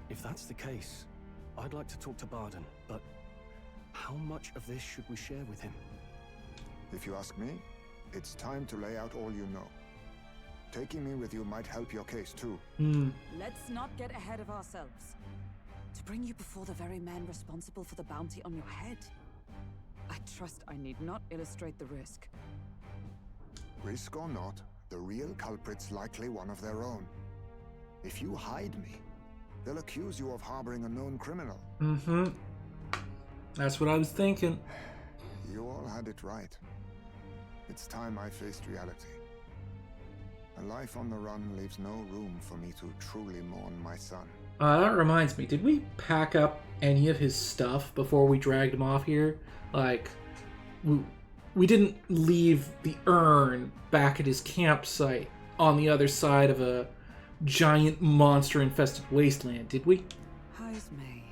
If that's the case, I'd like to talk to Barden, but how much of this should we share with him? If you ask me, it's time to lay out all you know. Taking me with you might help your case too. Let's not get ahead of ourselves. To bring you before the very man responsible for the bounty on your head. I trust I need not illustrate the risk. Risk or not, the real culprit's likely one of their own. If you hide me, they'll accuse you of harboring a known criminal. Mm-hmm. That's what I was thinking. You all had it right. It's time I faced reality. A life on the run leaves no room for me to truly mourn my son. That reminds me, did we pack up any of his stuff before we dragged him off here? Like, we didn't leave the urn back at his campsite on the other side of a giant monster-infested wasteland, did we? Heismay.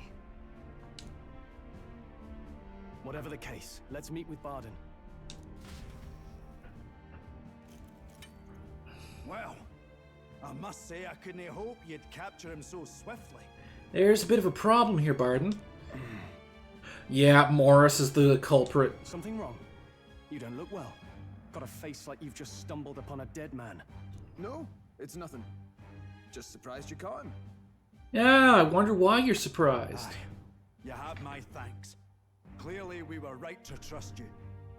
Whatever the case, let's meet with Barden. Well, I must say I couldn't hope you'd capture him so swiftly. There's a bit of a problem here, Barden. Yeah, Morris is the culprit. Something wrong? You don't look well. Got a face like you've just stumbled upon a dead man. No, it's nothing. Just surprised you caught him. Yeah, I wonder why you're surprised. You have my thanks. Clearly we were right to trust you.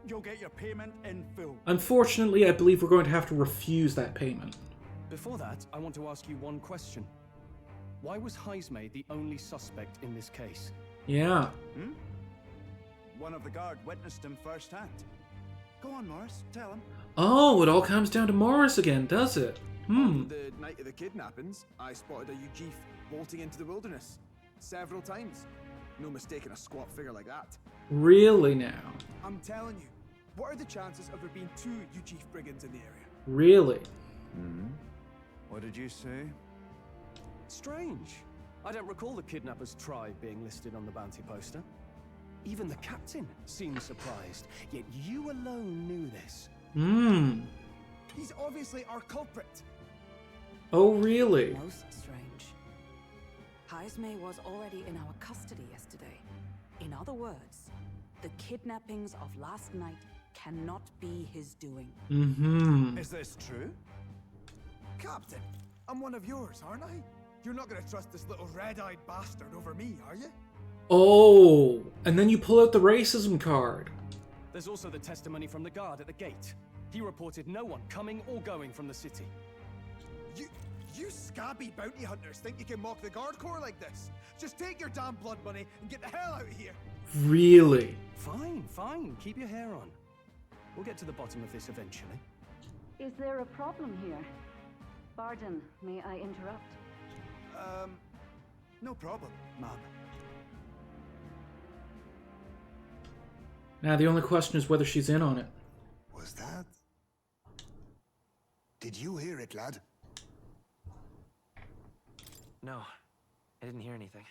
You'll get your payment in full. Unfortunately, I believe we're going to have to refuse that payment. Before that, I want to ask you one question. Why was Heismay the only suspect in this case? Yeah. One of the guard witnessed him firsthand. Go on, Morris, tell him. Oh, it all comes down to Morris again, does it? On the night of the kidnappings, I spotted a Ujif bolting into the wilderness. Several times. No mistaking a squat figure like that. Really now? I'm telling you, what are the chances of there being 2 Ujif brigands in the area? Really? What did you say? Strange. I don't recall the kidnappers' tribe being listed on the bounty poster. Even the captain seemed surprised, yet you alone knew this. He's obviously our culprit. Oh, really? Most strange. Heismay was already in our custody yesterday. In other words, the kidnappings of last night cannot be his doing. Is this true? Captain, I'm one of yours, aren't I? You're not gonna trust this little red-eyed bastard over me, are you? Oh, and then you pull out the racism card. There's also the testimony from the guard at the gate. He reported no one coming or going from the city. You scabby bounty hunters think you can mock the guard corps like this? Just take your damn blood money and get the hell out of here. Really? Fine. Keep your hair on. We'll get to the bottom of this eventually. Is there a problem here? Barden, may I interrupt? No problem, ma'am. Now the only question is whether she's in on it. Was that? Did you hear it, lad? No, I didn't hear anything.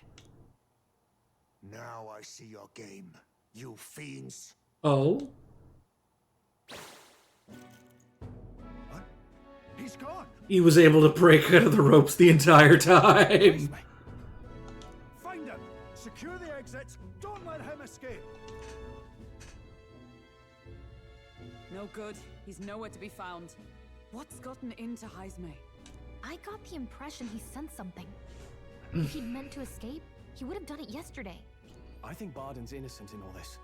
Now I see your game, you fiends. Oh? What? He's gone. He was able to break out of the ropes the entire time. Find him. Secure the exits. Don't let him escape. No good. He's nowhere to be found. What's gotten into Heisme? I got the impression he sensed something. If he'd meant to escape, he would have done it yesterday. I think Barden's innocent in all this.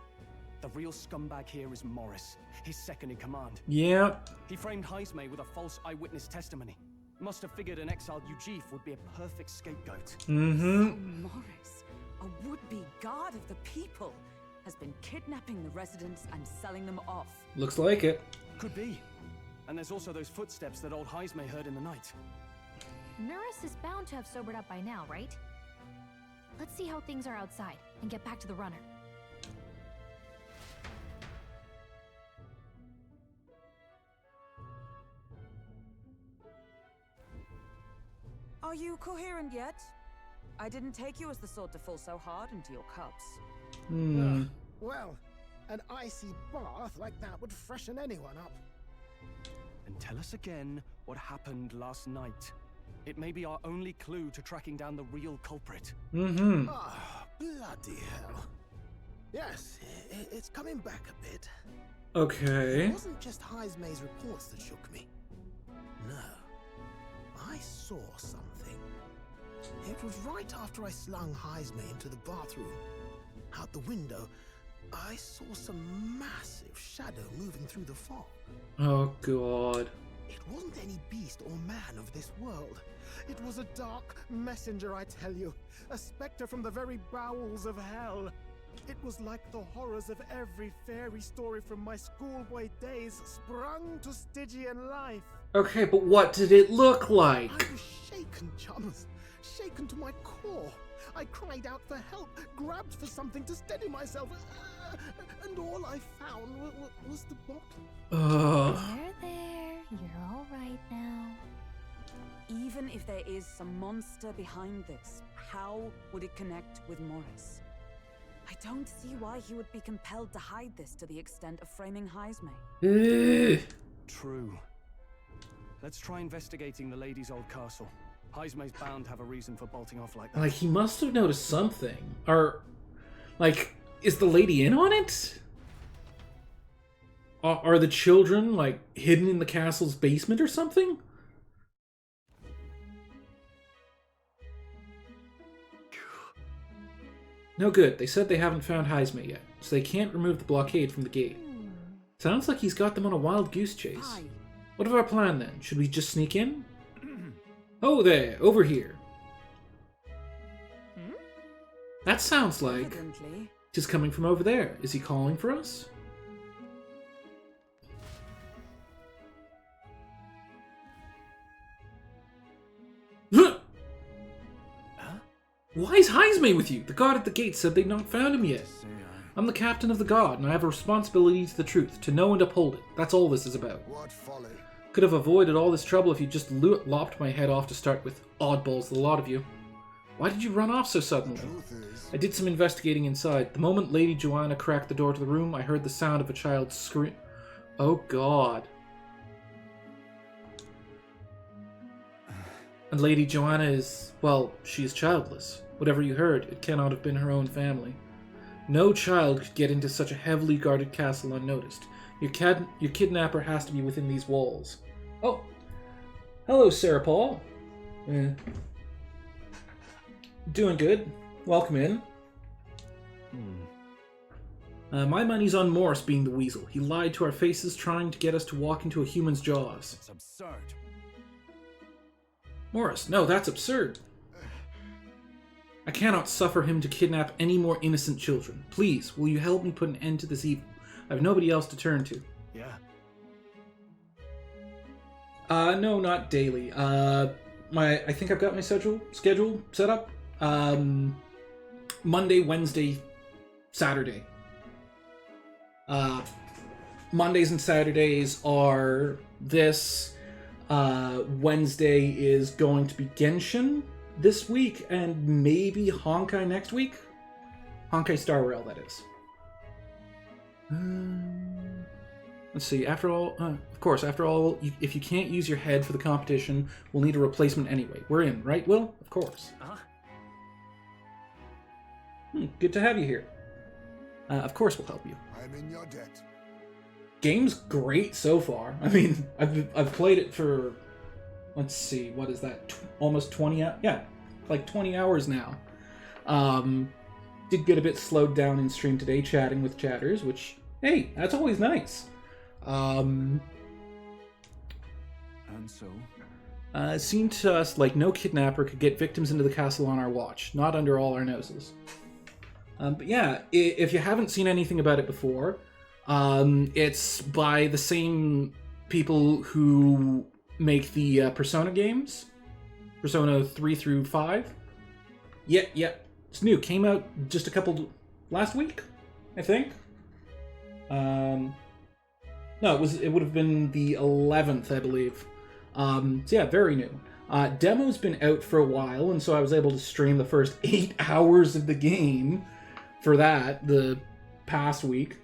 The real scumbag here is Morris, his second in command. Yeah. He framed Heisme with a false eyewitness testimony. Must have figured an exiled Ujif would be a perfect scapegoat. Mm-hmm. So Morris, a would-be god of the people, has been kidnapping the residents and selling them off. Looks like it. Could be. And there's also those footsteps that old Heisme heard in the night. Nuris is bound to have sobered up by now, right? Let's see how things are outside and get back to the runner. Are you coherent yet? I didn't take you as the sort to fall so hard into your cups. Well, an icy bath like that would freshen anyone up. And tell us again what happened last night. It may be our only clue to tracking down the real culprit. Mm-hmm. Ah, bloody hell. Yes, it's coming back a bit. Okay. It wasn't just Heisme's reports that shook me. No. I saw something. It was right after I slung Heisme into the bathroom. Out the window, I saw some massive shadow moving through the fog. Oh, God. It wasn't any beast or man of this world. It was a dark messenger, I tell you. A specter from the very bowels of hell. It was like the horrors of every fairy story from my schoolboy days sprung to Stygian life. Okay, but what did it look like? I was shaken, chums. Shaken to my core. I cried out for help, grabbed for something to steady myself, and all I found was the bottle. There. You're all right now. Even if there is some monster behind this, how would it connect with Morris? I don't see why he would be compelled to hide this to the extent of framing Heisme. True. Let's try investigating the lady's old castle. Heisme's bound to have a reason for bolting off like that. Like, he must have noticed something. Or, like, is the lady in on it? Are the children, like, hidden in the castle's basement or something? No good. They said they haven't found Heisme yet, so they can't remove the blockade from the gate. Sounds like he's got them on a wild goose chase. What of our plan, then? Should we just sneak in? Oh there, over here. That sounds like he's coming from over there. Is he calling for us? Why is Heisme with you? The guard at the gate said they'd not found him yet. I'm the captain of the guard, and I have a responsibility to the truth, to know and uphold it. That's all this is about. What folly. Could have avoided all this trouble if you just lopped my head off to start with. Oddballs, the lot of you. Why did you run off so suddenly? I did some investigating inside. The moment Lady Joanna cracked the door to the room, I heard the sound of a child's scream. Oh, God. And Lady Joanna is, well, she is childless. Whatever you heard, it cannot have been her own family. No child could get into such a heavily guarded castle unnoticed. Your kidnapper has to be within these walls. Oh, hello, Sarah Paul. Doing good. Welcome in. My money's on Morris being the weasel. He lied to our faces, trying to get us to walk into a human's jaws. It's absurd. Morris, no, that's absurd. I cannot suffer him to kidnap any more innocent children. Please, will you help me put an end to this evil? I have nobody else to turn to. Yeah. No, not daily. I think I've got my schedule set up. Monday, Wednesday, Saturday. Mondays and Saturdays are this. Wednesday is going to be Genshin this week, and maybe Honkai next week. Honkai Star Rail, that is. Let's see. After all, if you can't use your head for the competition, we'll need a replacement anyway. We're in, right, Will? Of course. Good to have you here. Of course we'll help you. I'm in your debt. Game's great so far. I mean, I've played it for, let's see, what is that? Almost 20 hours? Yeah, like 20 hours now. Did get a bit slowed down in stream today chatting with chatters, which, hey, that's always nice. And so? Seemed to us like no kidnapper could get victims into the castle on our watch, not under all our noses. But yeah, if you haven't seen anything about it before, it's by the same people who make the Persona games, Persona 3 through 5. Yeah, it's new. Came out just last week, I think. No, it would have been the 11th, I believe. So yeah, very new. Demo's been out for a while, and so I was able to stream the first 8 hours of the game for that the past week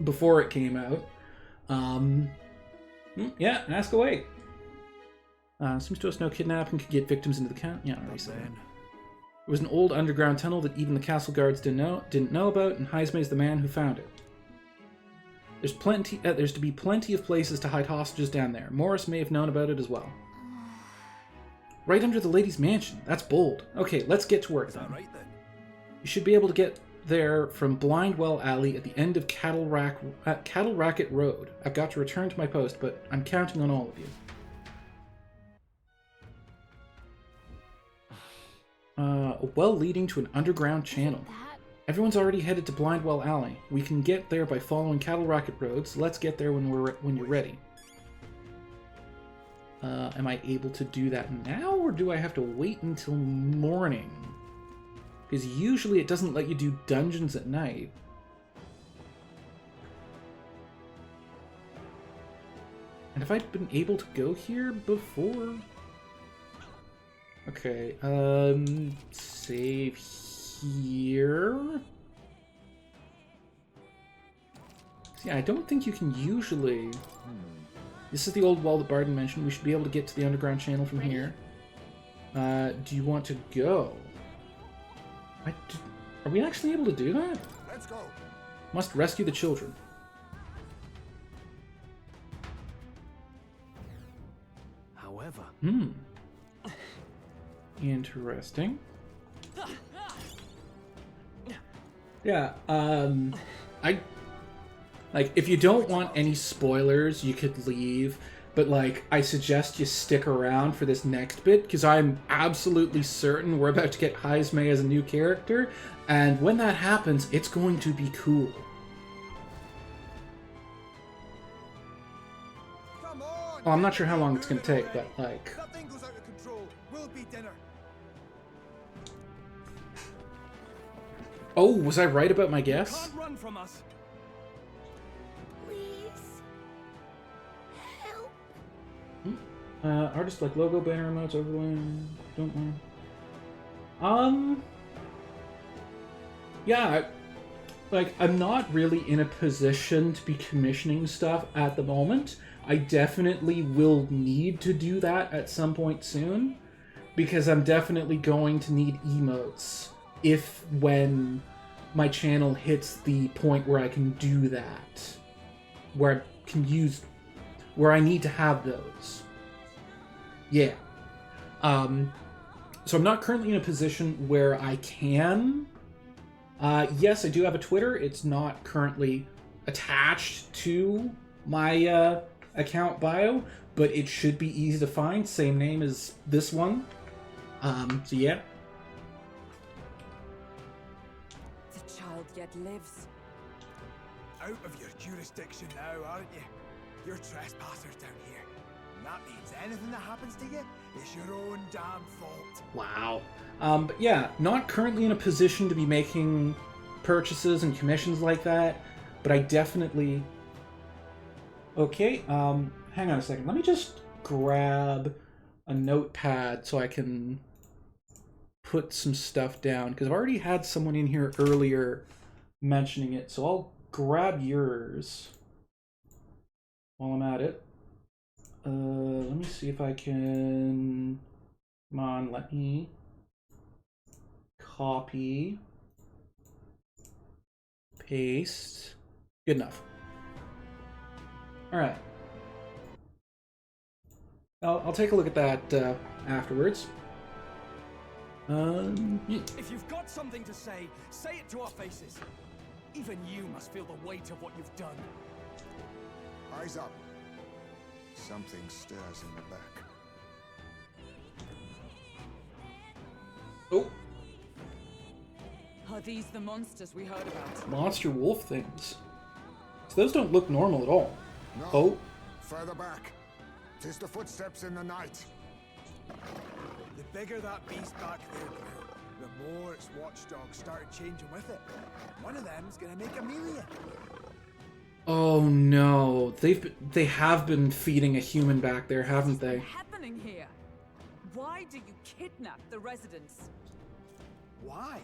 before it came out. Yeah, ask away. Seems to us no kidnapping could get victims into the camp. Yeah, I already said it. It was an old underground tunnel that even the castle guards didn't know about, and Heisme is the man who found it. There's to be plenty of places to hide hostages down there. Morris may have known about it as well. Right under the lady's mansion. That's bold. Okay, let's get to work then. Right then? You should be able to get there from Blindwell Alley at the end of Cattle Racket Road. I've got to return to my post, but I'm counting on all of you. A well leading to an underground channel. Everyone's already headed to Blindwell Alley. We can get there by following Cattle Racket Road, so let's get there when you're ready. Am I able to do that now, or do I have to wait until morning? Because usually it doesn't let you do dungeons at night. And have I been able to go here before? Okay, save here. See, I don't think you can usually... This is the old wall that Barden mentioned. We should be able to get to the underground channel from here. Do you want to go? Are we actually able to do that? Let's go. Must rescue the children. However... Interesting. Yeah, if you don't want any spoilers, you could leave, but, I suggest you stick around for this next bit, because I'm absolutely certain we're about to get Heisme as a new character, and when that happens, it's going to be cool. Well, I'm not sure how long it's going to take, but, Nothing goes out of control. Will be dinner. Oh, was I right about my guess? Can't run from us. Please. Help. Artists like logo, banner emotes, overlay, don't mind. Yeah, I'm not really in a position to be commissioning stuff at the moment. I definitely will need to do that at some point soon, because I'm definitely going to need emotes when my channel hits the point where I can do that, where I need to have those. Yeah. So I'm not currently in a position where I can. Yes, I do have a Twitter. It's not currently attached to my account bio, but it should be easy to find. Same name as this one. So yeah. The child yet lives. Out of your jurisdiction now, aren't you? You're trespassers down here. And that means anything that happens to you is your own damn fault. Wow. But yeah, not currently in a position to be making purchases and commissions like that. but I definitely... Okay, hang on a second. Let me just grab a notepad so I can put some stuff down, because I've already had someone in here earlier mentioning it, so I'll grab yours while I'm at it. Let me see if I can... Come on, let me copy, paste. Good enough. All right. I'll take a look at that afterwards. If you've got something to say it to our faces. Even you must feel the weight of what you've done. Eyes up. Something stirs in the back. Oh. Are these the monsters we heard about? Monster wolf things. So those don't look normal at all. No. Oh. Further back. 'Tis the footsteps in the night. The bigger that beast back there grew, the more its watchdogs started changing with it. One of them's gonna make Amelia. Oh no. They have been feeding a human back there, haven't they? What's happening here? Why do you kidnap the residents? Why?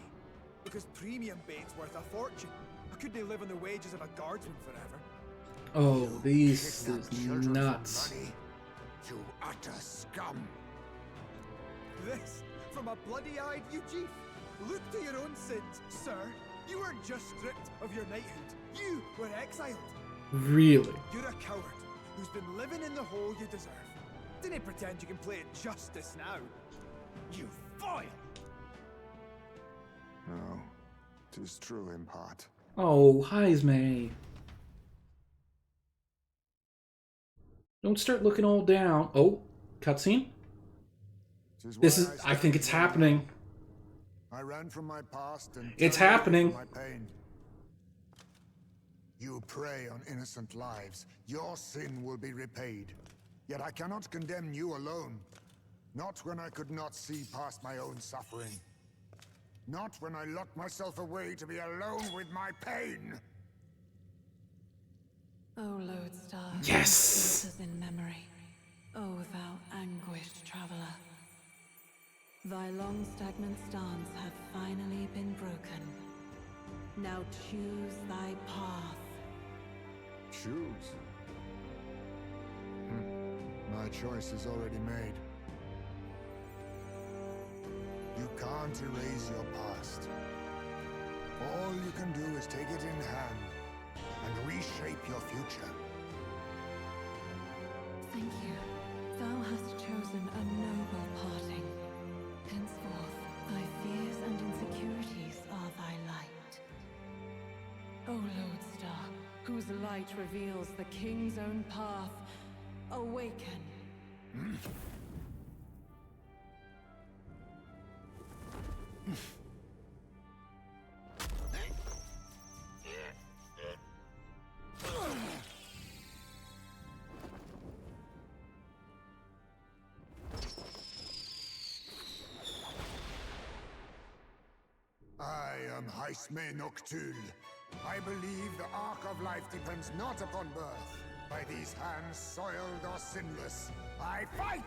Because premium bait's worth a fortune. How could they live on the wages of a guardsman forever? Oh, these is nuts. You utter scum. This from a bloody-eyed Eugene. Look to your own sins, sir. You weren't just stripped of your knighthood. You were exiled. Really? You're a coward who's been living in the hole you deserve. Didn't pretend you can play it justice now. You foil! No, 'tis true in part. Oh, Heisme. Don't start looking all down. Oh, cutscene? This is... I think it's happening. I ran from my past and it's happening. My pain. You prey on innocent lives. Your sin will be repaid. Yet I cannot condemn you alone. Not when I could not see past my own suffering. Not when I locked myself away to be alone with my pain. O Lodestar, yes! this is in memory. O thou anguished traveler. Thy long stagnant stance hath finally been broken. Now choose thy path. Choose? My choice is already made. You can't erase your past. All you can do is take it in hand and reshape your future. Thank you. Thou hast chosen a noble parting. Henceforth, thy fears and insecurities are thy light. O Lodestar, whose light reveals the king's own path, awaken. I am Heisme Noctul. I believe the arc of life depends not upon birth. By these hands, soiled or sinless, I fight!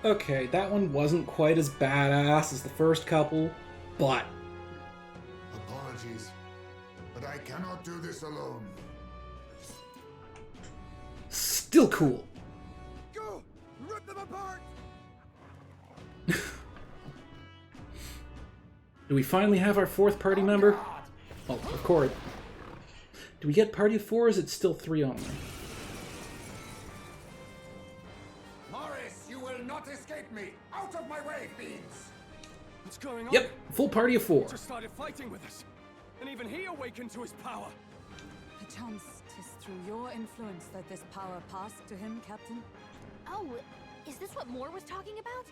Okay, that one wasn't quite as badass as the first couple, but... Apologies, but I cannot do this alone. Still cool. Go! Rip them apart! Do we finally have our fourth party member? Oh, of course. Do we get party of 4 or is it still 3 only? Morris, you will not escape me! Out of my way, fiends! What's going on? Yep, full party of 4. Just started fighting with us. And even he awakened to his power. Perchance 'tis through your influence that this power passed to him, Captain? Oh, is this what Moore was talking about?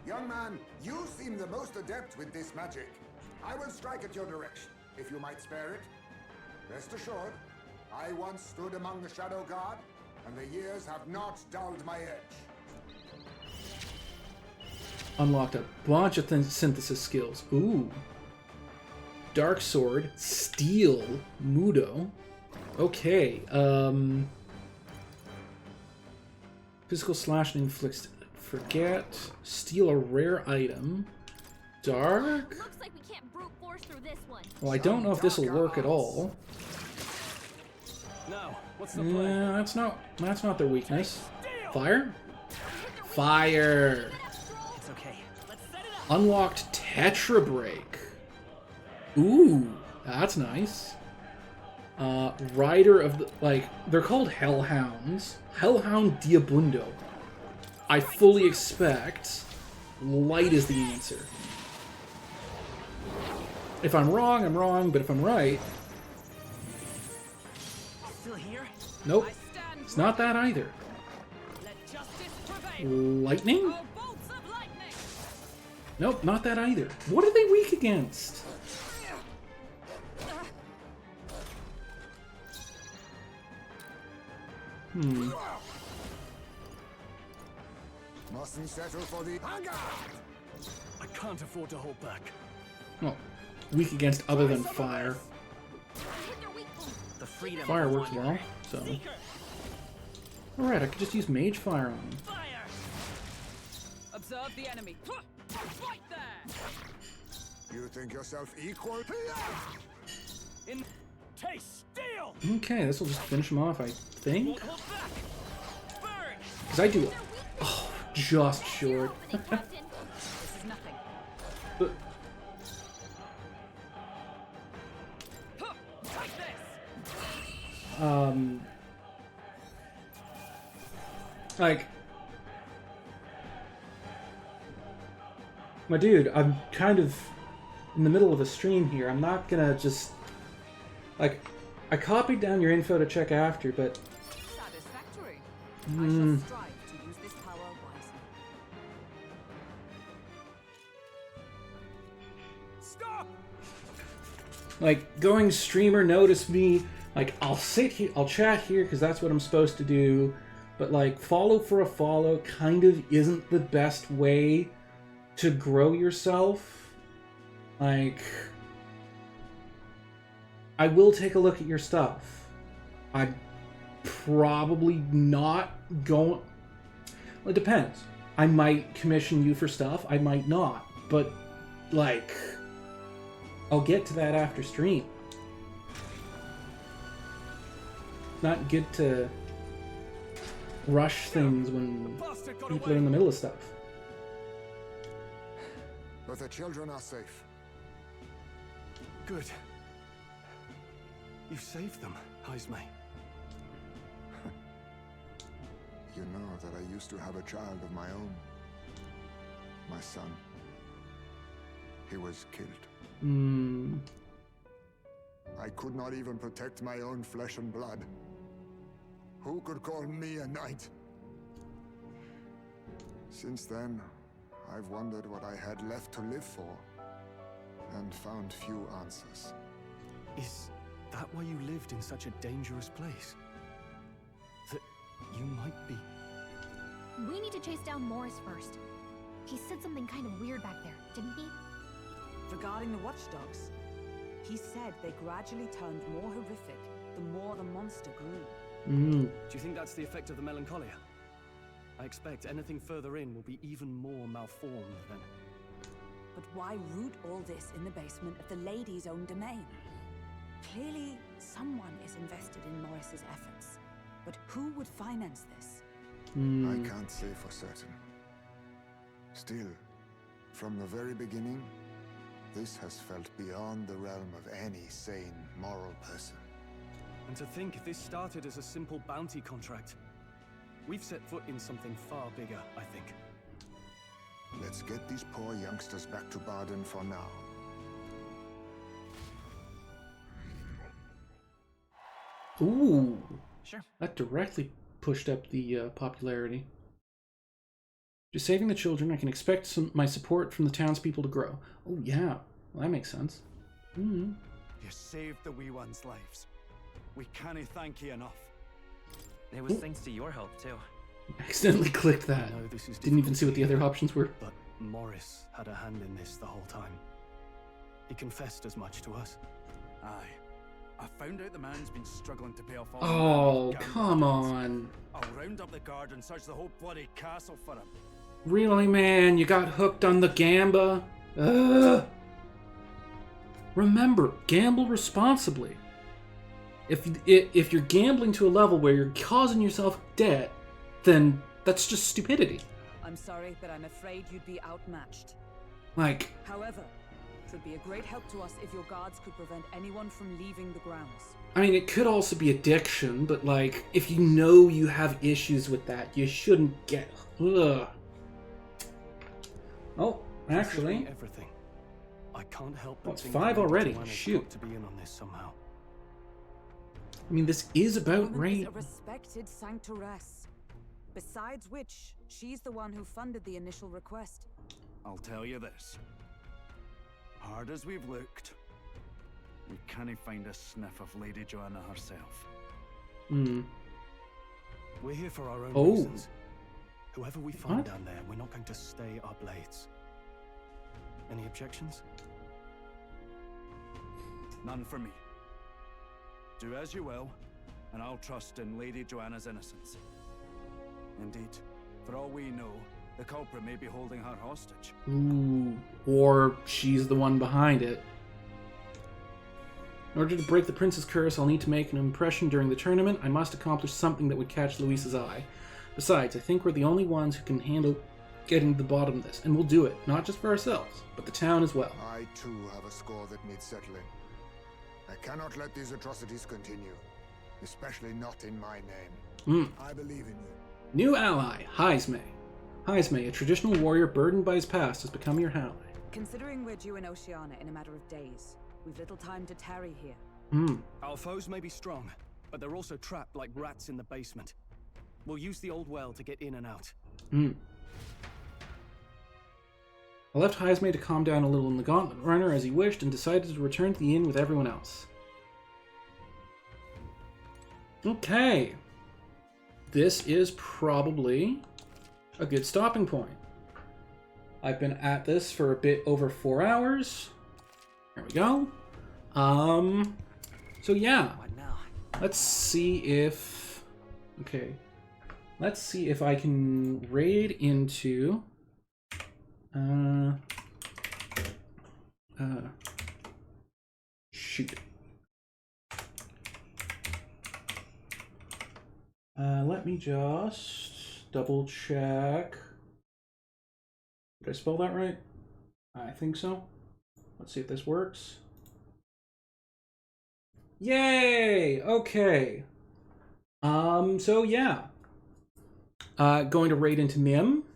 Young man, you seem the most adept with this magic. I will strike at your direction, if you might spare it. Rest assured, I once stood among the Shadow Guard, and the years have not dulled my edge. Unlocked a bunch of synthesis skills. Ooh. Dark Sword, Steel, Mudo. Okay, Physical slash and inflicts. Forget. Steal a rare item. Dark? Looks like we can't brute force through this one. Well, I don't know if this will work at all. No, what's the plan? Yeah, that's not their weakness. Fire? Fire! It's okay. Let's set it up. Unlocked Tetra Break. Ooh, that's nice. Rider of the, like, they're called Hellhounds. Hellhound Diabundo. I fully expect light is the answer. If I'm wrong, I'm wrong, but if I'm right... Still here? Nope. It's not that either. Lightning? Nope, not that either. What are they weak against? Mustn't settle for the hunger. I can't afford to hold back. Oh, weak against other than fire. The freedom Fire works well, so... Alright, I could just use Mage Fire on them. Observe the enemy. Right there. You think yourself equal? In taste steel. Okay, this will just finish them off, I think. Won't hold back. Burn. Because I do... Oh, just short. This is nothing. But... Take this. Like... My dude, I'm kind of in the middle of a stream here. I'm not gonna just... Like, I copied down your info to check after, but... Satisfactory. I shall strive to use this power wisely. Stop! Like, going streamer, notice me. Like, I'll sit here, I'll chat here because that's what I'm supposed to do. But, like, follow for a follow kind of isn't the best way to grow yourself. Like, I will take a look at your stuff. I'd probably not go... Well, it depends. I might commission you for stuff, I might not. But, like, I'll get to that after stream. Not good to rush things when people are in the middle of stuff. But the children are safe. Good. You saved them, Heisme. You know that I used to have a child of my own. My son. He was killed. I could not even protect my own flesh and blood. Who could call me a knight? Since then, I've wondered what I had left to live for, and found few answers. Is that why you lived in such a dangerous place? That you might be... We need to chase down Morris first. He said something kind of weird back there, didn't he? Regarding the watchdogs, he said they gradually turned more horrific the more the monster grew. Do you think that's the effect of the melancholia? I expect anything further in will be even more malformed than... But why root all this in the basement of the lady's own domain? Clearly, someone is invested in Morris's efforts. But who would finance this? I can't say for certain. Still, from the very beginning, this has felt beyond the realm of any sane, moral person. And to think this started as a simple bounty contract. We've set foot in something far bigger, I think. Let's get these poor youngsters back to Baden for now. Ooh. Sure. That directly pushed up the popularity. Just saving the children, I can expect my support from the townspeople to grow. Oh yeah, well, that makes sense. You saved the wee ones' lives. We can't thank you enough. It was thanks to your help, too. Accidentally clicked that. I know this is Didn't even see what the other difficult, options were. But Morris had a hand in this the whole time. He confessed as much to us. Aye. I found out the man's been struggling to pay off all Oh, the gambling come debts. on. I'll round up the guard and search the whole bloody castle for him. Really, man? You got hooked on the gamba? Ugh. Remember, gamble responsibly. If you're gambling to a level where you're causing yourself debt, then that's just stupidity. I'm sorry, but I'm afraid you'd be outmatched. Like, However, it would be a great help to us if your guards could prevent anyone from leaving the grounds. I mean, it could also be addiction, but like, if you know you have issues with that, you shouldn't get. Ugh. Oh, actually, Considering everything, I can't help but it's think 5 Lady already. Joanna's Shoot. got to be in on this somehow. I mean, this is about Woman rain. is a respected sanctoress. Besides which, she's the one who funded the initial request. I'll tell you this. Hard as we've looked, we can't find a sniff of Lady Joanna herself. Hmm. We're here for our own Oh. reasons. Whoever we find What? down there, we're not going to stay up late. Any objections? None for me. Do as you will, and I'll trust in Lady Joanna's innocence. Indeed, for all we know, the culprit may be holding her hostage. Ooh, or she's the one behind it. In order to break the prince's curse, I'll need to make an impression during the tournament. I must accomplish something that would catch Luis's eye. Besides, I think we're the only ones who can handle getting to the bottom of this, and we'll do it, not just for ourselves, but the town as well. I too have a score that needs settling. I cannot let these atrocities continue, especially not in my name. I believe in you. New ally, Heismay. Heismay, a traditional warrior burdened by his past, has become your ally. Considering we're due in Oceania in a matter of days, we've little time to tarry here. Our foes may be strong, but they're also trapped like rats in the basement. We'll use the old well to get in and out. I left Heismay to calm down a little in the Gauntlet Runner as he wished and decided to return to the inn with everyone else. Okay. This is probably a good stopping point. I've been at this for a bit over 4 hours. There we go. So yeah. What now? Let's see if... Okay. Let's see if I can raid into... Shoot. Let me just double check. Did I spell that right? I think so. Let's see if this works. Yay! Okay. So yeah. Going to raid into Nim.